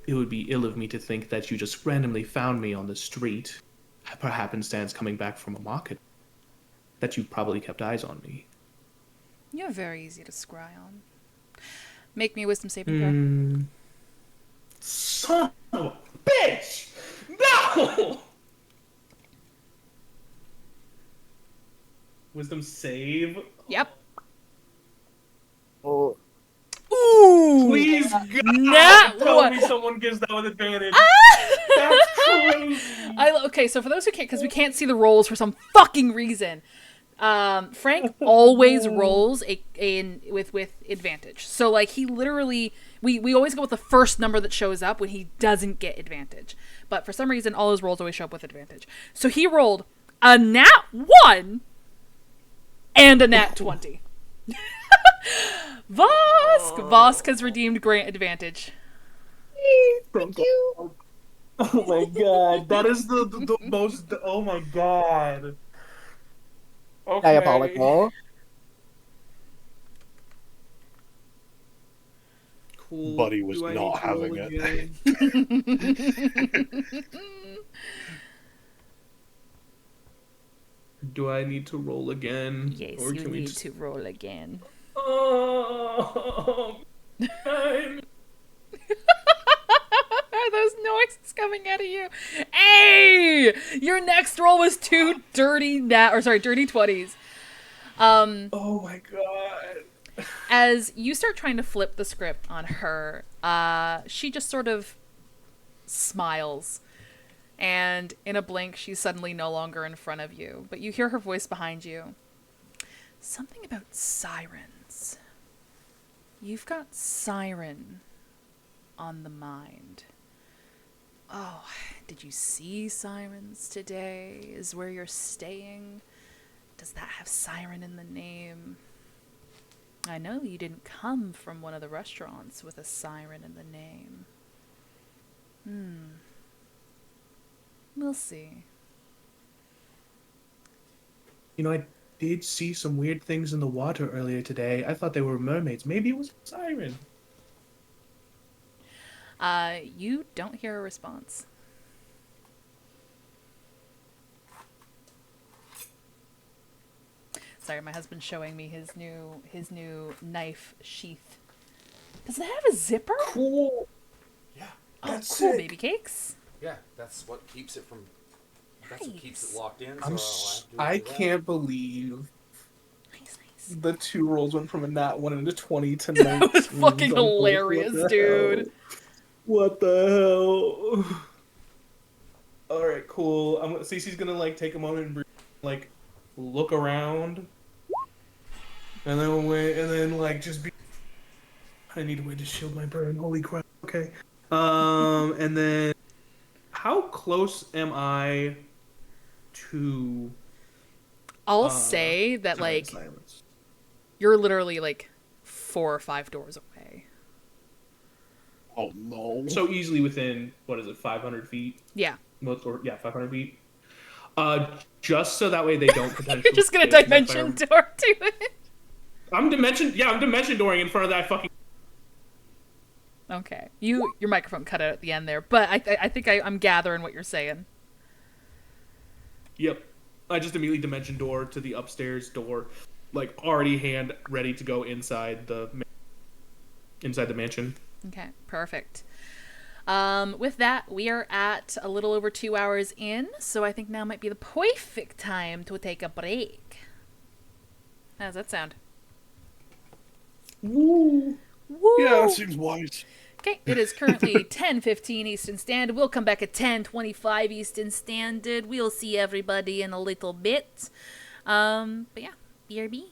ill of me to think that you just randomly found me on the street, per happenstance coming back from a market, that you probably kept eyes on me. You're very easy to scry on. Make me a wisdom saving throw. Son of a bitch! No! Wisdom save? Yep. Oh, Ooh! Please, God, Nat tell one. me someone gives that with advantage. That's crazy. Okay, so for those who can't, because we can't see the rolls for some fucking reason, Frank always rolls with advantage. So like he literally, we always go with the first number that shows up when he doesn't get advantage. But for some reason, all his rolls always show up with advantage. So he rolled a nat 1 and a nat 20. Vosk has redeemed Grant advantage. Thank you. Oh my god, that is the most. Oh my god. Okay. diabolical. Cool. Buddy was Do I not need to roll having it. again? Do I need to roll again? Yes, Or you can we need just... to roll again. Oh, I'm... Are those noises coming out of you? Hey! Your next roll was 2 dirty 20s. Oh my god. As you start trying to flip the script on her, she just sort of smiles. And in a blink, she's suddenly no longer in front of you. But you hear her voice behind you. Something about sirens. You've got siren on the mind. Oh, did you see sirens today? Is where you're staying? Does that have siren in the name? I know you didn't come from one of the restaurants with a siren in the name. We'll see. You know, I did see some weird things in the water earlier today. I thought they were mermaids. Maybe it was a siren. You don't hear a response. Sorry, my husband's showing me his new knife sheath. Does it have a zipper? Cool. Yeah. Oh, That's cool, sick. baby cakes. Yeah, that's what keeps it from. That's what keeps Nice. it locked in. So I can't believe Nice, nice. the 2 rolls went from a nat 1 into 20 to 19. That was fucking I'm like, hilarious, what the dude. hell? What the hell? All right, cool. Cece's gonna like take a moment and like look around, and then like just be. I need a way to shield my burn. Holy crap! Okay. And then how close am I to? I'll say that giant like silence? you're literally like 4 or 5 doors away. Oh no. So easily within what is it, 500 feet? Yeah. Or yeah, 500 feet. Just so that way they don't potentially. You're just gonna get dimension door to it. I'm dimension dooring in front of that fucking. Okay. Your microphone cut out at the end there, but I think I'm gathering what you're saying. Yep. I just immediately dimension door to the upstairs door, like already hand ready to go inside the mansion. Okay, perfect. With that, we are at a little over 2 hours in, so I think now might be the perfect time to take a break. How does that sound? Woo. Woo! Yeah, that seems wise. Okay, it is currently 10:15 Eastern Standard. We'll come back at 10:25 Eastern Standard. We'll see everybody in a little bit. But yeah, BRB.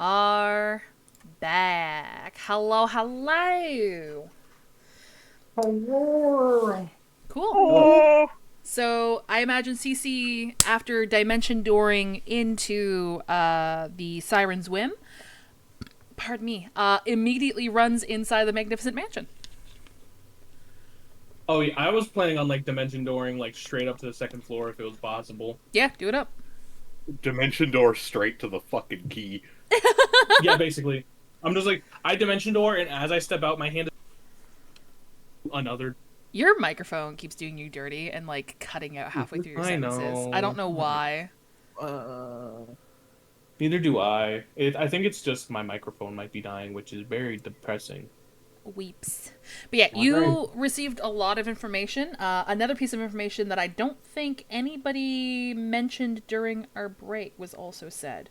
are back. Hello, hello. Cool. So I imagine CC, after dimension dooring into the Siren's Whim, pardon me, immediately runs inside the Magnificent Mansion. Oh yeah, I was planning on like dimension dooring like straight up to the second floor if it was possible. Yeah, do it up. Dimension door straight to the fucking key. Yeah, basically. I'm just like, I dimension door, and as I step out, my hand is another. Your microphone keeps doing you dirty and like cutting out halfway through your I sentences. know. I don't know why. Neither do I. I think it's just my microphone might be dying, which is very depressing. Weeps. But yeah, you received a lot of information. Another piece of information that I don't think anybody mentioned during our break was also said.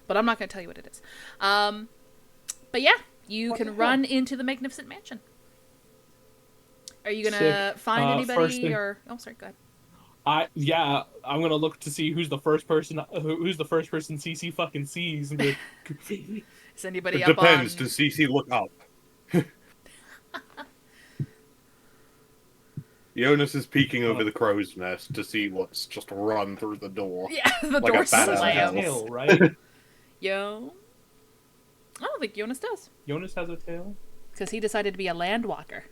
But I'm not going to tell you what it is. But yeah, you can run into the Magnificent Mansion. Are you going to find anybody or... Oh, sorry, go ahead. I'm gonna look to see who's the first person CC fucking sees. And be like, is anybody it up depends. on... Does CC look up? Jonas is peeking over the crow's nest to see what's just run through the door. Yeah, the like door a badass slams. tail, right? Yo. I don't think Jonas does. Jonas has a tail? Because he decided to be a landwalker.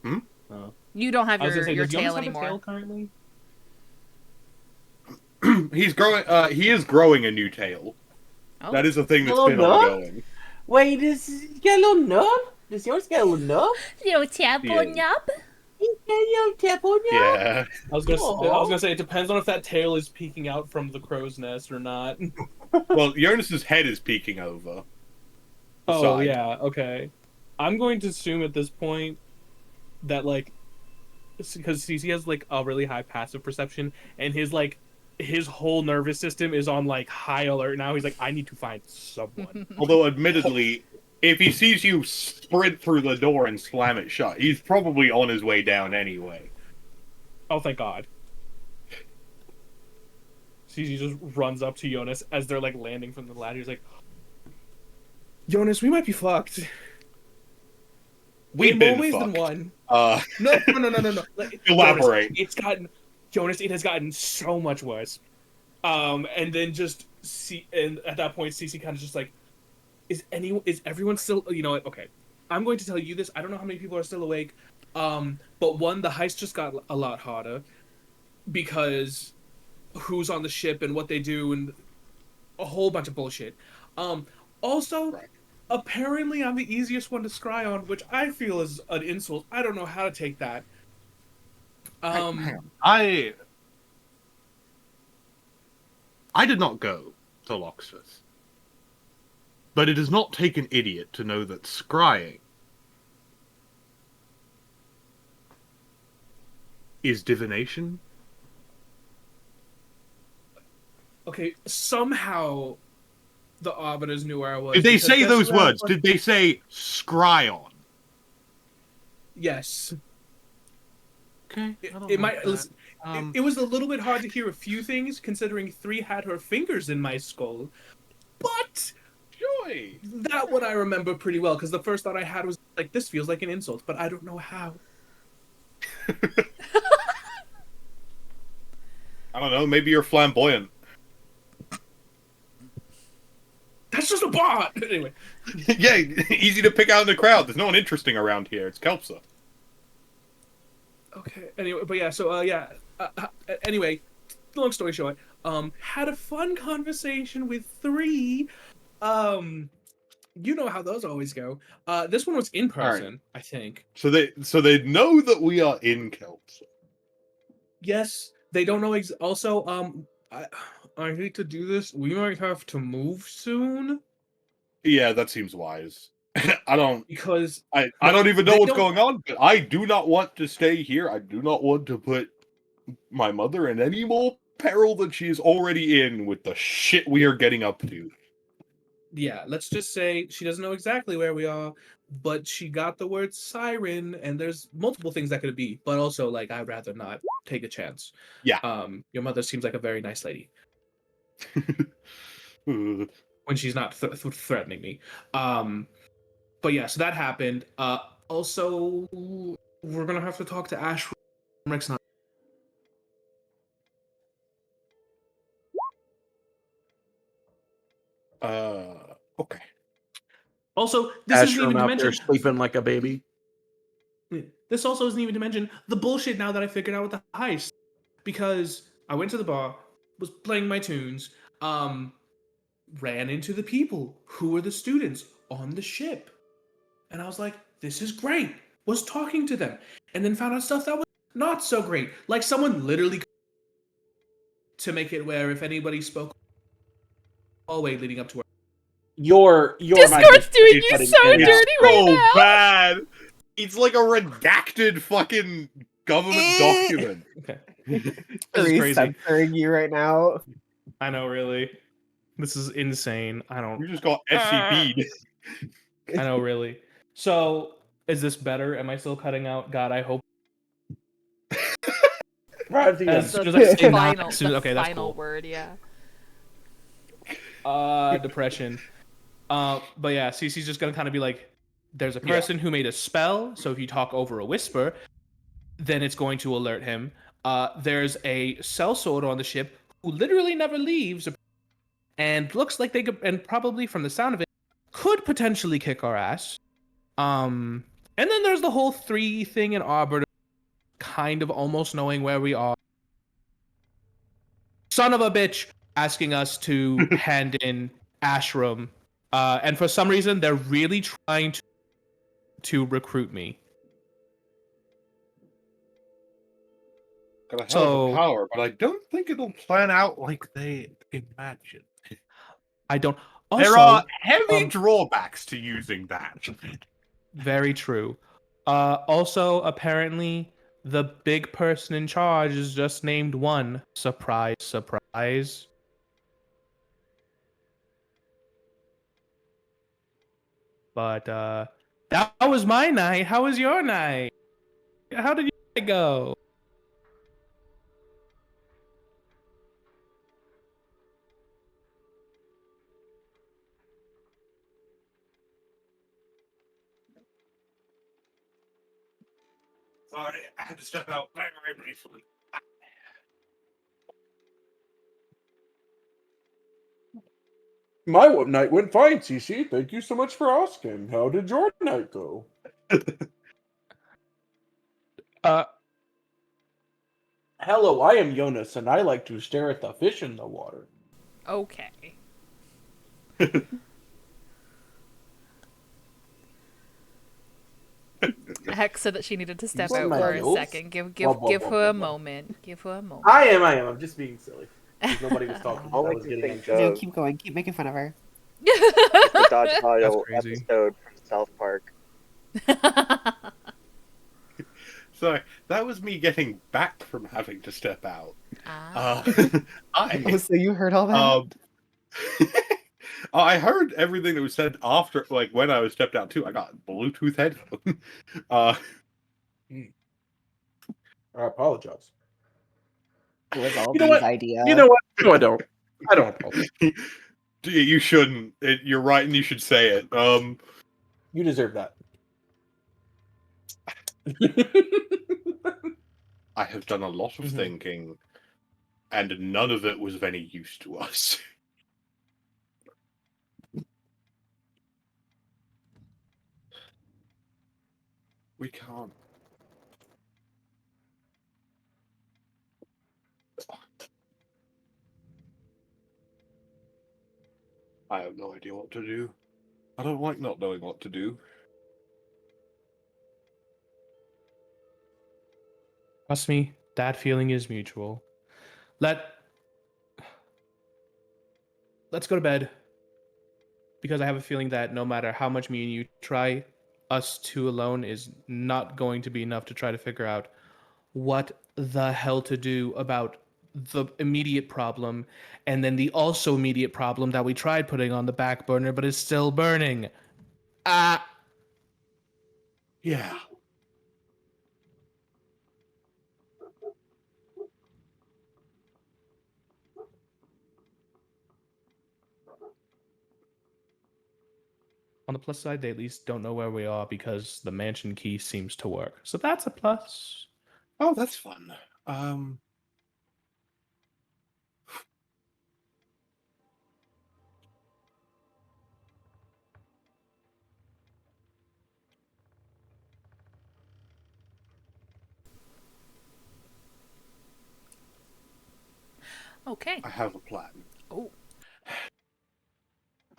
Hmm? Oh. You don't have I was gonna say, your does tail Jonas anymore. have a tail currently? He's growing. He is growing a new tail. Oh. That is a thing that's Hello, been Nub? ongoing. Wait, does he get a little nub? Does yours get a little nub? Little tap Yeah. on yup. You get a little tap on you? Yeah. I was gonna say it depends on if that tail is peeking out from the crow's nest or not. Well, Jonas's head is peeking over. the Oh side. yeah, okay. I'm going to assume at this point that like, because CC has like a really high passive perception, and his whole nervous system is on like high alert now. He's like, I need to find someone. Although, admittedly, if he sees you sprint through the door and slam it shut, he's probably on his way down anyway. Oh, thank God. CC just runs up to Jonas as they're like landing from the ladder. He's like, Jonas, we might be fucked. We've In been more ways fucked. than one. Uh, No. Like, Elaborate. Jonas, it has gotten so much worse. And then just and at that point, CC kind of just like, is everyone still? You know what? Okay, I'm going to tell you this. I don't know how many people are still awake. But one, the heist just got a lot harder because who's on the ship and what they do and a whole bunch of bullshit. Also. Right. Apparently, I'm the easiest one to scry on, which I feel is an insult. I don't know how to take that. Hang on. I did not go to Locksmith. But it does not take an idiot to know that scrying is divination. Okay, somehow the arbiters knew where I was. Did they because say guess those where I words? was? Did they say scryon? Yes. Okay. It might. Listen, it was a little bit hard to hear a few things, considering 3 had her fingers in my skull. But Joy. that one I remember pretty well, because the first thought I had was like, this feels like an insult, but I don't know how. I don't know. Maybe you're flamboyant. That's just a bot! Anyway. Yeah, easy to pick out in the crowd. There's no one interesting around here. It's Kelpsa. Okay. Anyway, but yeah. So anyway, long story short, had a fun conversation with 3. You know how those always go. This one was in person, I think. So they know that we are in Kelpsa. Yes, they don't know. Also, I hate to do this. We might have to move soon Yeah, that seems wise. I don't even know what's going on, but I do not want to stay here. I do not want to put my mother in any more peril than she is already in with the shit we are getting up to. Yeah, let's just say she doesn't know exactly where we are, but she got the word siren, and there's multiple things that could be. But also, like, I'd rather not take a chance. Yeah. Your mother seems like a very nice lady. when she's not threatening me. But yeah, so that happened. Also, we're gonna have to talk to Ash. Rick's not. Okay. Also, this isn't even Ashram to out there mention. sleeping like a baby. This also isn't even to mention the bullshit now that I figured out with the heist. Because I went to the bar, was playing my tunes, ran into the people who were the students on the ship. And I was like, this is great. Was talking to them. And then found out stuff that was not so great. Like someone literally to make it where if anybody spoke hallway leading up to her. You're Discord's doing you cutting so in and out. dirty right So now. bad. It's like a redacted fucking government document. Okay. This is Three crazy. censoring you right now. I know, really. This is insane. I don't. You just got SCP'd. I know, really. So, is this better? Am I still cutting out? God, I hope. Right at the As end. soon as I say not, final, as soon as, the okay, that's final cool. word, yeah. Depression. But yeah, Cece's just gonna kind of be like, there's a person who made a spell, so if you talk over a whisper, then it's going to alert him. There's a sellsword on the ship who literally never leaves, and looks like they could, and probably from the sound of it, could potentially kick our ass. And then there's the whole 3 thing in Arbor, kind of almost knowing where we are. Son of a bitch asking us to hand in Ashram. And for some reason, they're really trying to recruit me. Got a hell of a power, but I don't think it'll plan out like they imagine. I don't. Also, There are heavy drawbacks to using that. Very true. Also, apparently, the big person in charge is just named one. Surprise, surprise. But that was my night. How was your night? How did you go? Sorry, I had to step out very, very briefly. My night went fine, Cece. Thank you so much for asking. How did your night go? Hello, I am Jonas, and I like to stare at the fish in the water. Okay. Hex said that she needed to step said out my for a nose? second. Give Blah, blah, give blah, her blah, a blah. moment. Give her a moment. I am. I'm just being silly. 'Cause nobody was talking. All I I was can getting think anxious. No, of keep going. Keep making fun of her. is the Dodgeball That's crazy. episode from South Park. Sorry, that was me getting back from having to step out. Ah. Oh, so you heard all that? I heard everything that was said after, like when I was stepped out too. I got Bluetooth headphones. I apologize. It was all You know Dee's what? idea. You know what? No, I don't. I don't apologize. You shouldn't. You're right, and you should say it. You deserve that. I have done a lot of thinking, and none of it was of any use to us. We can't. I have no idea what to do. I don't like not knowing what to do. Trust me, that feeling is mutual. Let's go to bed. Because I have a feeling that no matter how much me and you try, us two alone is not going to be enough to try to figure out what the hell to do about the immediate problem and then the also immediate problem that we tried putting on the back burner but is still burning. Yeah. on the plus side, they at least don't know where we are because the mansion key seems to work. So that's a plus. Oh, that's fun. Okay. I have a plan. Oh.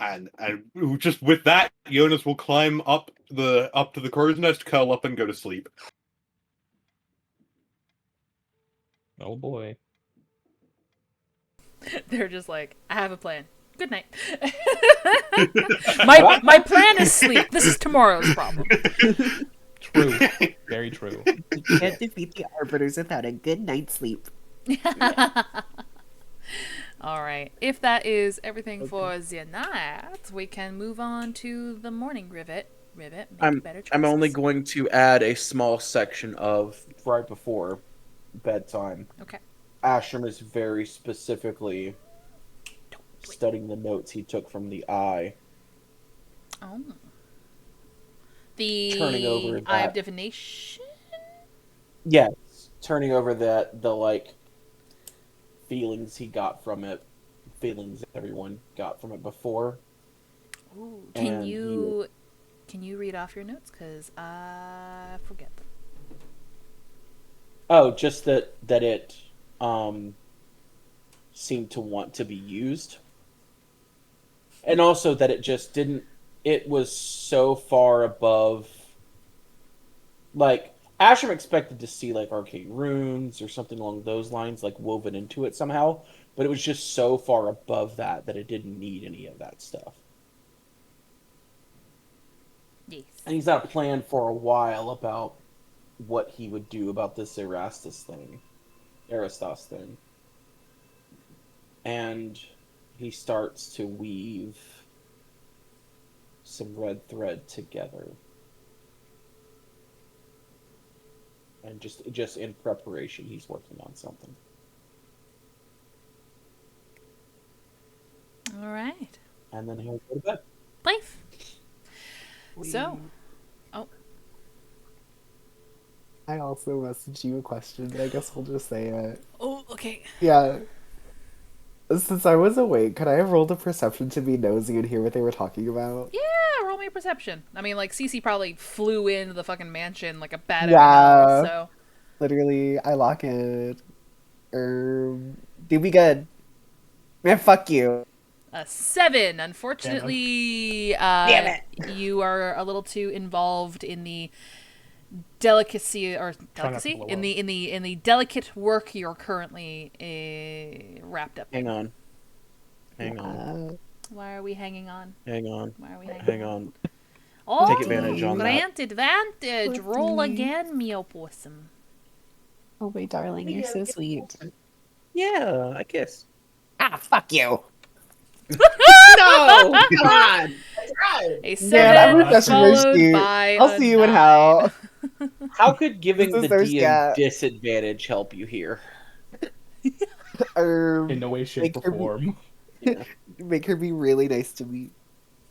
And just with that, Jonas will climb up to the crow's nest, curl up, and go to sleep. Oh boy. They're just like, I have a plan. Good night. my plan is sleep. This is tomorrow's problem. True. Very true. You can't defeat the Arbiters without a good night's sleep. All right. If that is everything for the night, we can move on to the morning rivet. Make better choices. I'm only going to add a small section of right before bedtime. Okay. Ashram is very specifically studying the notes he took from the eye. Oh. The Turning over Eye of that. Divination? Yes, turning over the feelings he got from it, feelings everyone got from it before. Ooh. And Can you read off your notes? Because I forget them. Oh, just that it seemed to want to be used. And also that it just didn't, it was so far above, Ashram expected to see, arcane runes or something along those lines, woven into it somehow, but it was just so far above that it didn't need any of that stuff. Yes. And he's had a plan for a while about what he would do about this Erastus thing. And he starts to weave some red thread together. And just in preparation, he's working on something. All right. And then he'll go to bed. Life. So, I also messaged you a question, but I guess we'll just say it. Oh, okay. Yeah. Since I was awake, could I have rolled a perception to be nosy and hear what they were talking about? Yeah, roll me a perception. I mean, Cece probably flew into the fucking mansion like a bat Yeah. out of hell, so. Literally, I lock it. Do be good. Man, fuck you. A 7. Unfortunately, Damn it. you are a little too involved in the delicacy blow in the delicate work you're currently wrapped up in. Hang on. Why are we hanging on? Hang on. Why are we hanging Hang on? on. Oh, Take advantage on that. grant advantage. Roll Please. again, me opossum. Oh, my darling, you're so sweet. Yeah, I guess. Ah, fuck you. No! Come on! A 7 I'm refreshing my followed sheet. by I'll a see you in 9. hell. How could giving This the is their DM scat. disadvantage help you here? In no way, shape, Make or her be- form. Make her be really nice to me.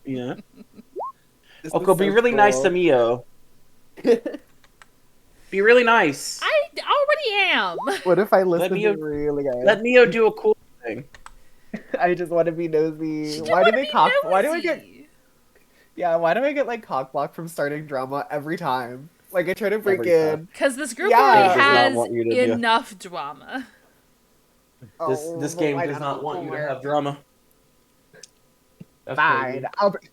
Yeah. This Oko, is be so really nice to cool. Mio. Be really nice. I already am. What if I listen Mio- really good? Let Mio do a cool thing. I just want to be nosy. She Why do they cock? Why do I nosy. get? Yeah, why do I get cock blocked from starting drama every time? I try to break Every time. in. Because this group Yeah. already Does not has want you to do- enough drama. This game does not want you to have drama. That's Fine. crazy.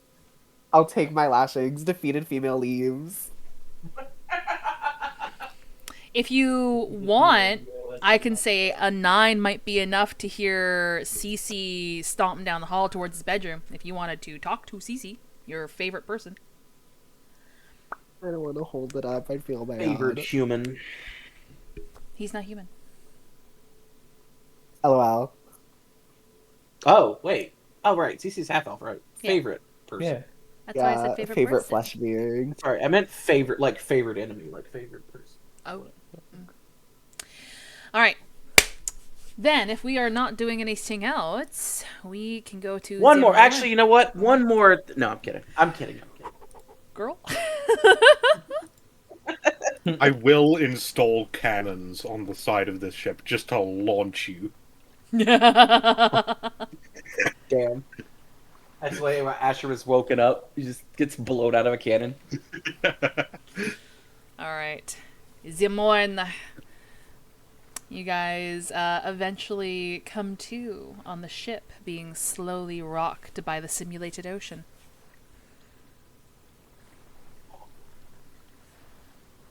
I'll take my lashings. Defeated female leaves. If you want, I can say a 9 might be enough to hear Cece stomping down the hall towards his bedroom. If you wanted to talk to Cece, your favorite person. I don't want to hold it up. I feel bad. Favorite human. He's not human. LOL. Oh, wait. Oh, right. Cece's half elf, right? Yeah. Favorite person. Yeah. That's why I Yeah, said favorite person. flesh being. Sorry, I meant favorite, favorite enemy, favorite person. Oh. All right. Then, if we are not doing anything else, we can go to One more. zero. Actually, you know what? One more. No, I'm kidding. I'm kidding. girl. I will install cannons on the side of this ship just to launch you. Damn. That's why when Asher was woken up, he just gets blown out of a cannon. All right. Zimorn. You guys eventually come to on the ship, being slowly rocked by the simulated ocean.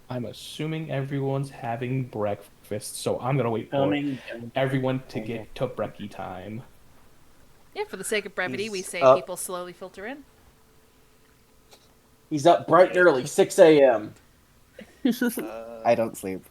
I'm assuming everyone's having breakfast, so I'm gonna wait for Coming. everyone to get to brekkie time. Yeah, for the sake of brevity, we He's say up. people slowly filter in. He's up bright and early, 6 a.m. I don't sleep.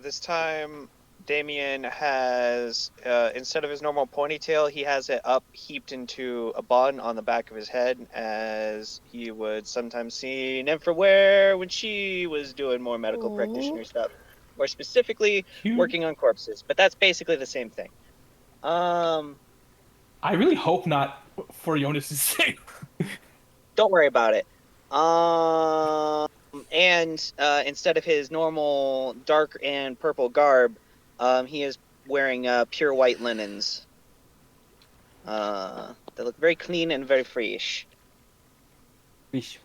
This time, Damien has, instead of his normal ponytail, he has it up, heaped into a bun on the back of his head, as he would sometimes see Nympha wear when she was doing more medical practitioner stuff. More specifically, working on corpses. But that's basically the same thing. I really hope not for Jonas' sake. Don't worry about it. And instead of his normal dark and purple garb, he is wearing pure white linens. They look very clean and very fresh. Fish.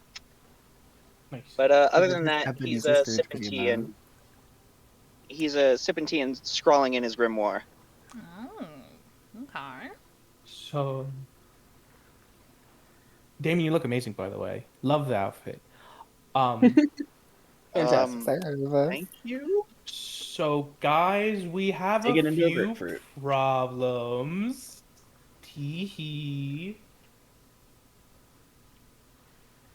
Nice. But other than Have that, been he's easy sipping spiritually tea and scrawling in his grimoire. Oh, okay. So, Damien, you look amazing, by the way. Love the outfit. Fantastic. Thank you. So, guys, we have Take it a into a few grapefruit. problems. Tee-hee.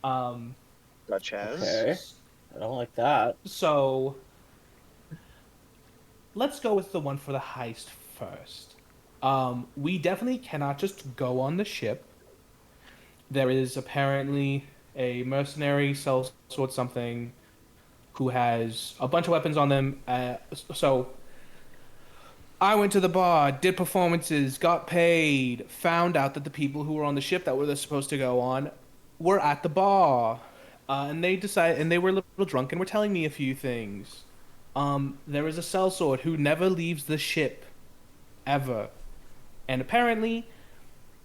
Gotcha. Okay. I don't like that. So, let's go with the one for the heist first. We definitely cannot just go on the ship. There is apparently a mercenary, sort something, who has a bunch of weapons on them. So, I went to the bar, did performances, got paid, found out that the people who were on the ship that were supposed to go on were at the bar. And they decided, and they were a little drunk and were telling me a few things. There is a sellsword who never leaves the ship, ever. And apparently,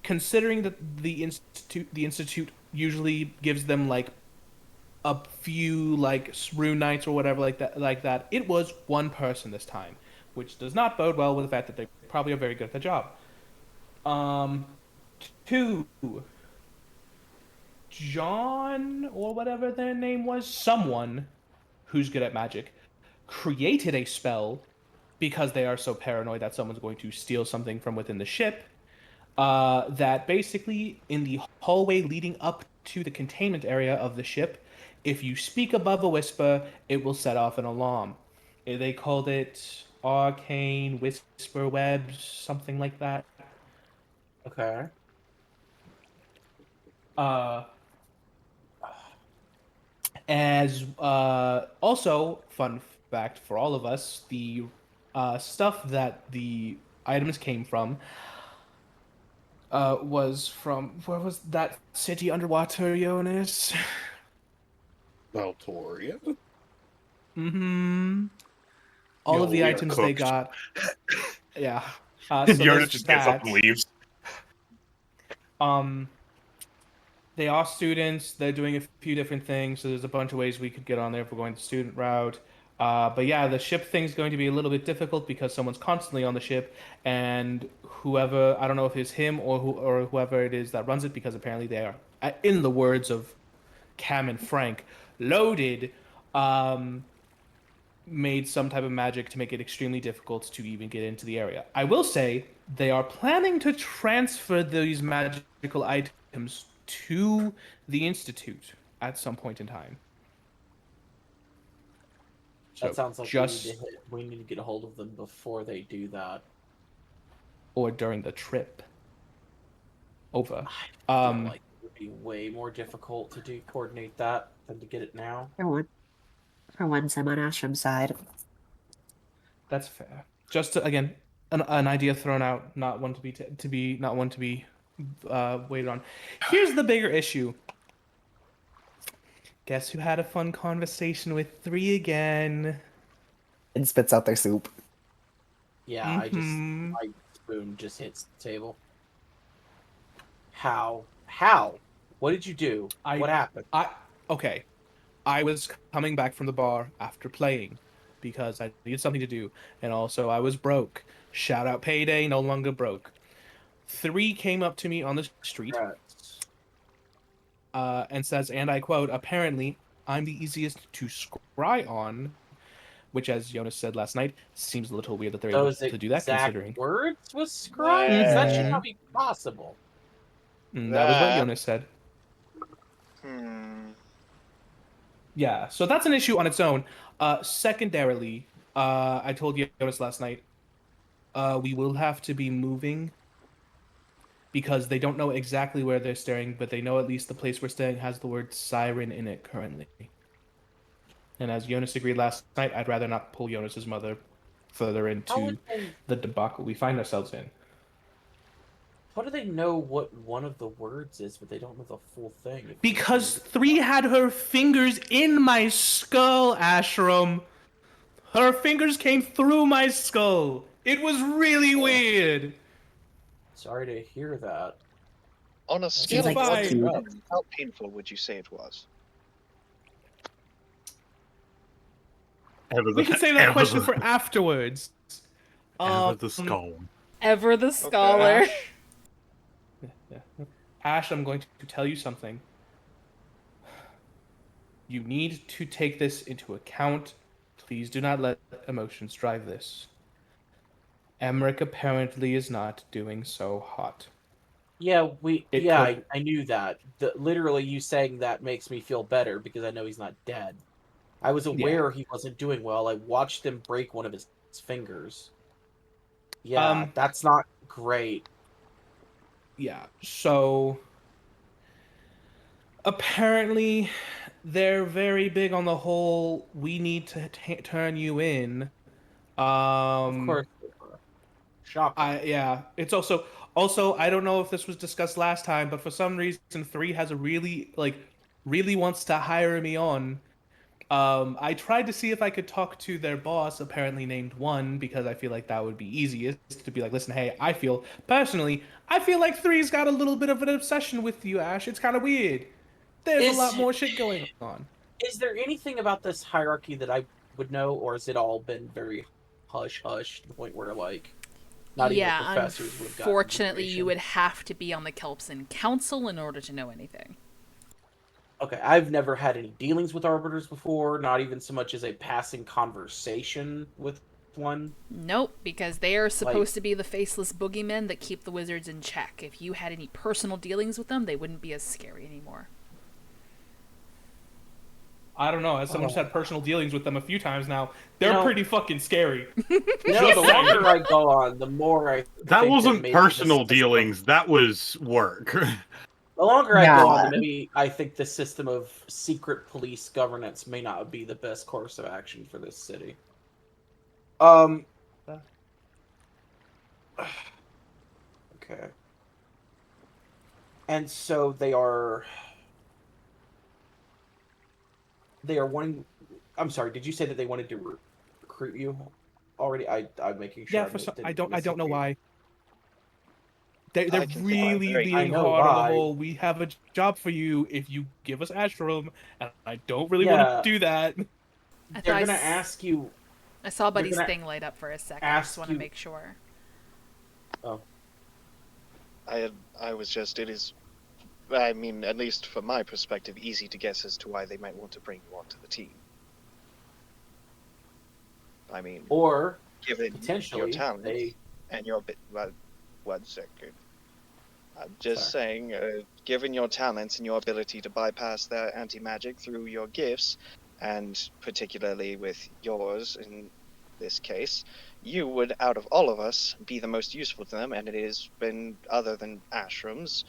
considering that the institute usually gives them like a few like rune nights or whatever like that, it was one person this time, which does not bode well with the fact that they probably are very good at the job. Two, John or whatever their name was, someone who's good at magic, created a spell because they are so paranoid that someone's going to steal something from within the ship. That basically, in the hallway leading up to the containment area of the ship, if you speak above a whisper, it will set off an alarm. They called it arcane whisper webs, something like that. Okay. As also, fun fact for all of us, the stuff that the items came from was from, where was that city underwater, Jonas? Valtoria? Mm-hmm. All of the we are items they cooked. got. Yeah. So Jonas there's just gets up that. and leaves. They are students. They're doing a few different things. So there's a bunch of ways we could get on there if we're going the student route. But yeah, the ship thing's going to be a little bit difficult because someone's constantly on the ship, and whoever, I don't know if it's him or whoever it is that runs it, because apparently they are, in the words of Cam and Frank, loaded. Made some type of magic to make it extremely difficult to even get into the area. I will say they are planning to transfer these magical items to the Institute at some point in time. So That sounds like just we need to get a hold of them before they do that. or during the trip. Over. I feel like it would be way more difficult to coordinate that than to get it now. For once, I'm on Ashram's side. That's fair. Just to, again, an idea thrown out, not one to be waited on. Here's the bigger issue. Guess who had a fun conversation with 3 again? And spits out their soup. Yeah, Mm-hmm. my spoon just hits the table. How? How? What did you do? I, What happened? okay. I was coming back from the bar after playing because I needed something to do, and also I was broke. Shout out payday, no longer broke. 3 came up to me on the street, Congrats. and says, and I quote, apparently, I'm the easiest to scry on, which, as Jonas said last night, seems a little weird that they're able Those to do that, exact considering. words was scry? Because that should Mhm. not be possible. That was what That. Jonas said. Hmm. Yeah, so that's an issue on its own. Secondarily, I told Jonas last night, we will have to be moving because they don't know exactly where they're staying, but they know at least the place we're staying has the word siren in it currently. And as Jonas agreed last night, I'd rather not pull Jonas's mother further How would into they? the debacle we find ourselves in. How do they know what one of the words is, but they don't know the full thing? If Because 3 had her fingers in my skull, Ashram. Her fingers came through my skull. It was really weird. Sorry to hear that. On a That scale It's of sounds one to fine. rough. 10, how painful would you say it was? Ever We can the, save that ever question for the, afterwards. ever Um, the skull. Ever the Okay. scholar. Ash, Ash, I'm going to tell you something. You need to take this into account. Please do not let emotions drive this. Emmerich apparently is not doing so hot. Yeah, It could. I knew that. Literally, you saying that makes me feel better because I know he's not dead. I was Yeah. aware he wasn't doing well. I watched him break one of his fingers. Yeah, Um. that's not great. Yeah. So apparently, they're very big on the whole. We need to turn you in. Of Um. course, shocking. Yeah. It's also I don't know if this was discussed last time, but for some reason 3 has a really wants to hire me on. I tried to see if I could talk to their boss, apparently named 1, because I feel like that would be easiest to be like, listen, hey, I feel like 3's got a little bit of an obsession with you, Ash. It's kind of weird. There's a lot Is more shit going on. is there anything about this hierarchy that I would know, or has it all been very hush hush to the point where like not even the Yeah, professors would have gotten unfortunately, you information? would have to be on the Kelpson Council in order to know anything. Okay, I've never had any dealings with arbiters before, not even so much as a passing conversation with one. Nope, because they are supposed Like, to be the faceless boogeymen that keep the wizards in check. If you had any personal dealings with them, they wouldn't be as scary anymore. I don't know. As someone who's had personal dealings with them a few times now, they're You know- pretty fucking scary. the longer I go on, the more I That think wasn't maybe personal the system- dealings. That was work. The longer I go on, Yeah. the maybe I think the system of secret police governance may not be the best course of action for this city. Okay. And so they are wanting. I'm sorry. Did you say that they wanted to recruit you already? I'm making sure. Yeah, I don't know why. They're I can think of a really very leaning I know hard on the why. whole. We have a job for you if you give us Ashram, and I don't really want Yeah. to do that. They're gonna ask you. I saw Buddy's gonna thing light up for a second. I just ask want to you- make sure. Oh, I was just, it is, I mean, at least from my perspective, easy to guess as to why they might want to bring you onto the team. I mean, or given potentially your talent they. and your bit, well, 1 second. I'm just Sorry. saying, given your talents and your ability to bypass their anti-magic through your gifts, and particularly with yours in this case, you would, out of all of us, be the most useful to them, and it has been, other than Ashram's,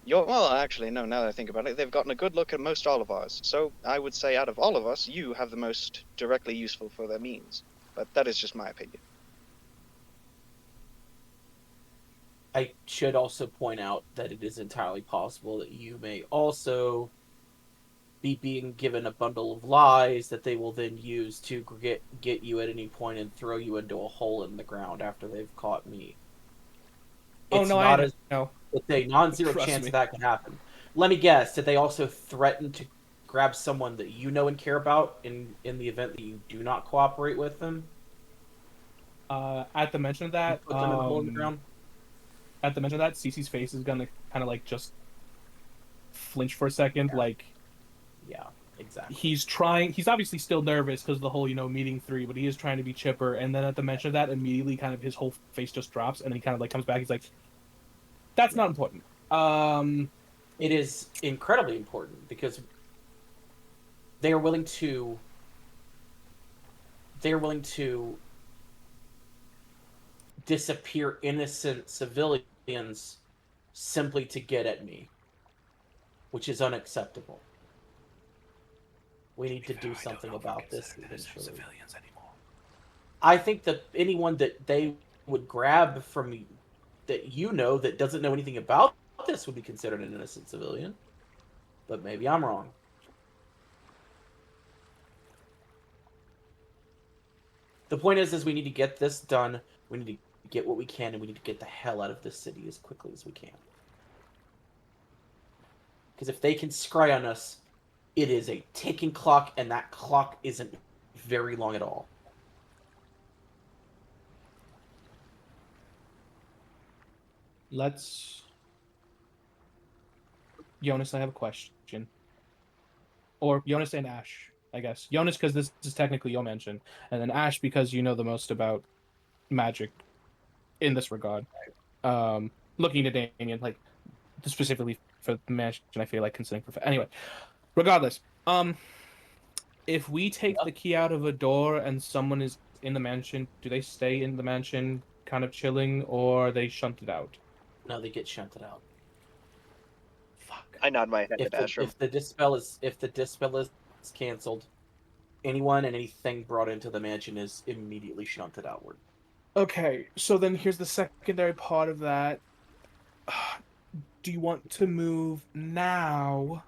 well, actually, no, now that I think about it, they've gotten a good look at most all of ours. So I would say, out of all of us, you have the most directly useful for their means. But that is just my opinion. I should also point out that it is entirely possible that you may also be being given a bundle of lies that they will then use to get you at any point and throw you into a hole in the ground after they've caught me. Oh It's no, not I as know. it's a non-zero Trust chance me. that can happen. Let me guess. Did they also threaten to grab someone that you know and care about in the event that you do not cooperate with them? At the mention of that, Put them in the hole in the ground. at the mention of that, Cece's face is gonna kind of like just flinch for a second, like Yeah, exactly. he's obviously still nervous because of the whole meeting 3, but he is trying to be chipper, and then at the mention of that, immediately kind of his whole face just drops, and then he kind of like comes back. He's like, that's not important. It is incredibly important because they are willing to disappear innocent civilians simply to get at me, which is unacceptable. We need to do something about this eventually. I think that anyone that they would grab from me that that doesn't know anything about this would be considered an innocent civilian. But maybe I'm wrong. The point is we need to get this done. We need to get what we can, and we need to get the hell out of this city as quickly as we can. Because if they can scry on us, it is a ticking clock, and that clock isn't very long at all. Jonas, I have a question. Or Jonas and Ash, I guess. Jonas, because this is technically your mention, and then Ash, because you know the most about magic in this regard. Looking to Damien, like, specifically for the mansion, I feel like considering for... Anyway, regardless, if we take the key out of a door and someone is in the mansion, do they stay in the mansion kind of chilling, or are they shunted out? No, they get shunted out. Fuck. I nod my head at Ashram. If the dispel is canceled, anyone and anything brought into the mansion is immediately shunted outward. Okay, so then here's the secondary part of that. Do you want to move now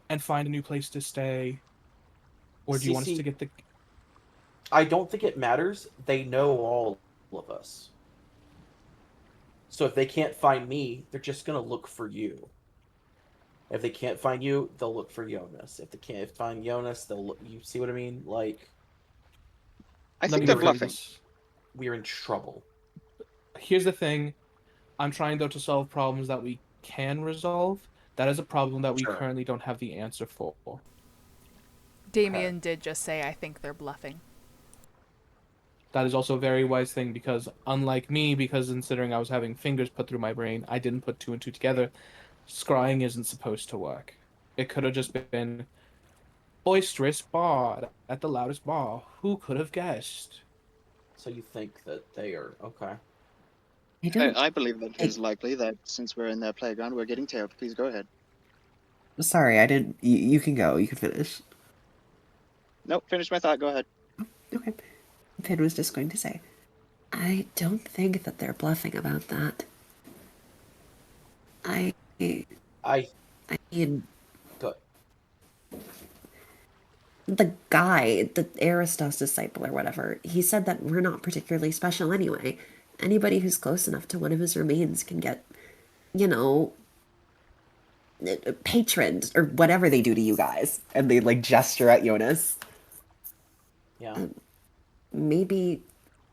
and find a new place to stay? Or do you want us to get the... I don't think it matters. They know all of us. So if they can't find me, they're just going to look for you. If they can't find you, they'll look for Jonas. If they can't find Jonas, they'll look... You see what I mean? Like... I think they're bluffing. We're in trouble. Here's the thing. I'm trying, though, to solve problems that we can resolve. That is a problem that we currently don't have the answer for. Damien did just say, I think they're bluffing. That is also a very wise thing, because unlike me, because considering I was having fingers put through my brain, I didn't put 2 and 2 together. Scrying isn't supposed to work. It could have just been boisterous bard at the loudest bar. Who could have guessed? So you think that they are... Okay. I believe that it is likely that since we're in their playground, we're getting tailed. Please go ahead. Sorry, I didn't... You can go. You can finish. Nope, finish my thought. Go ahead. Okay. Finn was just going to say, I don't think that they're bluffing about that. I mean... Good. The guy, the Aristos disciple or whatever, he said that we're not particularly special anyway. Anybody who's close enough to one of his remains can get, patroned, or whatever they do to you guys. And they, like, gesture at Jonas. Yeah. Maybe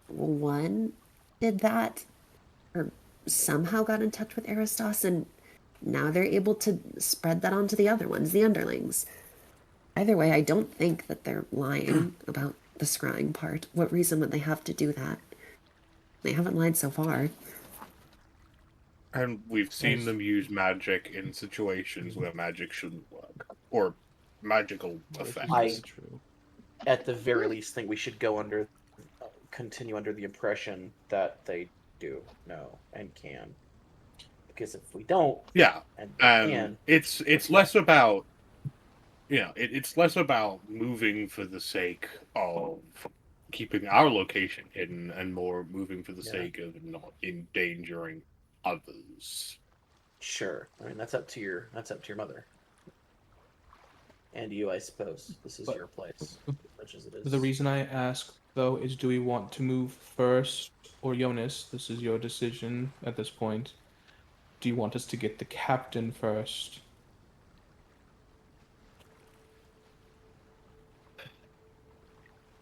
one did that, or somehow got in touch with Aristos, and now they're able to spread that onto the other ones, the underlings. Either way, I don't think that they're lying about the scrying part. What reason would they have to do that? They haven't lied so far. And we've seen them use magic in situations where magic shouldn't work. Or magical effects. At the very least, think we should continue under the impression that they do know and can. Because if we don't... Yeah, and can, it's less about... it's less about moving for the sake of keeping our location hidden and more moving for the sake of not endangering others. Sure. I mean, that's up to your mother. And you, I suppose. This is But- your place, as much as it is. The reason I ask, though, is do we want to move first, or Jonas, this is your decision at this point. Do you want us to get the captain first?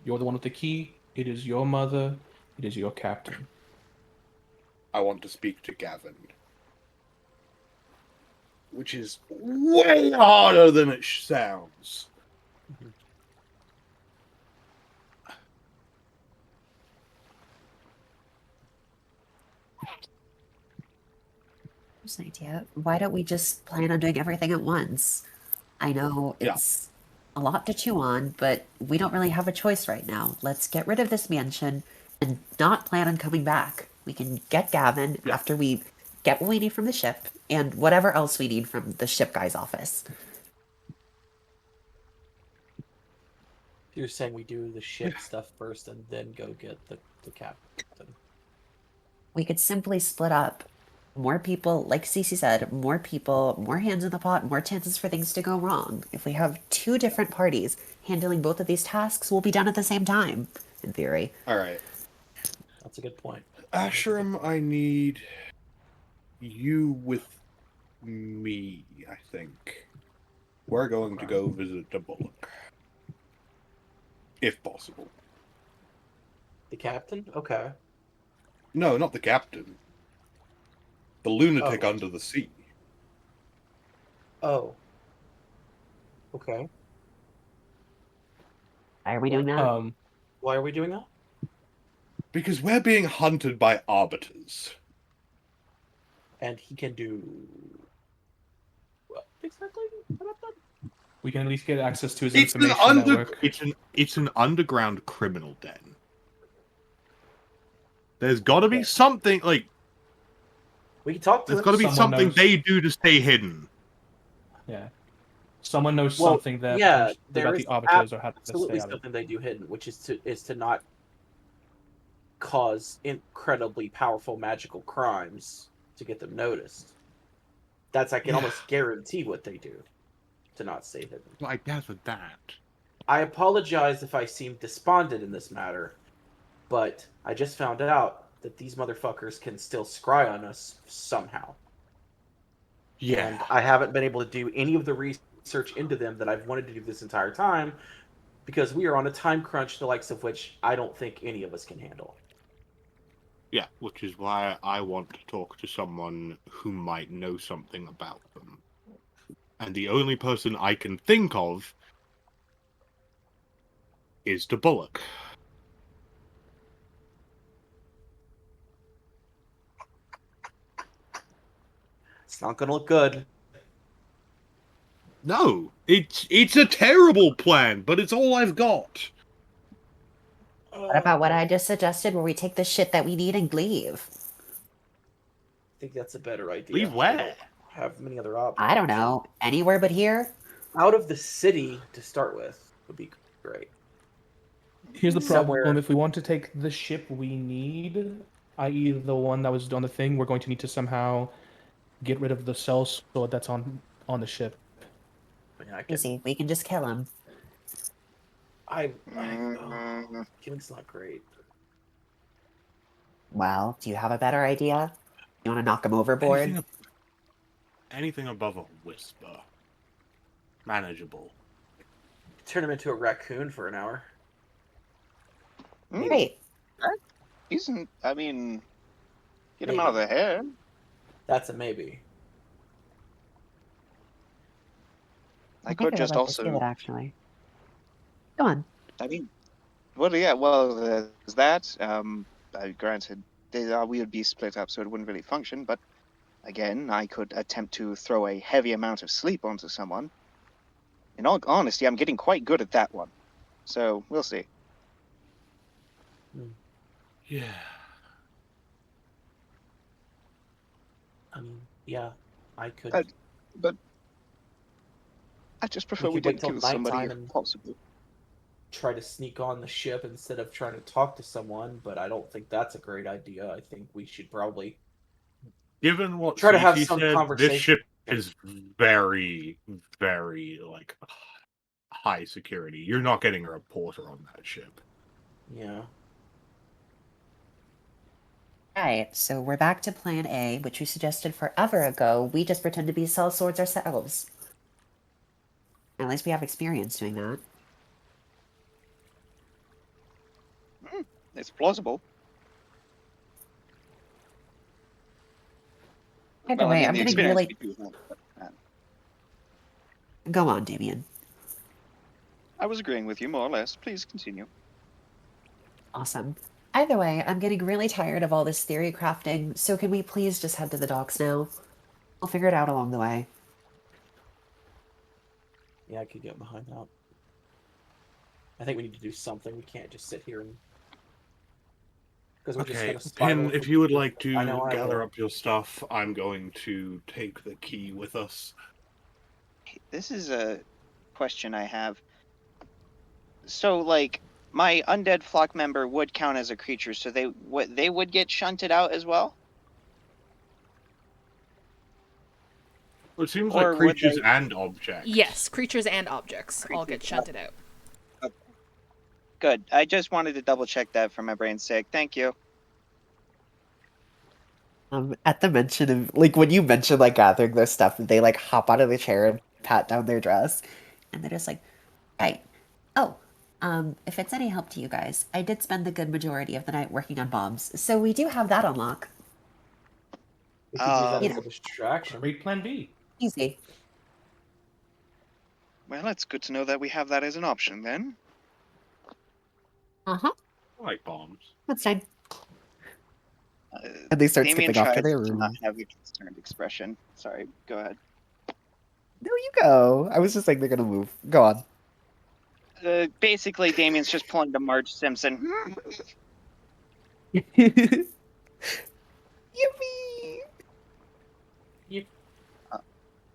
You're the one with the key. It is your mother. It is your captain. I want to speak to Gavin. Which is way harder than it sounds. Here's an idea. Why don't we just plan on doing everything at once? I know Yeah. it's a lot to chew on, but we don't really have a choice right now. Let's get rid of this mansion and not plan on coming back. We can get Gavin Yeah. after we get what we need from the ship and whatever else we need from the ship guy's office. You're saying we do the ship stuff first and then go get the captain. We could simply split up. More people, like Cece said, more people, more hands in the pot, more chances for things to go wrong. If we have two different parties handling both of these tasks, we'll be done at the same time, in theory. Alright. That's a good point. Ashram, I need you with me, I think. We're going to go visit the Bullock. If possible. The captain? Okay. No, not the captain. The lunatic Oh. under the sea. Oh. Okay. Why are we doing that? Why are we doing that? Because we're being hunted by arbiters. And he can do what exactly about that? We can at least get access to his It's an information network. it's an underground criminal den. There's got to be something like. We can talk to There's him. got to be Someone something knows. they do to stay hidden. Yeah. Someone knows Well, something there yeah, potentially there about is the arbiters or how to absolutely stay out of it. something they do hidden, which is to not cause incredibly powerful magical crimes to get them noticed. That's I can almost guarantee what they do to not stay hidden. Well, I gathered that. I apologize if I seem despondent in this matter, but I just found out that these motherfuckers can still scry on us somehow. Yeah. And I haven't been able to do any of the research into them that I've wanted to do this entire time because we are on a time crunch the likes of which I don't think any of us can handle. Yeah, which is why I want to talk to someone who might know something about them. And the only person I can think of is the Bullock. It's not going to look good. No, it's a terrible plan, but it's all I've got. What about what I just suggested where we take the shit that we need and leave? I think that's a better idea. Leave I where? don't have many other options. I don't know. Anywhere but here? Out of the city to start with would be great. Here's the problem. Somewhere- If we want to take the ship we need, i.e. the one that was on the thing, we're going to need to somehow get rid of the cell sword that's on the ship. I mean, I can, Easy. We can just kill him. killing's not great. Well, do you have a better idea? You want to knock him overboard? Anything above a whisper. Manageable. Turn him into a raccoon for an hour. Great. Isn't, I mean, get him Maybe. out of the hair. That's a maybe. I could just also, it, actually. Go on. I mean, well, yeah, well, there's that. Granted, we would be split up, so it wouldn't really function, but again, I could attempt to throw a heavy amount of sleep onto someone. In all honesty, I'm getting quite good at that one. So, we'll see. Yeah. I mean, yeah, I could. But I just prefer We we could wait didn't till kill somebody nighttime if and- possible. Try to sneak on the ship instead of trying to talk to someone, but I don't think that's a great idea. I think we should probably Given what try to have Cece some said, conversation. this ship is very, very like high security. You're not getting a reporter on that ship. Yeah. Right, so we're back to plan A, which we suggested forever ago. We just pretend to be sell swords ourselves. At least we have experience doing that. It's plausible. Either Well, I way, mean, I'm the getting experience really... we do have. But, Go on, Damien. I was agreeing with you, more or less. Please continue. Awesome. Either way, I'm getting really tired of all this theory crafting, so can we please just head to the docks now? I'll figure it out along the way. Yeah, I could get behind that. I think we need to do something. We can't just sit here and... Because we're just Okay, going to spiral. Pin, if you would like I know to I gather will. up your stuff, I'm going to take the key with us. This is a question I have. So, like, my undead flock member would count as a creature, so they would get shunted out as well, Well, it seems or like would creatures they? and objects. Yes, creatures and objects all get Creatures. shunted out. Good. I just wanted to double check that for my brain's sake. Thank you. At the mention of, like, when you mention, like, gathering their stuff, they, like, hop out of the chair and pat down their dress. And they're just like, right. Oh, if it's any help to you guys, I did spend the good majority of the night working on bombs, so we do have that on lock. We could use that You as a know. distraction. Read Plan B. Easy. Well, it's good to know that we have that as an option then. Uh-huh. I like bombs. That's fine. And they start Damien skipping off to tries their to not room. have a concerned expression. Sorry, go ahead. No, you go. I was just saying they're gonna move. Go on. Basically, Damien's just pulling the Marge Simpson. Yippee!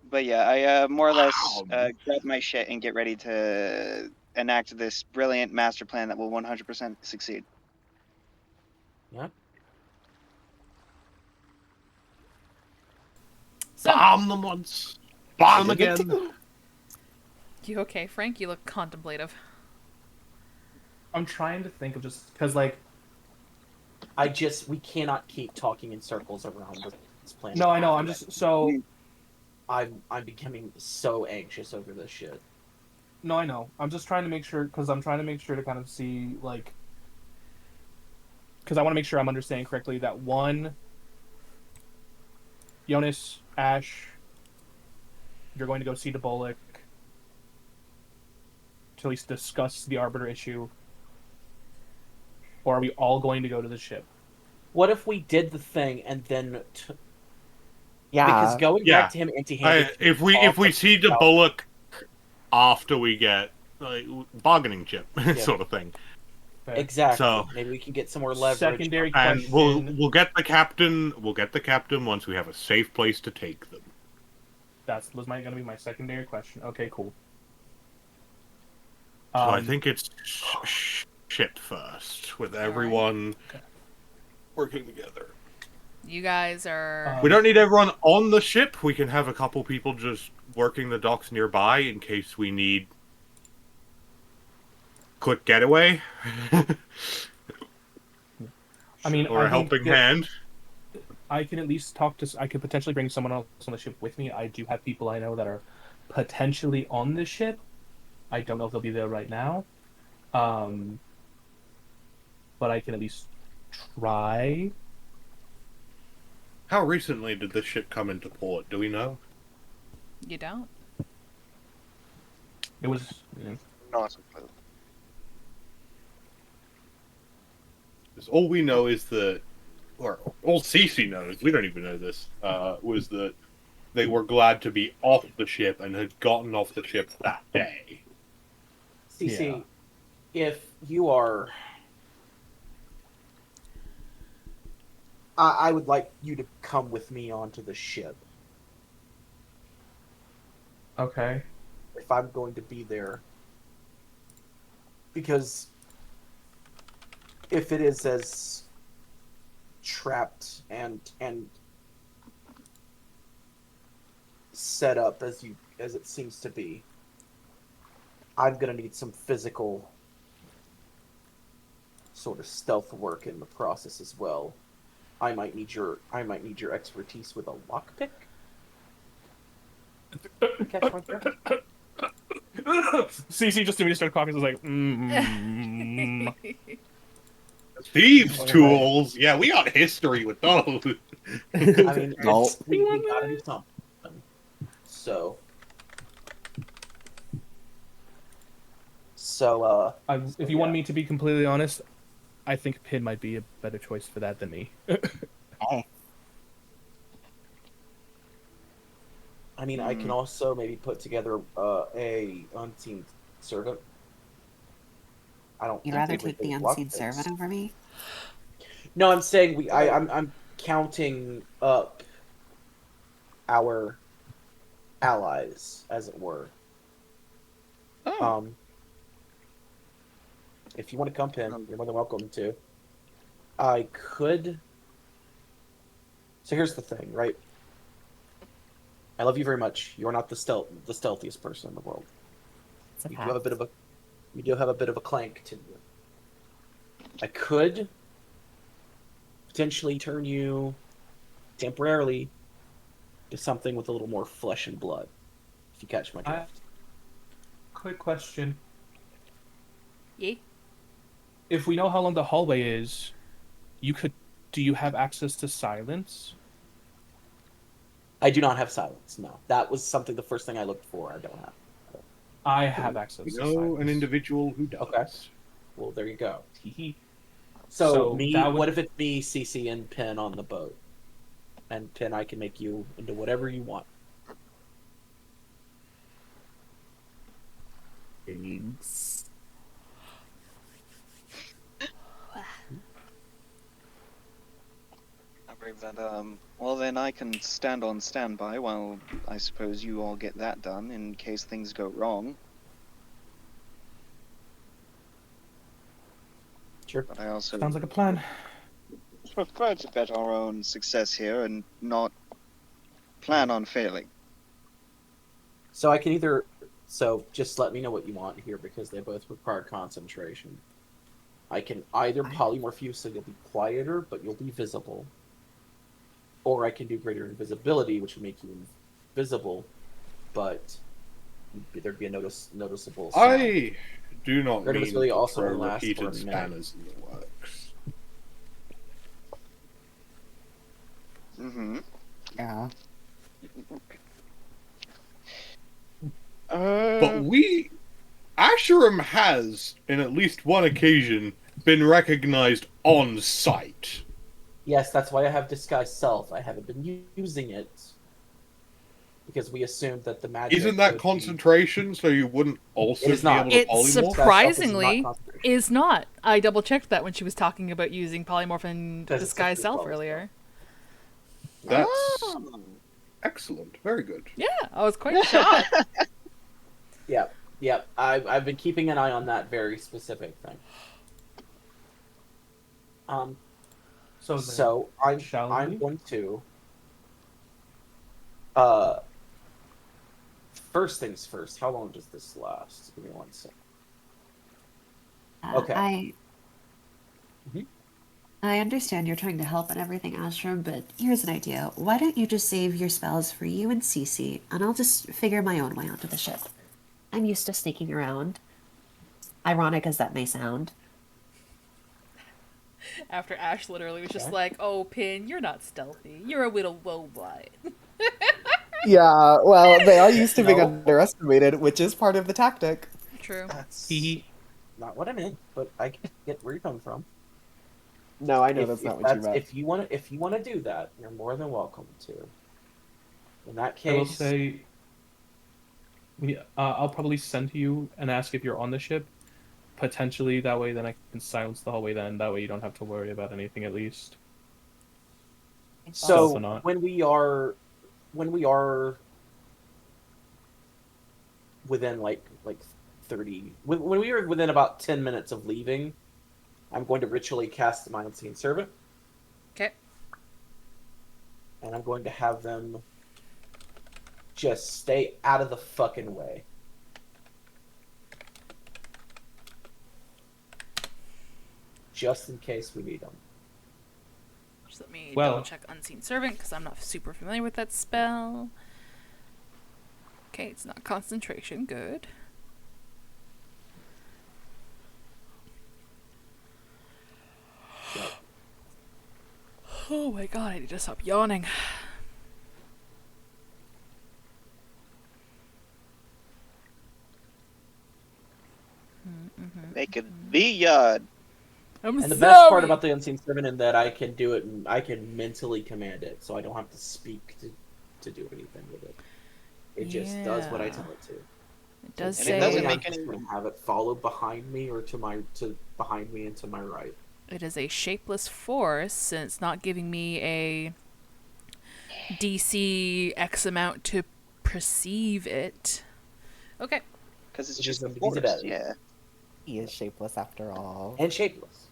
But yeah, I more or less grab my shit and get ready to enact this brilliant master plan that will 100% succeed. Yeah. So, Bomb them once. Bomb them again. you okay, Frank? You look contemplative. I'm trying to think of just because, like, We cannot keep talking in circles around this planet. no, I know. I'm just so. I'm becoming so anxious over this shit. No, I know. I'm just trying to make sure because I'm trying to make sure to kind of see like because I want to make sure I'm understanding correctly that one, Jonas, Ash, you're going to go see the Bullock to at least discuss the Arbiter issue, or are we all going to go to the ship? What if we did the thing and then... Yeah. Because going back to him empty-handed... If we see the Bullock after we get like bargaining chip sort of thing. Okay. Exactly. So maybe we can get some more leverage. Secondary and question. we'll get the captain. We'll get the captain once we have a safe place to take them. That was going to be my secondary question. Okay, cool. So I think it's shit first with everyone working together. You guys are... We don't need everyone on the ship. We can have a couple people just working the docks nearby in case we need quick getaway. I mean, or a helping hand. I can at least talk to. I could potentially bring someone else on the ship with me. I do have people I know that are potentially on the ship. I don't know if they'll be there right now, but I can at least try. How recently did this ship come into port? Do we know? You don't? It was. Not a clue. All we know is that, or all Cece knows, we don't even know this, was that they were glad to be off the ship and had gotten off the ship that day. CC, if you are... I would like you to come with me onto the ship. Okay. If I'm going to be there. Because if it is as trapped and set up as it seems to be, I'm gonna need some physical sort of stealth work in the process as well. I might need your expertise with a lockpick. Catch my drift? CC just immediately started coughing. So I was like, Thieves' Alright. tools. Yeah, we got history with those. I mean, No. we gotta do something. So, if you want me to be completely honest, I think Pin might be a better choice for that than me. Hey. I mean, I can also maybe put together a unseen servant. I don't. You'd think rather they would take the do unseen lockpicks. servant over me? No, I'm saying I'm counting up our allies, as it were. Oh. If you want to come in, you're more than welcome to. I could. So here's the thing, right? I love you very much. You are not the stealthiest person in the world. It's a You do path. have a bit of a, you do have a bit of a clank to you. I could potentially turn you temporarily to something with a little more flesh and blood. If you catch my drift. Quick question. Yeah. If we know how long the hallway is, do you have access to silence? I do not have silence. No, that was something. The first thing I looked for. I don't have. I have access We to know silence. an individual who does. Okay. Well, there you go. Hee-hee. So, So me. that would- What if it's me, CC, and Pin on the boat? And Pin, I can make you into whatever you want. Thanks. I believe that, well then I can stand on standby while I suppose you all get that done in case things go wrong. Sure. But I also Sounds like a plan. prefer to bet our own success here and not plan on failing. So I can either. So just let me know what you want here because they both require concentration. I can either polymorph you so you'll be quieter but you'll be visible, or I can do greater invisibility, which would make you invisible, but there'd be a noticeable sound. I do not Greater mean invisibility to also throw only lasts for a repeated minute. spanners in the works. Mm-hmm. Yeah. But Asherim has, in at least one occasion, been recognized on sight. Yes, that's why I have disguise self. I haven't been using it because we assumed that the magic. Isn't that would be- concentration, so you wouldn't also It is be not. able to It polymorph? surprisingly concentration. is not. I double checked that when she was talking about using polymorph and Because it's disguise such a self quality earlier. That's Oh. excellent. Very good. Yeah, I was quite shocked. Yep. I've been keeping an eye on that very specific thing. So I'm shall we? going to. First things first. How long does this last? Give me 1 second. Okay. Mhm. I understand you're trying to help and everything, Astrum, but here's an idea. Why don't you just save your spells for you and Cece, and I'll just figure my own way onto the ship. I'm used to sneaking around. Ironic as that may sound. After Ash literally was just Okay. like, "Oh, Pin, you're not stealthy. You're a little robot." Yeah, well, they are used to being No. underestimated, which is part of the tactic. True. That's Hee-hee. not what I meant, but I get where you're coming from. No, I know that's not what you meant. If you want to do that, you're more than welcome to. In that I will case, say, I'll probably send to you and ask if you're on the ship. Potentially, that way then I can silence the hallway then. That way you don't have to worry about anything at least. so Stealth or not. when we are within like 30 when we are within about 10 minutes of leaving, I'm going to ritually cast my unseen servant. Okay. And I'm going to have them just stay out of the fucking way. just in case we need them. Just let me Well- double check Unseen Servant because I'm not super familiar with that spell. Okay, it's not concentration. Good. Yep. Oh my god, I need to stop yawning. Make it the yawn. I'm And the best part sorry. about the Unseen Servant is that I can do it, and I can mentally command it, so I don't have to speak to do anything with it. It just does what I Yeah. tell it to. It does And say it doesn't I'm make just any- gonna have it follow behind me or to behind me and to my right. it is a shapeless force, and it's not giving me a DC X amount to perceive it. Okay. Because it's Which just is a easy force, bad. yeah. He is shapeless after all. And shapeless.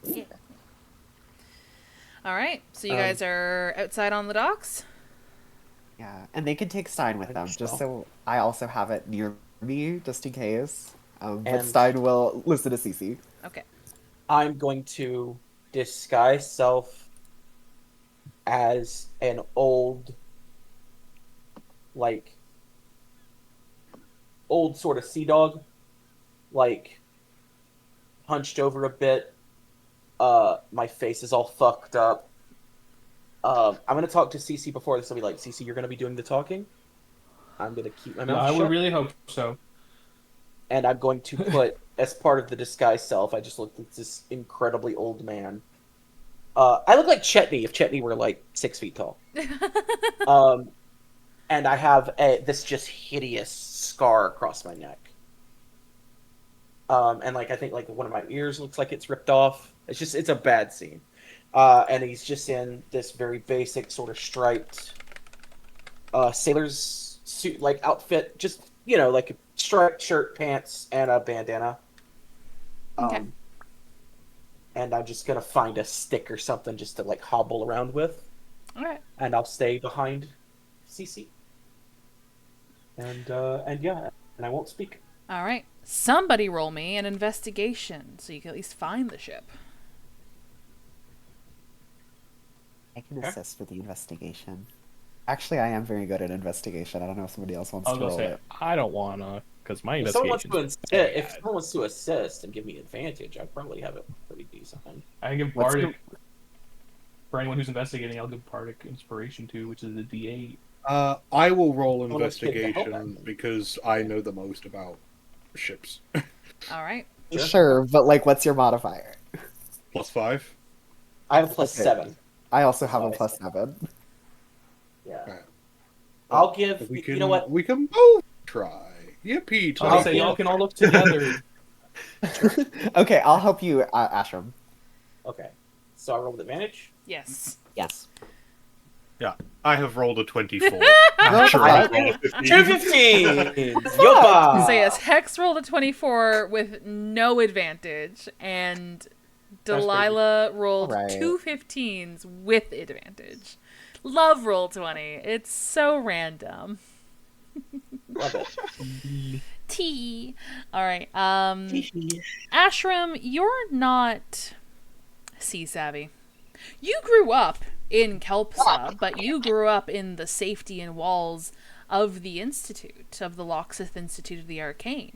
All right. So you Um, guys are outside on the docks. Yeah, and they can take Stein with I them, think just so. so I also have it near me, just in case. But And- Stein will listen to Cece. Okay. I'm going to disguise self as an old, old sort of sea dog, hunched over a bit. My face is all fucked up. I'm gonna talk to Cece before this. I'll be like, Cece, you're gonna be doing the talking. I'm gonna keep my mouth I shut. would really hope so. And I'm going to put, as part of the disguise self, I just looked at this incredibly old man. I look like Chetney if Chetney were 6 feet tall. And I have this just hideous scar across my neck. And I think one of my ears looks like it's ripped off. It's a bad scene. And he's just in this very basic sort of striped sailor's suit outfit, just a striped shirt, pants, and a bandana. Okay. And I'm just gonna find a stick or something just to hobble around with, All right. and I'll stay behind Cece. And yeah, and I won't speak. All right. Somebody roll me an investigation so you can at least find the ship. I can assist with the investigation. Actually, I am very good at investigation. I don't know if somebody else wants I was to gonna roll say it. I don't wanna, because my If someone, wants investigation. to if someone wants to assist and give me advantage, I probably have it pretty decent. I can give What's your- bardic for anyone who's investigating. I'll give bardic inspiration to, which is a D8. I will roll Well, let's get the help investigation out. because I know the most about ships. All right. Sure, but what's your modifier? +5. I have a +7. Okay. I also have a Nice. +7. Yeah. Right. I'll give. We can, You know what? We can both try. Yippee! I'll say y'all can all look together. Okay, I'll help you, Ashram. Okay. So I rolled advantage. Yes. Yes. I have rolled a 24. No, Actually, I- I've rolled a 15. 215. Yopa. So yes, Hex rolled a 24 with no advantage, and Delilah rolled Alright. 2 15s with advantage. Love roll 20. It's so random. Love it. T. All right. Ashram, you're not sea savvy. You grew up in Kelpsa, but you grew up in the safety and walls of the Institute, of the Locksmith Institute of the Arcane.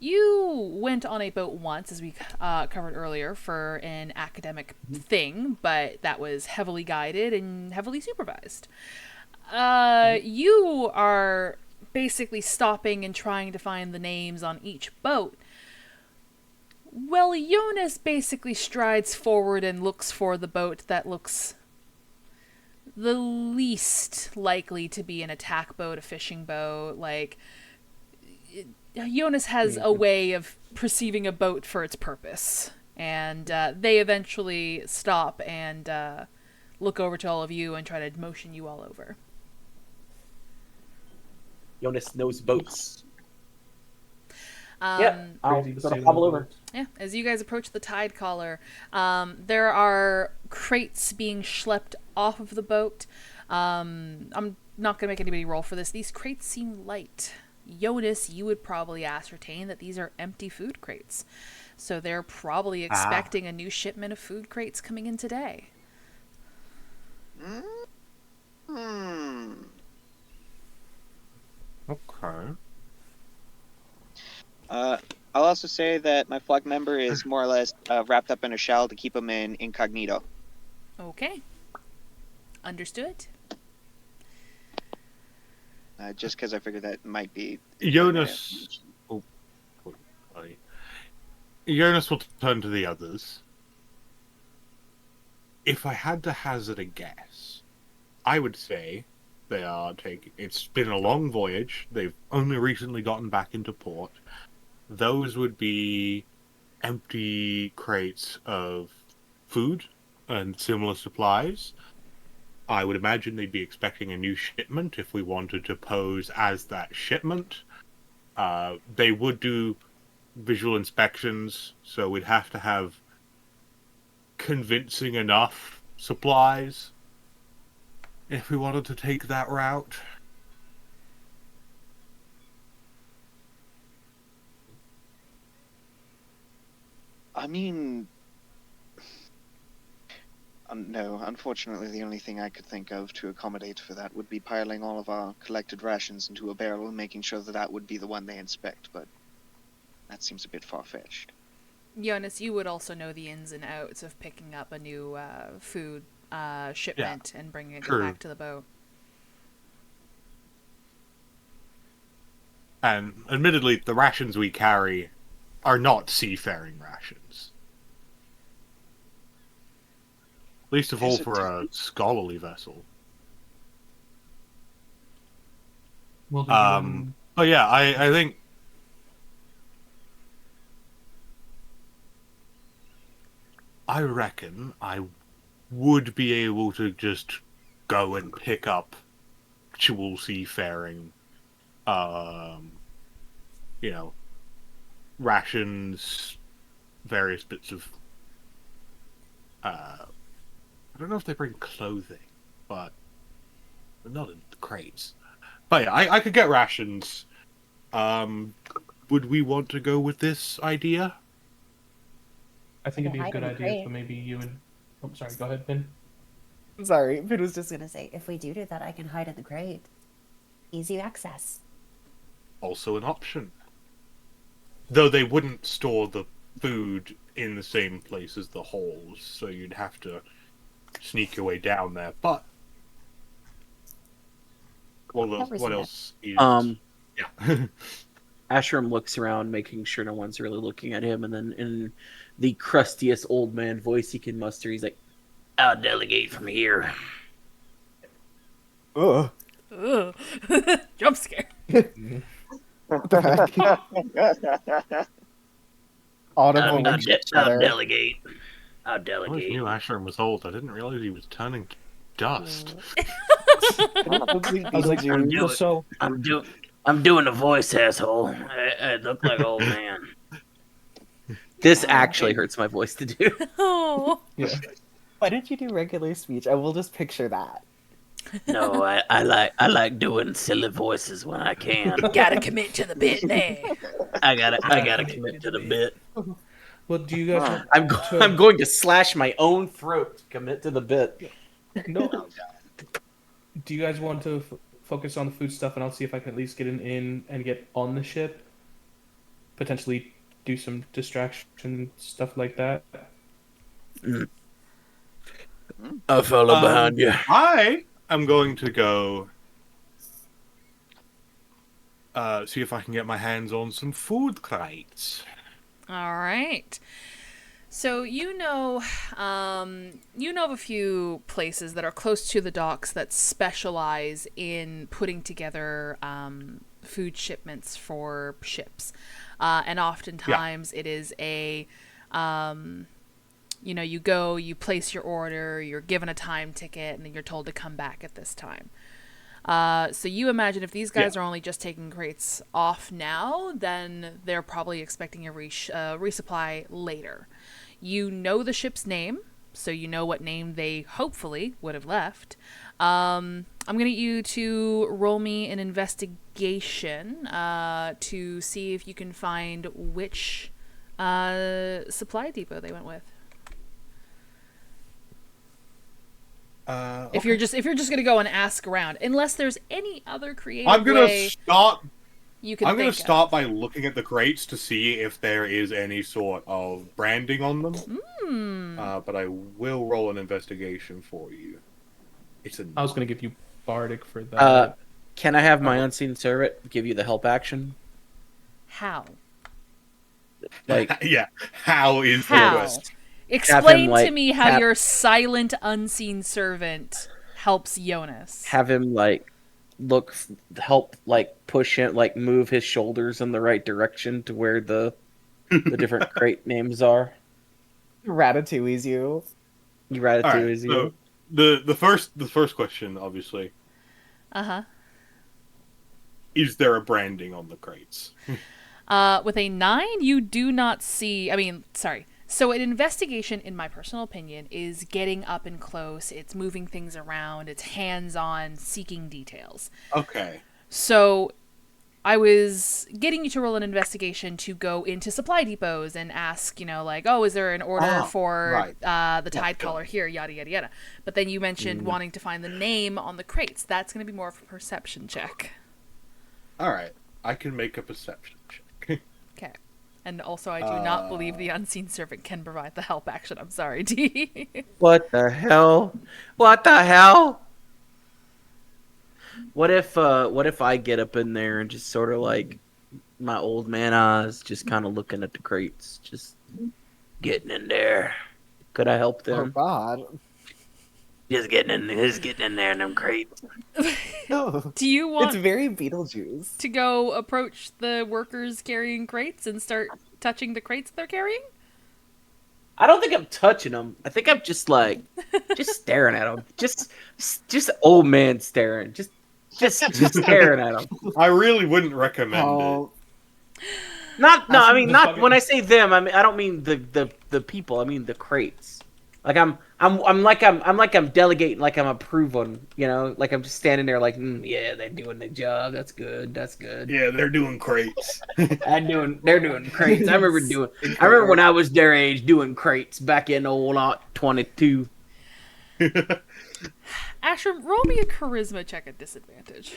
You went on a boat once, as we covered earlier, for an academic thing, but that was heavily guided and heavily supervised. You are basically stopping and trying to find the names on each boat. Well, Jonas basically strides forward and looks for the boat that looks the least likely to be an attack boat, a fishing boat. Jonas has a way of perceiving a boat for its purpose. And they eventually stop and look over to all of you and try to motion you all over. Jonas knows boats. Um, Yeah, I'll Crazy to sort say of that, hobble but- over. Yeah, as you guys approach the tide collar, there are crates being schlepped off of the boat. I'm not going to make anybody roll for this. These crates seem light. Jonas, you would probably ascertain that these are empty food crates. So they're probably expecting a new shipment of food crates coming in today. Hmm. Okay. I'll also say that my flock member is more or less wrapped up in a shell to keep him in incognito. Okay. Understood. Just because I figured that might be. Jonas. Oh, sorry. Jonas will turn to the others. If I had to hazard a guess, I would say they are taking. It's been a long voyage. They've only recently gotten back into port. Those would be empty crates of food and similar supplies. I would imagine they'd be expecting a new shipment if we wanted to pose as that shipment. They would do visual inspections, so we'd have to have convincing enough supplies if we wanted to take that route. I mean, no, unfortunately, the only thing I could think of to accommodate for that would be piling all of our collected rations into a barrel and making sure that that would be the one they inspect, but that seems a bit far-fetched. Jonas, you would also know the ins and outs of picking up a new food shipment and bringing it back to the boat. And admittedly, the rations we carry are not seafaring rations. Least of all for a scholarly vessel. Well, But yeah, I think I reckon I would be able to just go and pick up actual seafaring, rations, various bits of, I don't know if they bring clothing, but not in the crates. But yeah, I could get rations. Would we want to go with this idea? I think it'd be a hide good in the idea crate. for maybe you and. Oh, sorry. Go ahead, Ben. Sorry, Finn was just Gonna say, if we do that, I can hide in the crate. Easy access. Also an option. Though they wouldn't store the food in the same place as the holes, so you'd have to sneak your way down there. But what else is... Yeah. Ashram looks around, making sure no one's really looking at him, and then in the crustiest old man voice he can muster, he's like, "I'll delegate from here." Ugh. Ugh. Jump scare. What the heck? Audible I'll, looks de- I'll better. delegate. I'll I always delegate. knew Ashram was old. I didn't realize he was turning to dust. Probably I was like, Beetlejuice. doing- so I'm doing a voice, asshole. I look like old man. This actually hurts my voice to do. Oh. yeah. Why didn't you do regular speech? I will just picture that. No, I like doing silly voices when I can. Gotta commit to the bit there. I gotta commit to the bit. Well, do you guys want I'm going to slash my own throat to commit to the bit. No. Do you guys want to focus on the food stuff, and I'll see if I can at least get an in and get on the ship? Potentially do some distraction stuff like that. I'll follow behind you. I am going to go see if I can get my hands on some food crates. All right. So you know of a few places that are close to the docks that specialize in putting together food shipments for ships, and oftentimes it is a you go, you place your order, you're given a time ticket, and then you're told to come back at this time. So you imagine if these guys are only just taking crates off now, then they're probably expecting a resupply later. You know the ship's name, so you know what name they hopefully would have left. I'm going to get you to roll me an investigation to see if you can find which supply depot they went with. If you're just gonna go and ask around, unless there's any other creative I'm gonna way start. you can. I'm gonna think start of. by looking at the crates to see if there is any sort of branding on them. But I will roll an investigation for you. It's a. I was gonna give you Bardic for that. Can I have my unseen servant give you the help action? How? Like, yeah. How is the How? quest? Explain like, to me how your silent, unseen servant helps Jonas. have him like help like push him, like move his shoulders in the right direction to where the different crate names are. Ratatouille's you. You Ratatouille All right. is you. So the first question, obviously, is there a branding on the crates? With a 9, you do not see. I mean, sorry. So an investigation, in my personal opinion, is getting up and close. It's moving things around. It's hands-on, seeking details. Okay. So I was getting you to roll an investigation to go into supply depots and ask, like, oh, is there an order for the tide collar here, yada, yada, yada. But then you mentioned wanting to find the name on the crates. That's going to be more of a perception check. All right. I can make a perception check. Okay. And also, I do not believe the unseen servant can provide the help action. I'm sorry, D. What the hell? What the hell? What if I get up in there and just sort of like my old man eyes, just kind of looking at the crates, just getting in there? Could I help Oh them? God. Just getting in there in them crates. No. Do you want It's very Beetlejuice. to go approach the workers carrying crates and start touching the crates they're carrying? I don't think I'm touching them. I think I'm just like, just staring at them. Just old man staring. Just staring at them. I really wouldn't recommend it. I mean, not when I say them. I mean, I don't mean the people. I mean the crates. Like I'm delegating, like I'm approving. Like I'm just standing there, like, yeah, they're doing their job. That's good. That's good. Yeah, they're doing crates. They're doing crates. I remember when I was their age doing crates back in old 22. Ashram, roll me a charisma check at disadvantage.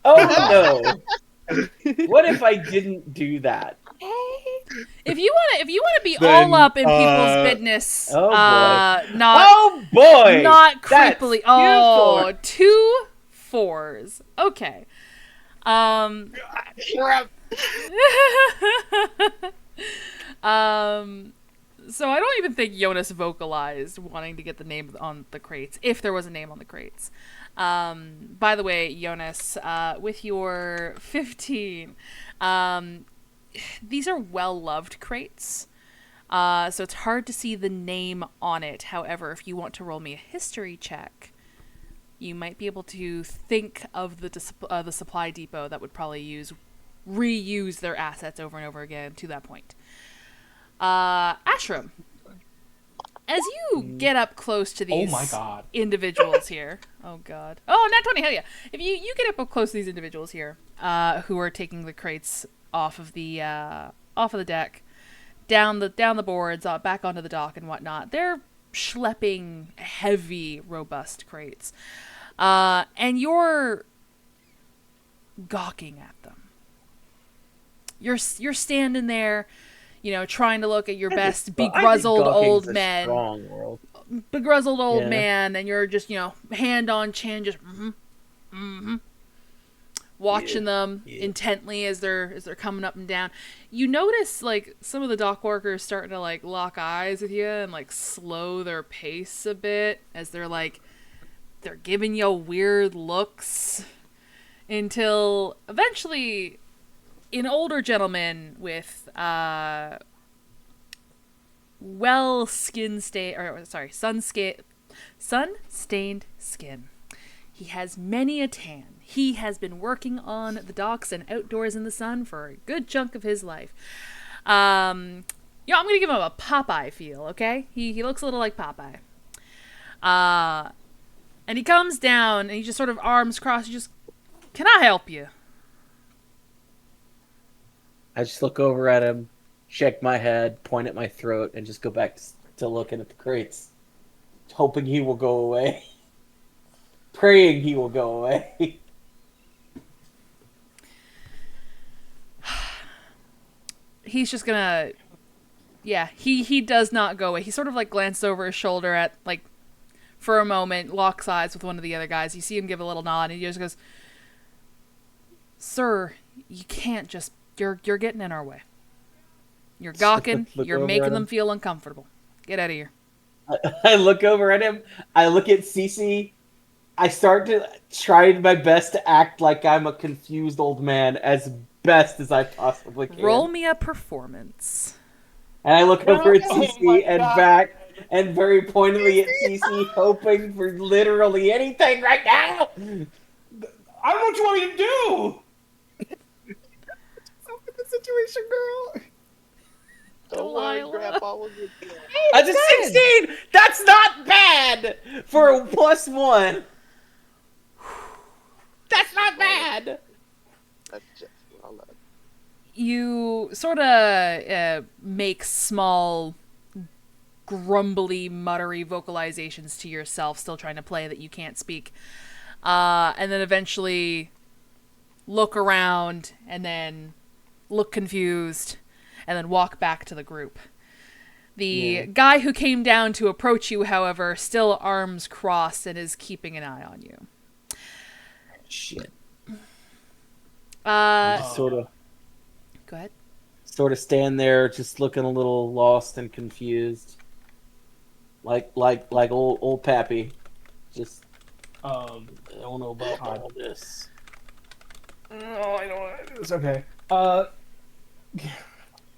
Oh no! What if I didn't do that? If you want to be all up in people's business, Oh boy! not creepily. That's 2 4s. Okay. So I don't even think Jonas vocalized wanting to get the name on the crates, if there was a name on the crates. By the way, Jonas, with your 15, these are well-loved crates, so it's hard to see the name on it. However, if you want to roll me a history check, you might be able to think of the supply depot that would probably reuse their assets over and over again to that point. Ashram, as you get up close to these individuals here, oh god, not 20, hell yeah! If you get up close to these individuals here, who are taking the crates off of the deck, down the boards, back onto the dock and whatnot, they're schlepping heavy, robust crates, and you're gawking at them. You're standing there, trying to look at your best beguzzled old men. Beguzzled old man, and you're just, hand on chin, just watching them intently as they're coming up and down. You notice, like, some of the dock workers starting to, like, lock eyes with you and, like, slow their pace a bit as they're giving you weird looks, until eventually an older gentleman with sun-stained skin. He has many a tan. He has been working on the docks and outdoors in the sun for a good chunk of his life. Yeah, I'm gonna give him a Popeye feel, okay? He looks a little like Popeye. And he comes down and he just sort of arms crossed. He just, can I help you? I just look over at him, shake my head, point at my throat, and just go back to looking at the crates, hoping he will go away, praying he will go away. He's just gonna, yeah, he does not go away. He sort of like glances over his shoulder at, like, for a moment, locks eyes with one of the other guys. You see him give a little nod, and he just goes, "Sir, you can't just, you're getting in our way. You're gawking, Look you're over making at them him. feel uncomfortable. Get out of here." I look over at him. I look at Cece. I start to try my best to act like I'm a confused old man as best as I possibly can. Roll me a performance. And I look over at Oh Cece my and God. back and very pointedly at Cece, hoping for literally anything right now. I don't know what you want me to do. Help in the situation, girl. Don't worry, Delilah. Grandpa will get you. That's a 16! That's not bad for a +1. That's not bad. That's just well done. You sort of make small, grumbly, muttery vocalizations to yourself, still trying to play that you can't speak. And then eventually look around and then look confused and then walk back to the group. The guy who came down to approach you, however, still arms crossed and is keeping an eye on you. Shit. Go Sort of ahead. stand there, just looking a little lost and confused, like old Pappy. Just I don't know about all this. No, I don't. It's okay.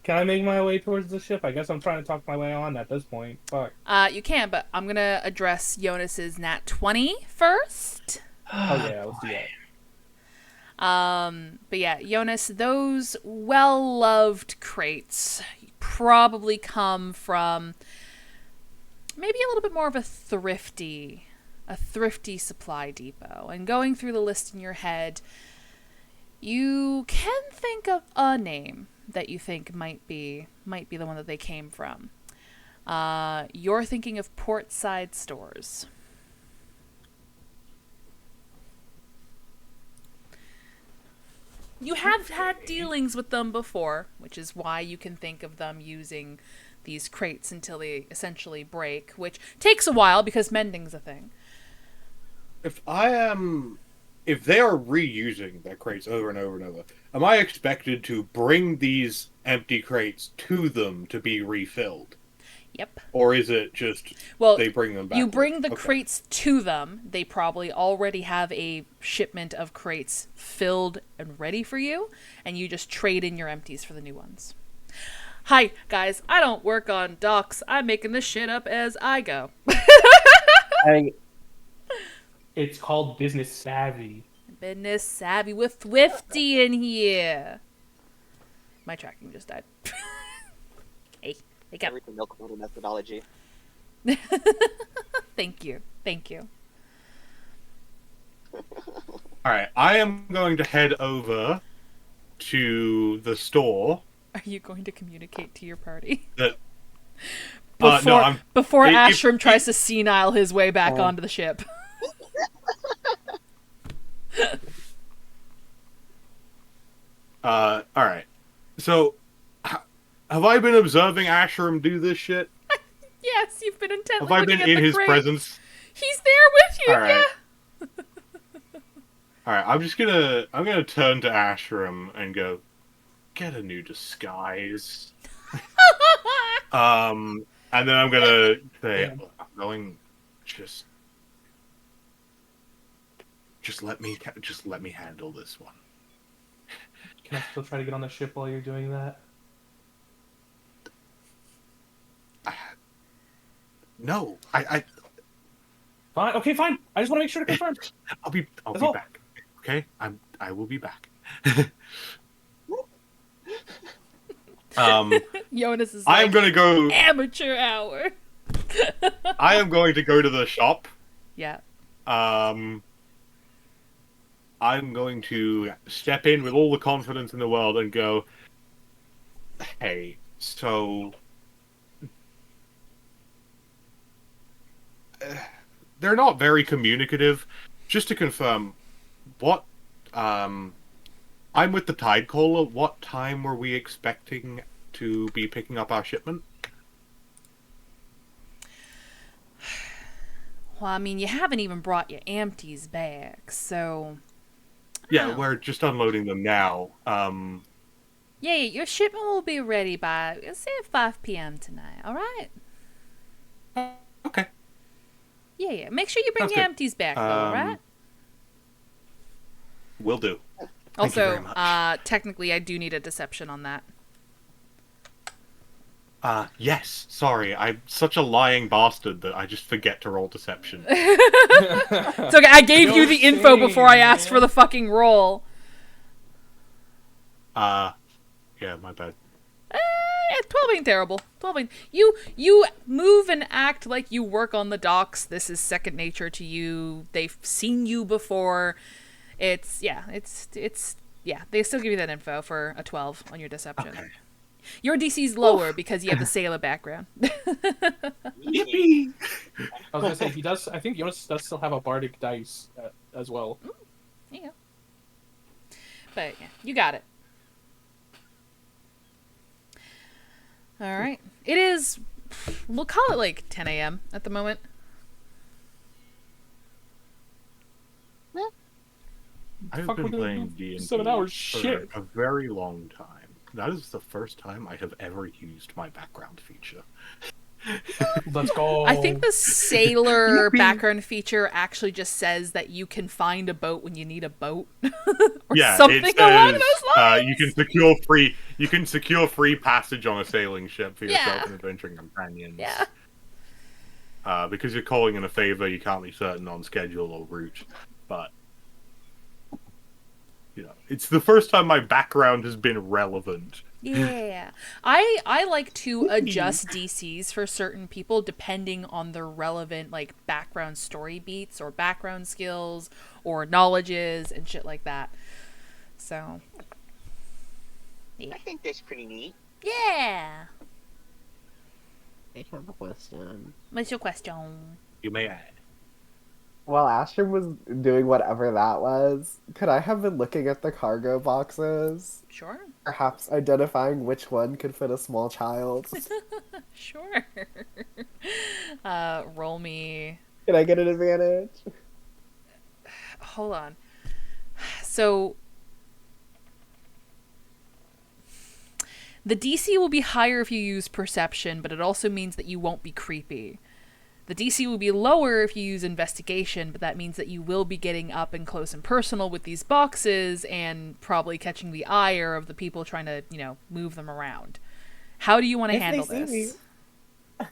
Can I make my way towards the ship? I guess I'm trying to talk my way on at this point. Fuck. You can, but I'm gonna address Jonas's nat 20 first. Oh yeah, let's do that. But yeah, Jonas, those well-loved crates probably come from maybe a little bit more of a thrifty supply depot. And going through the list in your head, you can think of a name that you think might be the one that they came from. You're thinking of Portside Stores. You have had dealings with them before, which is why you can think of them using these crates until they essentially break, which takes a while because mending's a thing. If they are reusing their crates over and over and over, am I expected to bring these empty crates to them to be refilled? Yep. Or is it just they bring them back? You bring the crates to them. They probably already have a shipment of crates filled and ready for you, and you just trade in your empties for the new ones. Hi, guys. I don't work on docks. I'm making this shit up as I go. It's called business savvy. Business savvy with Thrifty in here. My tracking just died. Hey, wake up. Everything milk model methodology. Thank you. Alright, I am going to head over to the store. Are you going to communicate to your party? That Before Ashram tries to senile his way back onto the ship. Alright. So, have I been observing Ashram do this shit? Yes, you've been intently Have I been in his presence? He's there with you, Alright. yeah. Alright, I'm gonna turn to Ashram and go, get a new disguise. And then I'm gonna say, I'm going, just let me handle this one. Can I still try to get on the ship while you're doing that? No, I Fine. Okay, fine. I just want to make sure to confirm. I'll be That's all. back. Okay, I will be back. Jonas is I am like, going to go. amateur hour. I am going to go to the shop. Yeah. I'm going to step in with all the confidence in the world and go, hey, so they're not very communicative. Just to confirm, what I'm with the Tide Caller. What time were we expecting to be picking up our shipment? Well, I mean, you haven't even brought your empties back, so... Yeah, Oh. we're just unloading them now. Yeah, your shipment will be ready by, let's say, 5 p.m. tonight, alright? Okay. Yeah. Make sure you bring Sounds your good. empties back, though, alright? Will do. Thank you Also, very much. technically, I do need a deception on that. Yes. Sorry, I'm such a lying bastard that I just forget to roll deception. It's okay, I gave you the info before I asked for the fucking roll. Yeah, my bad. 12 ain't terrible. 12 ain't... You move and act like you work on the docks. This is second nature to you. They've seen you before. They still give you that info for a 12 on your deception. Okay. Your DC's lower because you have the sailor background. Yippee! I was gonna say he does. I think Jonas does still have a bardic dice as well. There you go. But yeah, you got it. All right. It is. We'll call it like 10 a.m. at the moment. I've Fuck, been we're gonna playing do D&D 7 hours, for shit. a very long time. That is the first time I have ever used my background feature. Let's go. I think the sailor background feature actually just says that you can find a boat when you need a boat, or something it along says, those lines. you can secure free passage on a sailing ship for yourself Yeah. and adventuring companions. Yeah. Because you're calling in a favor, you can't be certain on schedule or route, but it's the first time my background has been relevant. Yeah. I like to adjust DCs for certain people depending on their relevant like background story beats or background skills or knowledges and shit like that. So yeah. I think that's pretty neat. Yeah. I have a question. What's your question? You may add. While Ashton was doing whatever that was, could I have been looking at the cargo boxes? Sure. Perhaps identifying which one could fit a small child? Sure. Roll me. Can I get an advantage? Hold on. So the DC will be higher if you use perception, but it also means that you won't be creepy. The DC will be lower if you use investigation, but that means that you will be getting up and close and personal with these boxes and probably catching the ire of the people trying to, move them around. How do you want to handle If they see this? me.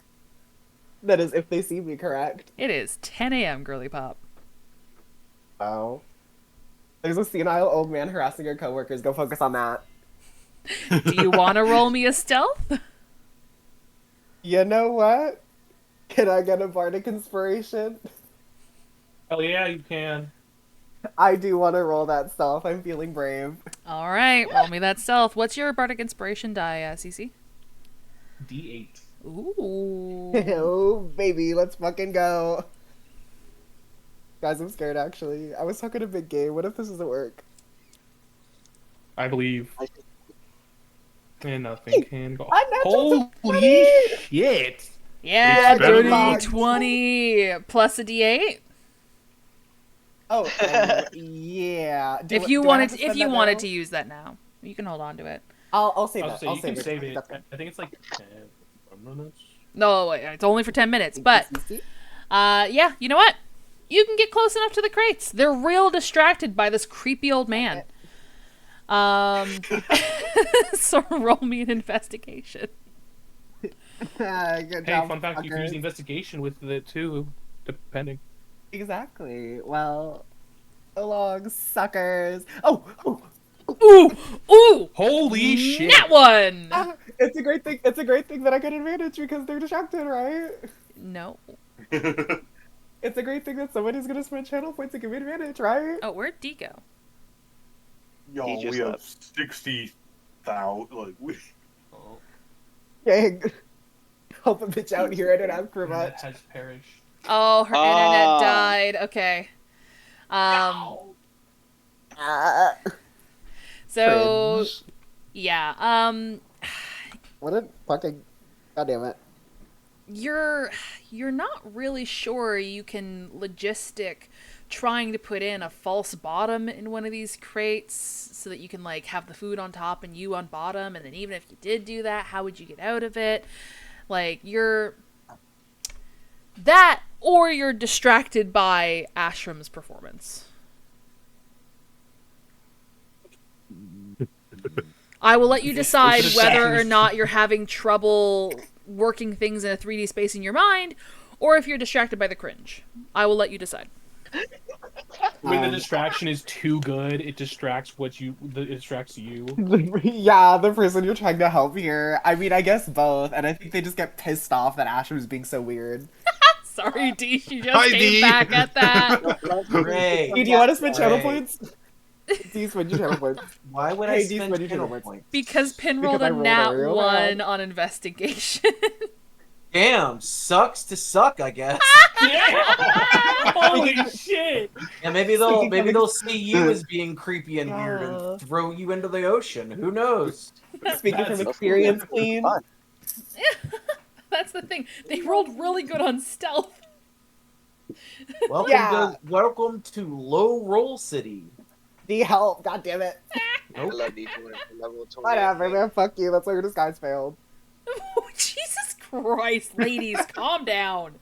That is, if they see me, correct? It is 10 a.m., girly pop. Oh. There's a senile old man harassing your coworkers. Go focus on that. Do you want to roll me a stealth? You know what? Can I get a bardic inspiration? Hell yeah, you can. I do want to roll that stealth. I'm feeling brave. All right, roll me that stealth. What's your bardic inspiration die, CC? D8. Ooh. Oh, baby, let's fucking go. Guys, I'm scared, actually. I was talking a big game. What if this doesn't work? I believe. And nothing can go. I'm natural Holy shit! Yeah, It's better dirty than- 20 plus a D8. Oh, yeah. If you wanted to use that now, you can hold on to it. I'll save I'll it. say I'll you can save save it. it. I think it's like 10 minutes. No, wait, it's only for 10 minutes. But yeah, you know what? You can get close enough to the crates. They're real distracted by this creepy old man. So roll me an investigation. Good Hey, job, fun fact, you can fuckers. use investigation with it too, depending. Exactly. Well, so long, suckers. Oh, Ooh! Ooh! Holy shit! That one! It's a great thing. It's a great thing that I get advantage because they're distracted, right? No. It's a great thing that somebody's gonna spend channel points to give me advantage, right? Oh, where'd D go? Yo, He just we have left. 60,000. Like we. Oh. Dang. Help a bitch out here. I don't ask for Internet much. has perished. Oh, her internet died. Okay. So Cringe. yeah, What a fucking. God damn it. you're not really sure you can logistic trying to put in a false bottom in one of these crates so that you can like have the food on top and you on bottom, and then even if you did do that, how would you get out of it? Like you're that, or you're distracted by Ashram's performance. I will let you decide whether or not you're having trouble working things in a 3D space in your mind, or if you're distracted by the cringe. I will let you decide. When the distraction is too good, it distracts it distracts you. Yeah, the person you're trying to help here. I mean, I guess both, and I think they just get pissed off that Ash was being so weird. Sorry, D, she just Hi, came D. back at that. Great. Hey, do you want to spend channel Great. points? D, spend your channel points. Why would Hey, I D, spend spend your channel channel points? Because Pin rolled Because I a rolled nat a real 1 bad. on investigation. Damn, sucks to suck, I guess. Holy shit! And maybe they'll see you as being creepy and weird and throw you into the ocean. Who knows? Speaking That's from cool. experience, Queen. That's the thing. They rolled really good on stealth. Welcome to Low Roll City. D, help. God damn it. I love these level 20. Whatever, man. Fuck you. That's why your disguise failed. Oh, Jesus Christ, ladies, calm down.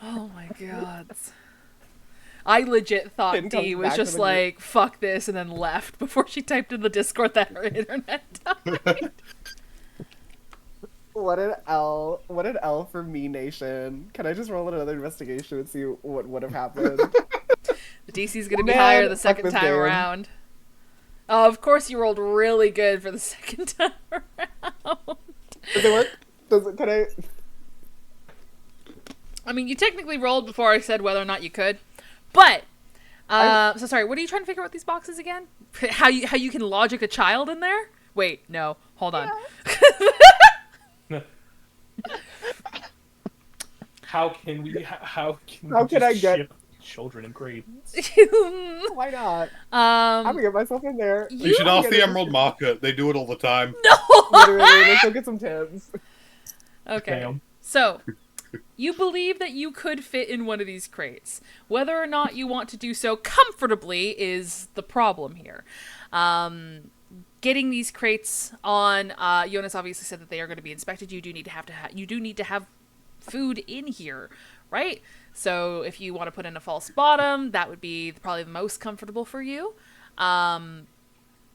Oh my god. I legit thought Pin D comes was back just with a new- like, fuck this, and then left before she typed in the Discord that her internet died. What an L. What an L for me, Nation. Can I just roll another investigation and see what would have happened? The DC's gonna be Man, higher the fuck second this time game. around. Oh, of course you rolled really good for the second time around. Does it work? Can I? I mean, you technically rolled before I said whether or not you could, but so sorry. What are you trying to figure out with these boxes again? How you can logic a child in there? Wait, no, hold on. How can we? How can How we can just I get- ship children in crates? Why not? I'm gonna get myself in there. You should ask the get it. Emerald Market. They do it all the time. Literally, let's go get some tips. Okay, Damn. so you believe that you could fit in one of these crates. Whether or not you want to do so comfortably is the problem here. Getting these crates on, Jonas obviously said that they are going to be inspected. You do need to have food in here, right? So if you want to put in a false bottom, that would be probably the most comfortable for you.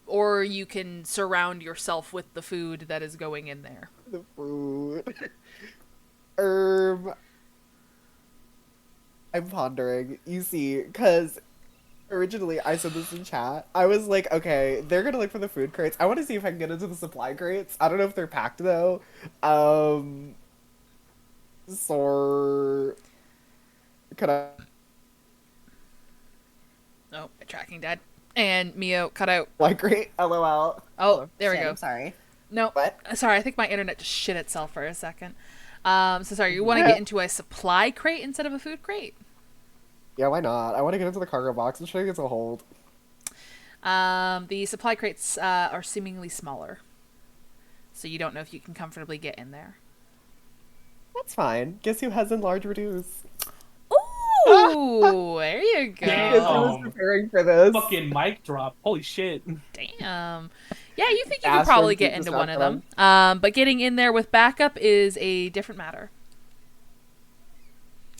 Or you can surround yourself with the food that is going in there. The food. I'm pondering. You see, because originally I said this in chat. I was like, okay, they're gonna look for the food crates. I want to see if I can get into the supply crates. I don't know if they're packed though. So could I? Oh, my tracking dead. And Mio cut out. Supply crate? LOL. Oh, there we Shit, go. I'm sorry. No, What? sorry. I think my internet just shit itself for a second. So sorry. You want to get into a supply crate instead of a food crate? Yeah, why not? I want to get into the cargo box and try to get a hold. The supply crates are seemingly smaller, so you don't know if you can comfortably get in there. That's fine. Guess who has enlarge reduce? Ooh, there you go. Guess who was preparing for this? Fucking mic drop. Holy shit. Damn. Yeah, you think you could Astro probably keep get into this one of them. up. But getting in there with backup is a different matter.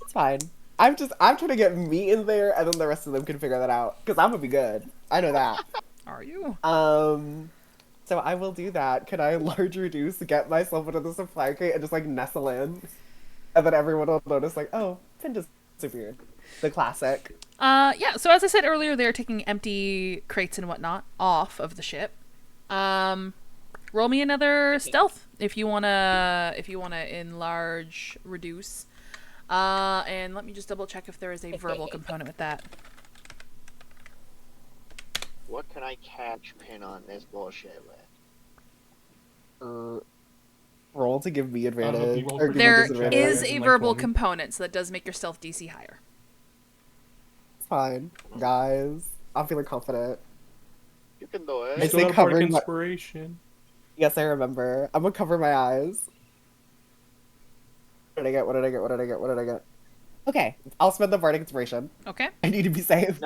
It's fine. I'm trying to get me in there, and then the rest of them can figure that out. Because I'm gonna be good. I know that. Are you? So I will do that. Can I enlarge reduce, get myself into the supply crate, and just like nestle in, and then everyone will notice like, oh, Finn disappeared. The classic. Yeah, so as I said earlier, they're taking empty crates and whatnot off of the ship. Roll me another stealth if you wanna enlarge, reduce. And let me just double check if there is a verbal component with that. What can I catch pin on this bullshit with? Roll to give me advantage. roll Or for give me There disadvantage. is a like verbal 20. component, so that does make your stealth DC higher. It's fine, guys. I'm feeling confident. You can do I You it. still say got a bardic covering my- inspiration. Yes, I remember. I'm gonna cover my eyes. What did I get? What did I get? What did I get? What did I get? Okay, I'll spend the bardic inspiration. Okay. I need to be safe.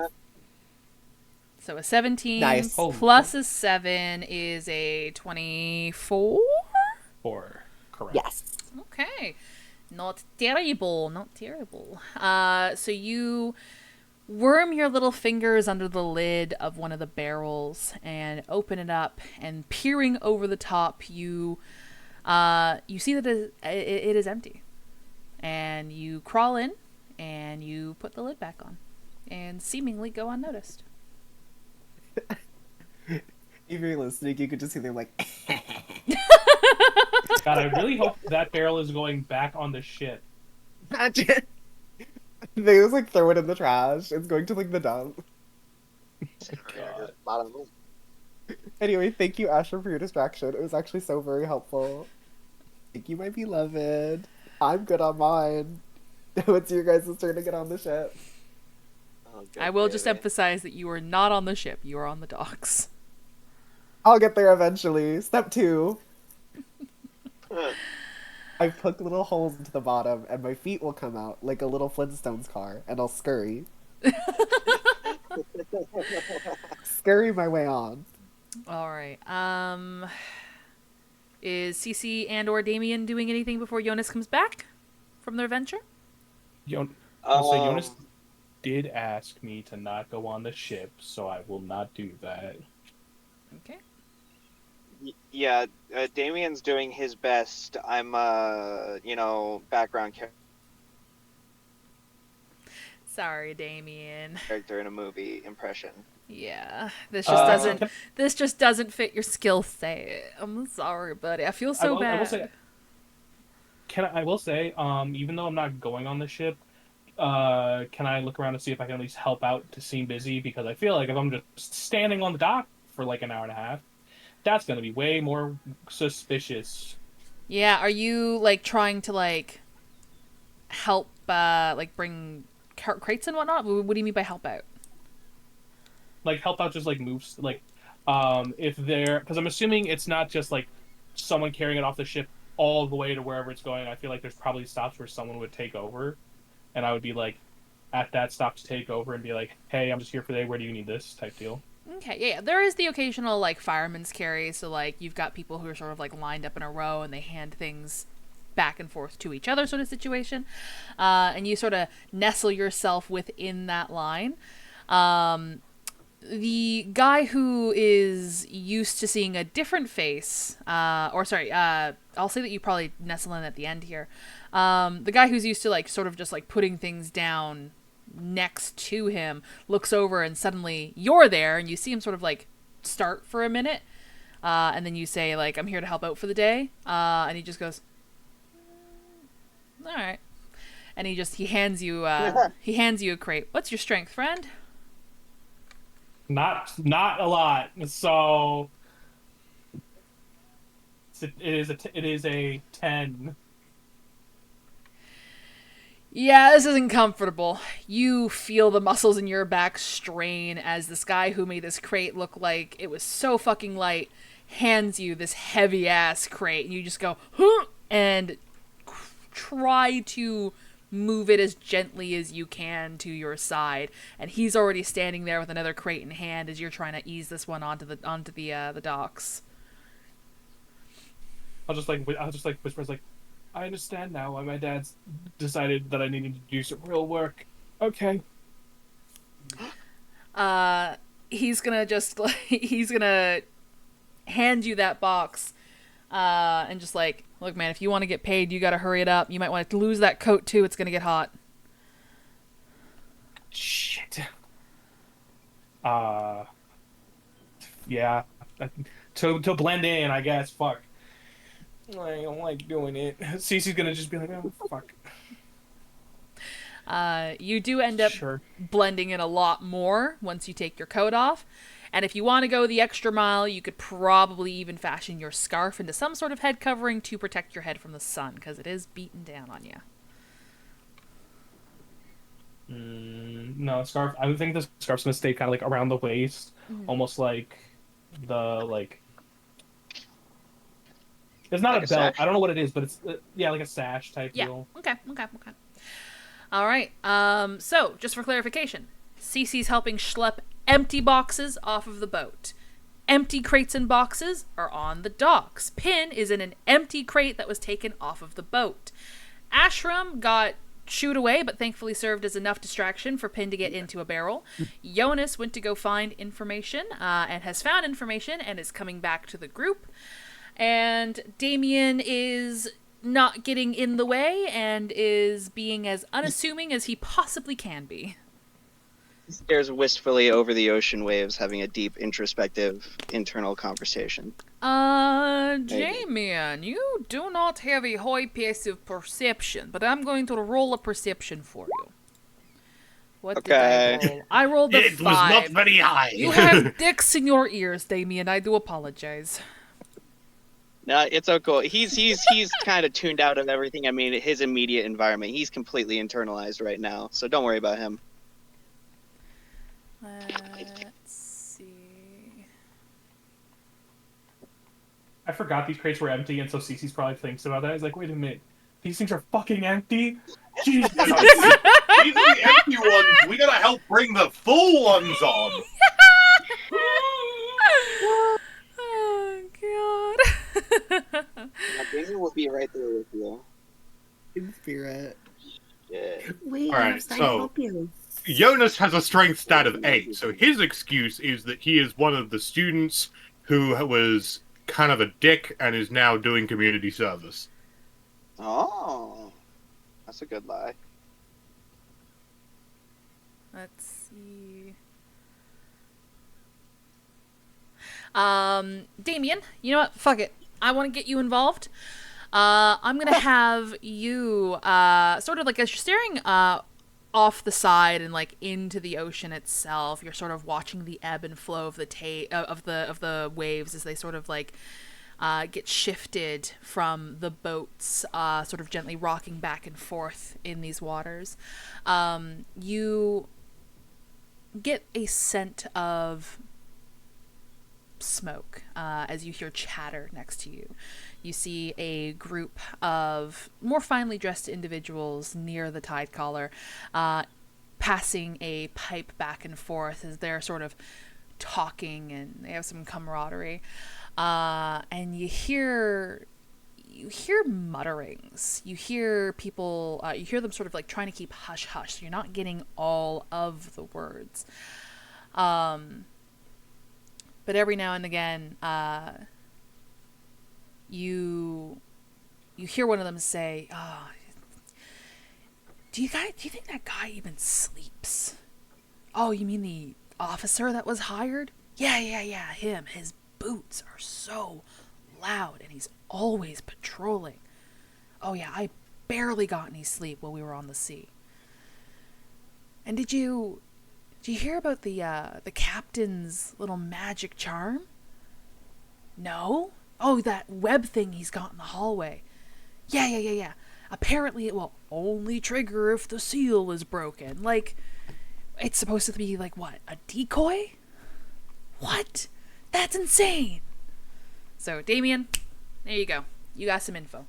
So a 17 Nice. plus a 7 is a 24? 4. Correct. Yes. Okay. Not terrible, not terrible. So you worm your little fingers under the lid of one of the barrels and open it up, and peering over the top, you see that it is empty. And you crawl in, and you put the lid back on, and seemingly go unnoticed. If you're listening, you could just hear them like. God, I really hope that barrel is going back on the ship. Imagine. They just like throw it in the trash. It's going to like the dump. Anyway, thank you, Asher, for your distraction. It was actually so very helpful. Thank you, my beloved. I'm good on mine. It's your guys' turn to get on the ship. I will just emphasize that you are not on the ship, you are on the docks. I'll get there eventually. Step 2. I poke little holes into the bottom, and my feet will come out like a little Flintstones car, and I'll scurry. Scurry my way on. Alright, is Cece and or Damien doing anything before Jonas comes back from their venture? I'll say Jonas did ask me to not go on the ship, so I will not do that. Okay. Yeah, Damien's doing his best. I'm, background Sorry, Damien. character in a movie impression. Yeah, this just doesn't fit your skill set. I'm sorry, buddy. I feel so bad. I will say, even though I'm not going on the ship, can I look around to see if I can at least help out to seem busy? Because I feel like if I'm just standing on the dock for like an hour and a half, that's gonna be way more suspicious. Yeah, are you like trying to like help like bring crates and whatnot? What do you mean by help out? Like help out, just like moves, like if they're, because I'm assuming it's not just like someone carrying it off the ship all the way to wherever it's going. I feel like there's probably stops where someone would take over, and I would be like at that stop to take over and be like, hey, I'm just here for the day, where do you need this type deal. Okay, yeah, there is the occasional like fireman's carry, so like you've got people who are sort of like lined up in a row and they hand things back and forth to each other sort of situation, and you sort of nestle yourself within that line. The guy who is used to seeing a different face, I'll say that you probably nestle in at the end here. The guy who's used to like sort of just like putting things down next to him looks over, and suddenly you're there, and you see him sort of like start for a minute, and then you say like, I'm here to help out for the day, and he just goes, all right, and he hands you a crate. What's your strength, friend? Not a lot. So it is a 10. Yeah, this isn't comfortable. You feel the muscles in your back strain as this guy who made this crate look like it was so fucking light hands you this heavy ass crate, and you just go, huh, and try to move it as gently as you can to your side, and he's already standing there with another crate in hand as you're trying to ease this one onto the docks. I'll just whisper, like, I understand now why my dad's decided that I needed to do some real work. Okay. He's gonna hand you that box, and just like, look, man, if you want to get paid, you gotta hurry it up. You might want to lose that coat too. It's gonna get hot. Shit. Yeah. To blend in, I guess. Fuck. I don't like doing it. Cece's gonna just be like, oh, fuck. You do end up blending in a lot more once you take your coat off. And if you want to go the extra mile, you could probably even fashion your scarf into some sort of head covering to protect your head from the sun, because it is beating down on you. No, scarf. I would think the scarf's gonna stay kind of like around the waist, almost like the like. It's not Like a a belt. sash? I don't know what it is, but it's yeah, like a sash type deal. Okay. All right. So just for clarification, Cece's helping schlep empty boxes off of the boat. Empty crates and boxes are on the docks. Pin is in an empty crate that was taken off of the boat. Ashram got shooed away, but thankfully served as enough distraction for Pin to get into a barrel. Jonas went to go find information, and has found information and is coming back to the group. And Damien is not getting in the way and is being as unassuming as he possibly can be. He stares wistfully over the ocean waves, having a deep, introspective, internal conversation. Damien, you do not have a high pace of perception, but I'm going to roll a perception for you. What did I roll? I rolled a 5. It was not very high. You have dicks in your ears, Damien. I do apologize. No, it's okay. He's kind of tuned out of everything. I mean, his immediate environment. He's completely internalized right now, so don't worry about him. Let's see. I forgot these crates were empty, and so Cece's probably thinks about that. He's like, wait a minute, these things are fucking empty? Jesus. These are the empty ones. We gotta help bring the full ones on. Oh, God. Damien will be right there with you. In spirit. Yeah. Wait, All right, I'm trying to so- help you. Jonas has a strength stat of 8, so his excuse is that he is one of the students who was kind of a dick and is now doing community service. Oh, that's a good lie. Let's see. Damien, you know what? Fuck it. I want to get you involved. I'm gonna have you, sort of like as you're staring, off the side and like into the ocean itself, you're sort of watching the ebb and flow of the waves as they sort of like get shifted from the boats, sort of gently rocking back and forth in these waters. You get a scent of smoke as you hear chatter next to you. You see a group of more finely dressed individuals near the tide collar, passing a pipe back and forth as they're sort of talking, and they have some camaraderie. And you hear mutterings. You hear people. You hear them sort of like trying to keep hush hush. So you're not getting all of the words. But every now and again, you hear one of them say, "Oh, do you think that guy even sleeps? Oh, you mean the officer that was hired? Yeah, him. His boots are so loud, and he's always patrolling. Oh yeah, I barely got any sleep while we were on the sea. And did you hear about the captain's little magic charm? No? Oh, that web thing he's got in the hallway. Yeah. Apparently it will only trigger if the seal is broken. Like, it's supposed to be like, what, a decoy? What? That's insane. So, Damien, there you go. You got some info.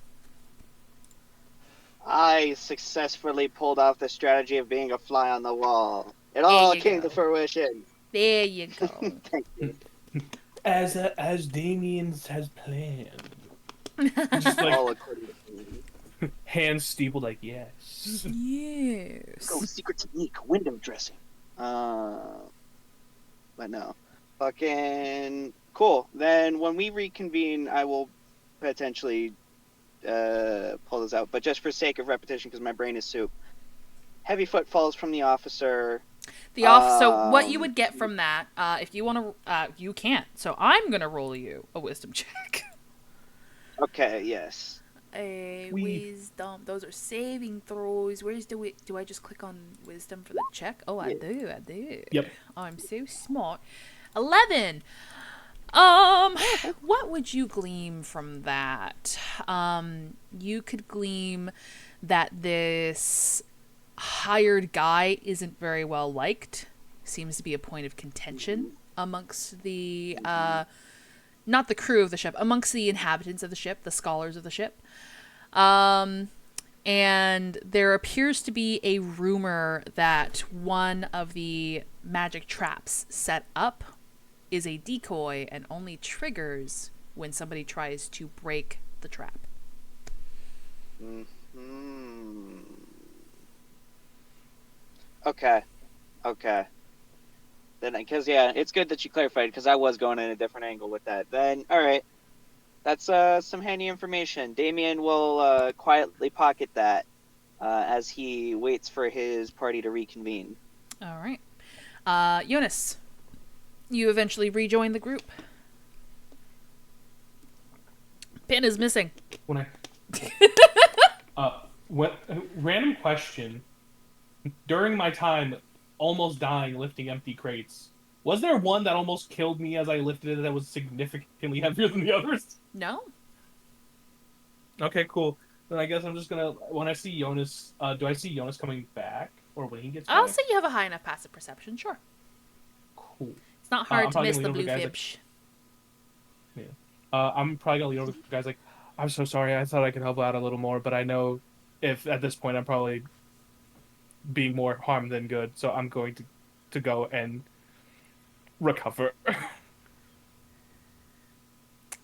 I successfully pulled off the strategy of being a fly on the wall. It all came to fruition. There you go. Thank you. As Damien has planned. Just like All according to me. hands steepled, like yes. Yes. Go secret technique, window dressing. But no. Fucking cool. Then when we reconvene, I will potentially pull this out. But just for sake of repetition, because my brain is soup. Heavy footfalls from the officer. So what you would get from that, if you want to, you can't. So I'm gonna roll you a wisdom check. Okay, yes. A wisdom. Those are saving throws. Where's the do I just click on wisdom for the check? Oh, I do. I do. Yep. I'm so smart. 11. What would you glean from that? You could glean that this hired guy isn't very well liked. Seems to be a point of contention amongst the not the crew of the ship, amongst the inhabitants of the ship, the scholars of the ship. And there appears to be a rumor that one of the magic traps set up is a decoy and only triggers when somebody tries to break the trap. Mm-hmm. Okay. Then, because it's good that you clarified, because I was going in a different angle with that. Then, all right, that's some handy information. Damien will quietly pocket that as he waits for his party to reconvene. All right, Jonas, you eventually rejoin the group. Pin is missing. When random question. During my time almost dying lifting empty crates, was there one that almost killed me as I lifted it that was significantly heavier than the others? No. Okay, cool. Then I guess I'm just gonna, when I see Jonas, do I see Jonas coming back? Or when he gets back? I'll say you have a high enough passive perception, sure. Cool. It's not hard to miss the blue guys, fibs. Like, I'm probably gonna lean over to the guys like, I'm so sorry, I thought I could help out a little more, but I know if at this point I'm probably being more harm than good, so I'm going to go and recover.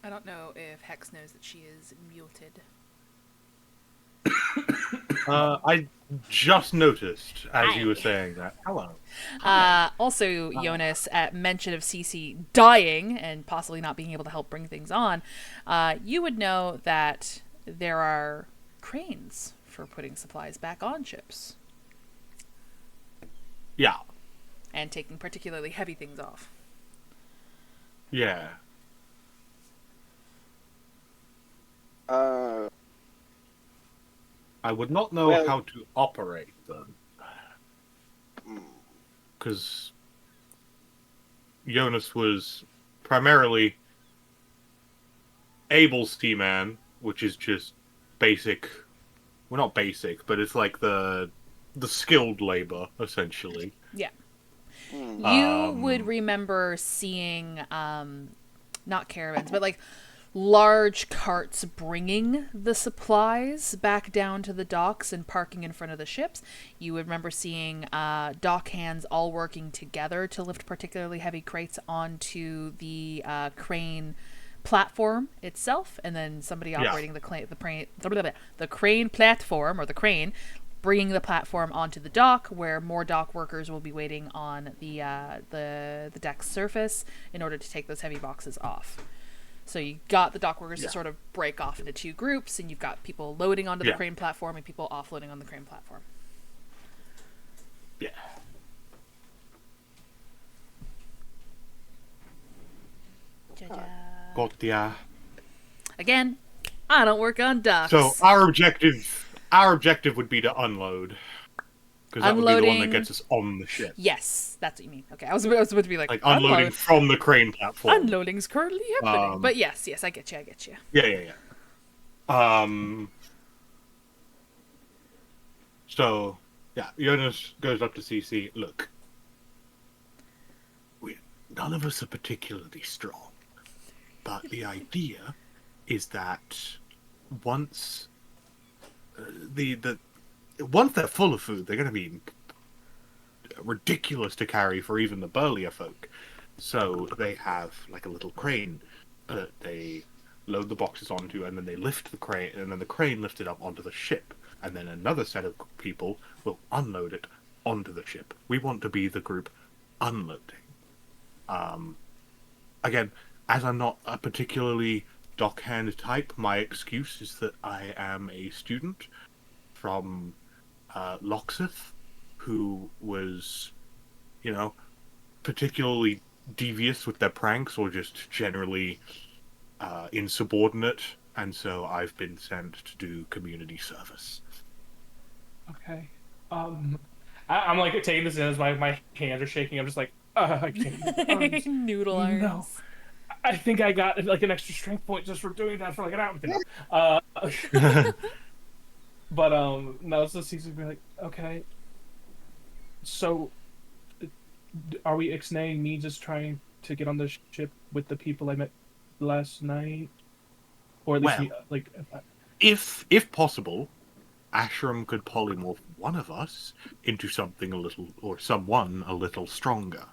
I don't know if Hex knows that she is muted. I just noticed as Hi. you were saying that. Hello. Also, Jonas, at mention of Cece dying and possibly not being able to help bring things on, you would know that there are cranes for putting supplies back on ships. Yeah. And taking particularly heavy things off. Yeah. I would not know how to operate them. Because Jonas was primarily able seaman, which is just basic. Well, not basic, but it's like the skilled labor, essentially. Yeah. You would remember seeing, not caravans, but like large carts bringing the supplies back down to the docks and parking in front of the ships. You would remember seeing dock hands all working together to lift particularly heavy crates onto the crane platform itself, and then somebody operating the crane platform, or the crane, bringing the platform onto the dock, where more dock workers will be waiting on the deck surface in order to take those heavy boxes off. So you got the dock workers to sort of break off into two groups, and you've got people loading onto the crane platform and people offloading on the crane platform. Yeah. Got ya. Again, I don't work on docks. So our objective would be to unload. Because that would be the one that gets us on the ship. Yes, that's what you mean. Okay, I was about to be like unloading from the crane platform. Unloading's currently happening. But yes, I get you. Yeah. So, Jonas goes up to CC. Look, none of us are particularly strong. But the idea is that once once they're full of food, they're going to be ridiculous to carry for even the burlier folk. So they have like a little crane that they load the boxes onto, and then they lift the crane, and then the crane lifts it up onto the ship, and then another set of people will unload it onto the ship. We want to be the group unloading. Again, as I'm not a particularly dockhand type, my excuse is that I am a student from Loxeth, who was particularly devious with their pranks or just generally insubordinate, and so I've been sent to do community service. Okay. I'm like taking this in as my hands are shaking. I'm just like, I can't use my arms. Noodle No. arms. I think I got like an extra strength point just for doing that for like an hour. No. But no, so Caesar be like, okay. So, are we ixnaying me just trying to get on the ship with the people I met last night, or at least Well, me, like, if possible, Ashram could polymorph one of us into something a little, or someone a little stronger.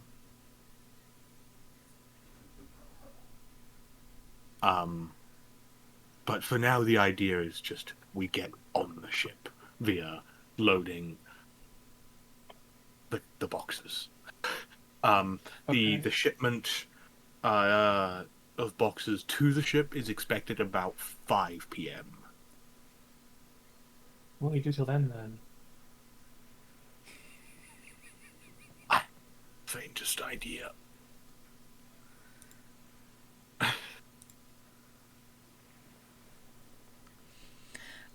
But for now, the idea is just we get on the ship via loading the boxes. okay. The shipment of boxes to the ship is expected about 5 p.m. What do we do till then? Faintest idea.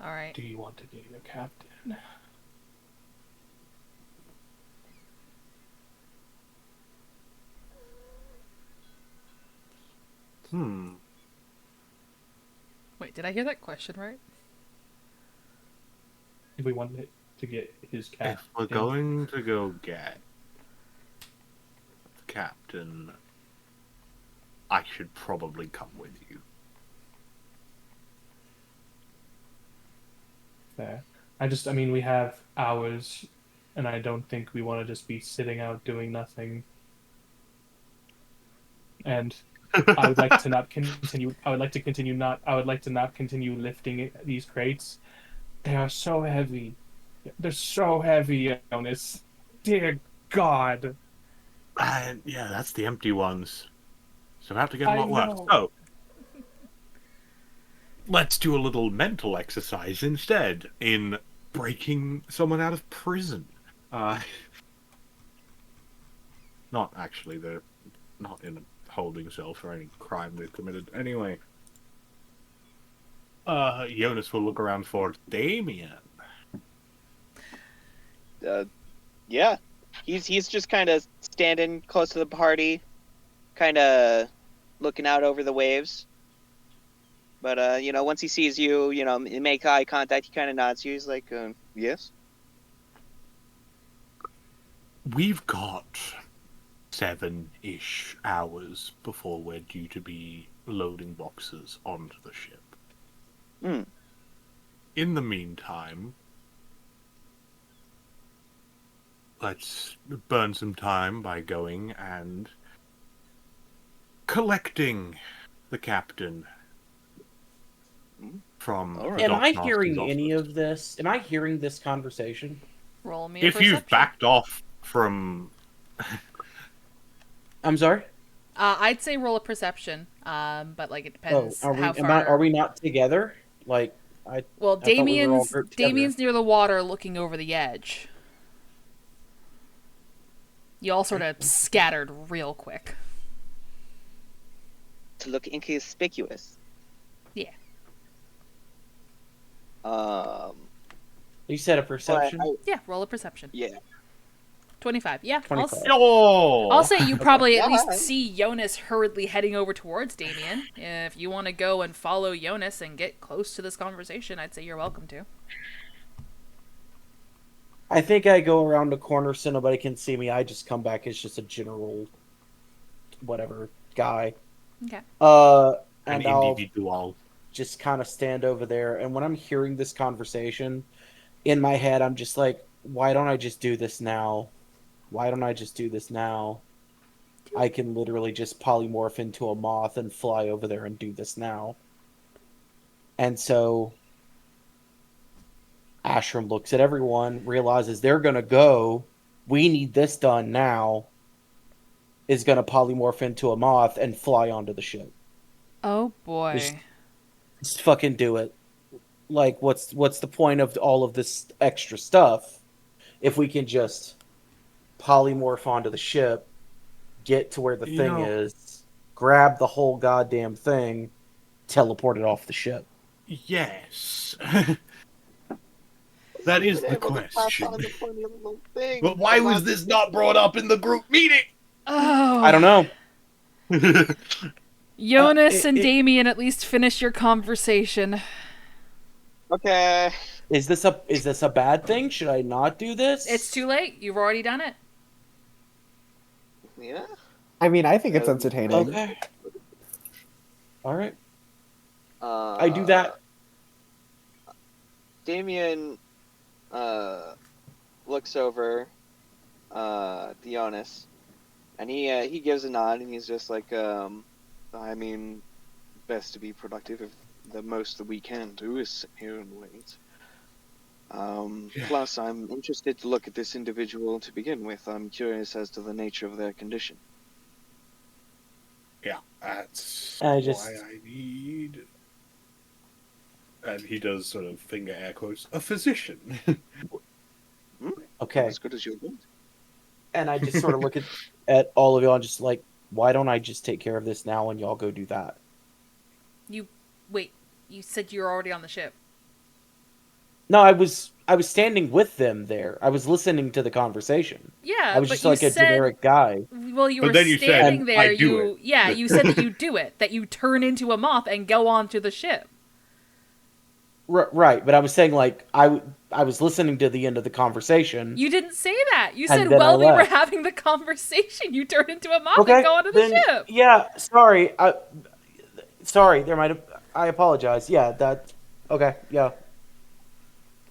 All right. Do you want to be your captain? Wait, did I hear that question right? If we wanted to get his captain. If we're going to go get the captain, I should probably come with you. Fair. I mean, we have hours, and I don't think we want to just be sitting out doing nothing. And I would like to not continue. I would like to not continue lifting these crates. They are so heavy. They're so heavy, Jonas. Dear God. And yeah, that's the empty ones. So I have to get a I lot worse. know. So let's do a little mental exercise instead in breaking someone out of prison. Not actually, they're not in a holding cell for any crime they've committed. Anyway, Jonas will look around for Damien. Yeah, he's just kind of standing close to the party, kind of looking out over the waves. But once he sees you, make eye contact, he kind of nods to you. He's like, yes. We've got 7-ish hours before we're due to be loading boxes onto the ship. In the meantime, let's burn some time by going and collecting the captain from All right. Am I Doc hearing Nasty's any office. of this? Am I hearing this conversation? Roll me a If perception. you've backed off from... I'm sorry? I'd say roll a perception. But like it depends are we? how far. Are we not together? Like Well, I thought we were all grouped together. Damien's near the water, looking over the edge. You all sort of scattered real quick. To look inconspicuous. Yeah. You said a perception. Yeah, roll a perception. Yeah. 25. Yeah. 25. I'll say you probably at Yeah. least see Jonas hurriedly heading over towards Damien. If you want to go and follow Jonas and get close to this conversation, I'd say you're welcome to. I think I go around the corner so nobody can see me. I just come back as just a general, whatever guy. Okay. And an I'll individual. just kind of stand over there. And when I'm hearing this conversation, in my head, I'm just like, why don't I just do this now? Why don't I just do this now? I can literally just polymorph into a moth and fly over there and do this now. And so Ashram looks at everyone, realizes they're going to go. We need this done now. Is going to polymorph into a moth and fly onto the ship. Oh boy. Just fucking do it. Like, what's the point of all of this extra stuff if we can just polymorph onto the ship, get to where the You thing know- is, grab the whole goddamn thing, teleport it off the ship. Yes. That is the question. Thing. But why was this not brought up in the group meeting? Oh, I don't know. Jonas and it- Damien, at least finish your conversation. Okay. Is this a bad thing? Should I not do this? It's too late. You've already done it. Yeah. I mean, I think it's entertaining. Okay. All right. Uh, I do that. Damien looks over Dionys, and he gives a nod, and he's just like, I mean, best to be productive if the most that we can do is sit here and wait. Plus, I'm interested to look at this individual to begin with. I'm curious as to the nature of their condition. Yeah, that's I why I need. And he does sort of finger air quotes, a physician. Okay. As good as your want. And I just sort of look at all of y'all and just like, why don't I just take care of this now and y'all go do that? Wait, you said you were already on the ship. No, I was standing with them there. I was listening to the conversation. Yeah, I was but just you like a said, generic guy. Well, you But were then you said, standing there. "I do it." Yeah, you said that you do it. That you turn into a moth and go onto the ship. Right, but I was saying like I was listening to the end of the conversation. You didn't say that. You And said then I while we were left. having the conversation, you turn into a moth Okay, and go onto the then, ship. yeah, sorry. Sorry, there might have. I apologize. Yeah, that. Okay, yeah.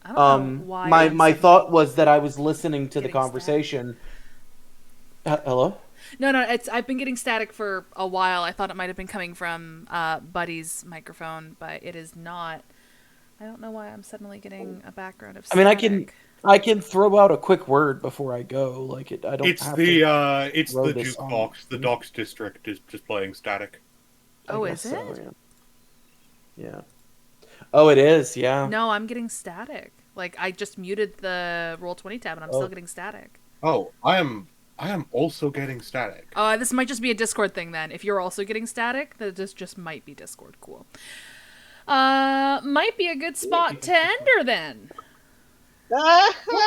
I don't know why. My I'm my suddenly thought was that I was listening to the getting conversation. Hello. No, it's. I've been getting static for a while. I thought it might have been coming from Buddy's microphone, but it is not. I don't know why I'm suddenly getting a background of I static. mean, I can throw out a quick word before I go. Like it, I don't. It's have the to it's throw the this on. jukebox. The docks district is just playing static. I Oh, guess is so, it? yeah. Oh, it is. Yeah. No, I'm getting static. Like I just muted the Roll20 tab, and I'm still getting static. Oh, I am also getting static. This might just be a Discord thing then. If you're also getting static, that this just might be Discord. Cool. Might be a good spot to ender then.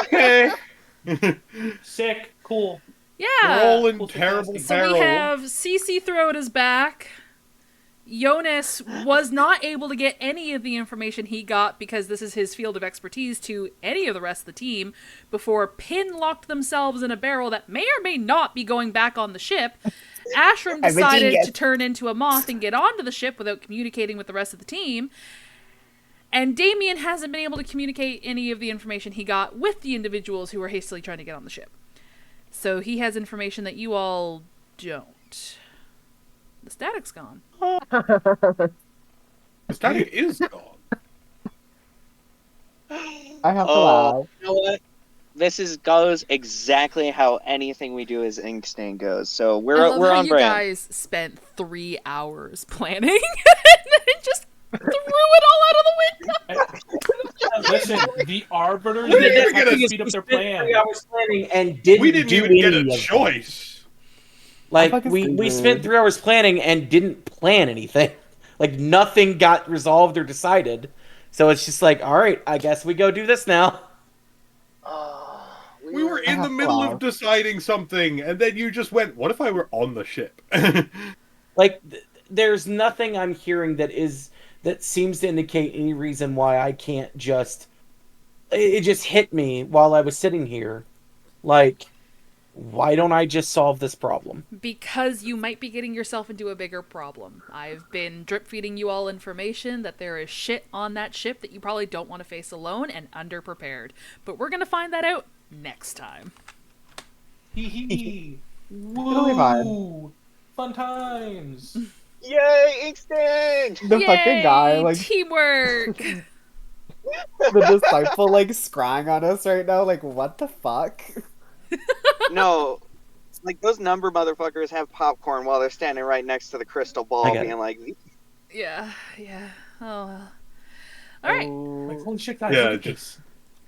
Okay. Sick. Cool. Yeah. We're all in Cool, terrible fantastic. So peril. we have CC Throat is back. Jonas was not able to get any of the information he got because this is his field of expertise to any of the rest of the team before Pin locked themselves in a barrel that may or may not be going back on the ship. Ashram I'm a decided genius. to turn into a moth and get onto the ship without communicating with the rest of the team. And Damien hasn't been able to communicate any of the information he got with the individuals who were hastily trying to get on the ship. So he has information that you all don't. The static's gone. The static is gone. I have to laugh. You know what? This goes exactly how anything we do as Inkstain goes. So I we're love how on you brand. guys spent 3 hours planning and then just threw it all out of the window. Listen, the arbiters We didn't didn't have to get speed up their spent plan. 3 hours planning and didn't We didn't do even get any a of it. choice. Like fucking we stupid. spent 3 hours planning and didn't plan anything. Like nothing got resolved or decided. So it's just like, all right, I guess we go do this now. We were in the middle of deciding something, and then you just went, "What if I were on the ship?" Like there's nothing I'm hearing that seems to indicate any reason why I can't just. It just hit me while I was sitting here, like, why don't I just solve this problem? Because you might be getting yourself into a bigger problem. I've been drip feeding you all information that there is shit on that ship that you probably don't want to face alone and underprepared. But we're gonna find that out next time. Hee hee. Totally fine. Woo! Fun times. Yay, Inkstain! The fucking guy, Yay, like teamwork. the disciple, like scrying on us right now. Like, what the fuck? No, like those number motherfuckers have popcorn while they're standing right next to the crystal I ball, get being it. like, Yeah. Oh well. All right. Like, holy shit, guys! Yeah, look at just-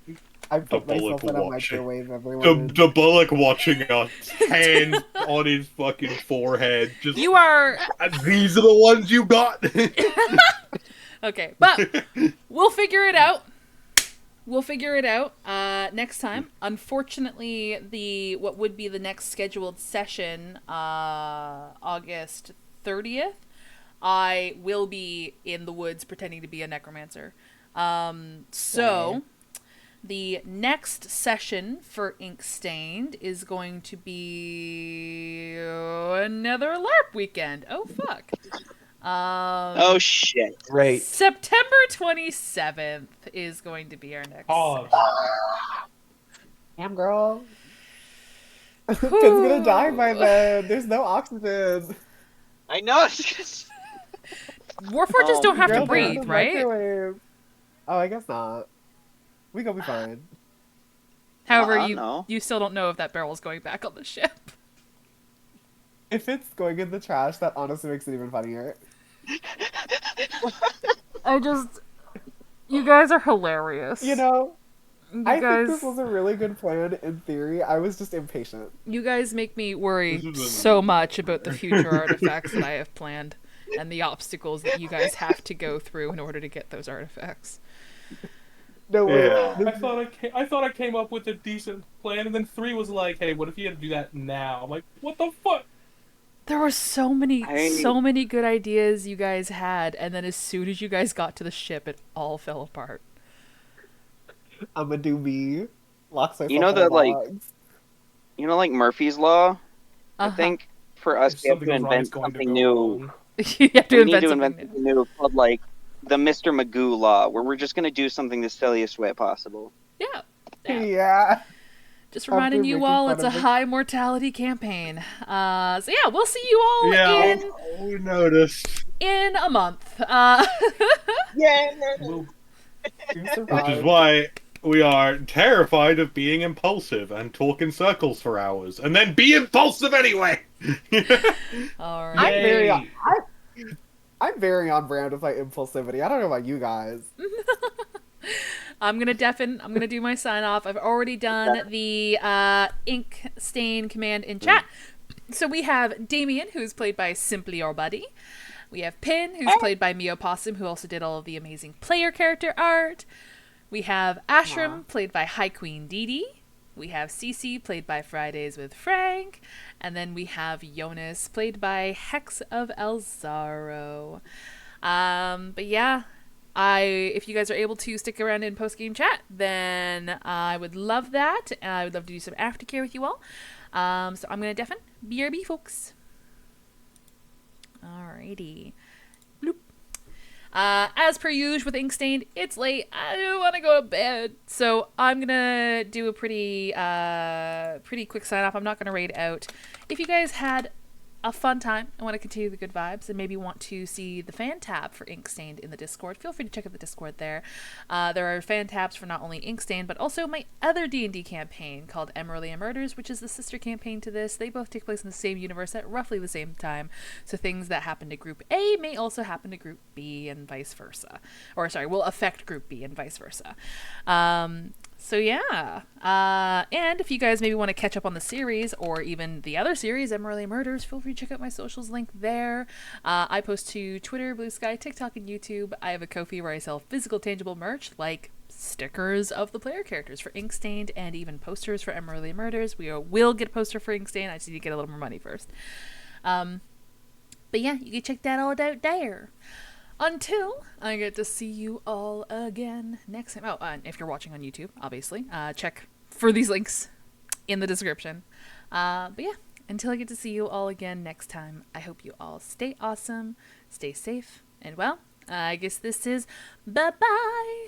this. I put Bullock myself in a watching. microwave, everyone. The Bullock watching us, hand on his fucking forehead. Just You are these are the ones you got. okay, but we'll figure it out. We'll figure it out next time. Unfortunately, what would be the next scheduled session, August 30th, I will be in the woods pretending to be a necromancer. So the next session for Ink Stained is going to be another LARP weekend. Oh fuck. Oh shit! Great. September 27th is going to be our next. Pause. Damn, girl. Pin's gonna die by then. There's no oxygen. I know. Warforges don't have to Girl, they're in breathe, the right? microwave. Oh, I guess not. We gonna be fine. However, I you don't know. you still don't know if that barrel's going back on the ship. If it's going in the trash, that honestly makes it even funnier. You guys are hilarious. You know, You I guys, think this was a really good plan in theory. I was just impatient. you guys make me worry This is so much about the future artifacts that I have planned and the obstacles that you guys have to go through in order to get those artifacts. No way. Yeah. I thought I came up with a decent plan, and then 3 was like, "Hey, what if you had to do that now?" I'm like, "What the fuck?" There were so many good ideas you guys had, and then as soon as you guys got to the ship, it all fell apart. I'ma do me. Locks myself You know in the, a like- box. You know, like Murphy's Law. I Uh-huh. think for us, If we have something to goes wrong, it's invent going to something go new. wrong. You have to We need invent to something invent new. something new called like the Mr. Magoo Law, where we're just gonna do something the silliest way possible. Yeah. Yeah. Just After reminding you making all, fun it's a of it. high mortality campaign. So yeah, we'll see you all Yeah, we noticed. in a month. Yeah. We'll You Which is survived. why we are terrified of being impulsive and talk in circles for hours, and then be impulsive anyway. All I'm right. very, Yay. I'm very on brand with my impulsivity. I don't know about you guys. I'm gonna do my sign off. I've already done the ink stain command in chat. So we have Damien, who's played by Simply Your Buddy. We have Pin, who's played by Mio Possum, who also did all of the amazing player character art. We have Ashram, played by High Queen Dee Dee. We have Cece, played by Fridays with Frank. And then we have Jonas, played by Hex of Elzaro. But yeah, if you guys are able to stick around in post-game chat, then I would love that. I would love to do some aftercare with you all. So I'm going to deafen. BRB, folks. Alrighty. Bloop. As per usual with Inkstained, it's late. I don't want to go to bed. So I'm going to do a pretty quick sign off. I'm not going to raid out. If you guys had a fun time and want to continue the good vibes and maybe want to see the fan tab for Inkstained in the Discord, feel free to check out the Discord there. There are fan tabs for not only Inkstained, but also my other D&D campaign called Emerald Murders, which is the sister campaign to this. They both take place in the same universe at roughly the same time, so things that happen to Group A may also happen to Group B and vice versa. Or, sorry, will affect Group B and vice versa. So yeah, and if you guys maybe want to catch up on the series or even the other series, Emerald Murders, feel free to check out my socials link there. I post to Twitter, Blue Sky, TikTok, and YouTube. I have a Ko-fi where I sell physical, tangible merch like stickers of the player characters for Inkstained and even posters for Emerald Murders. We will get a poster for Inkstained. I just need to get a little more money first. But yeah, you can check that all out there. Until I get to see you all again next time. Oh, and if you're watching on YouTube, obviously, check for these links in the description. But yeah, until I get to see you all again next time, I hope you all stay awesome, stay safe, and well, I guess this is bye-bye.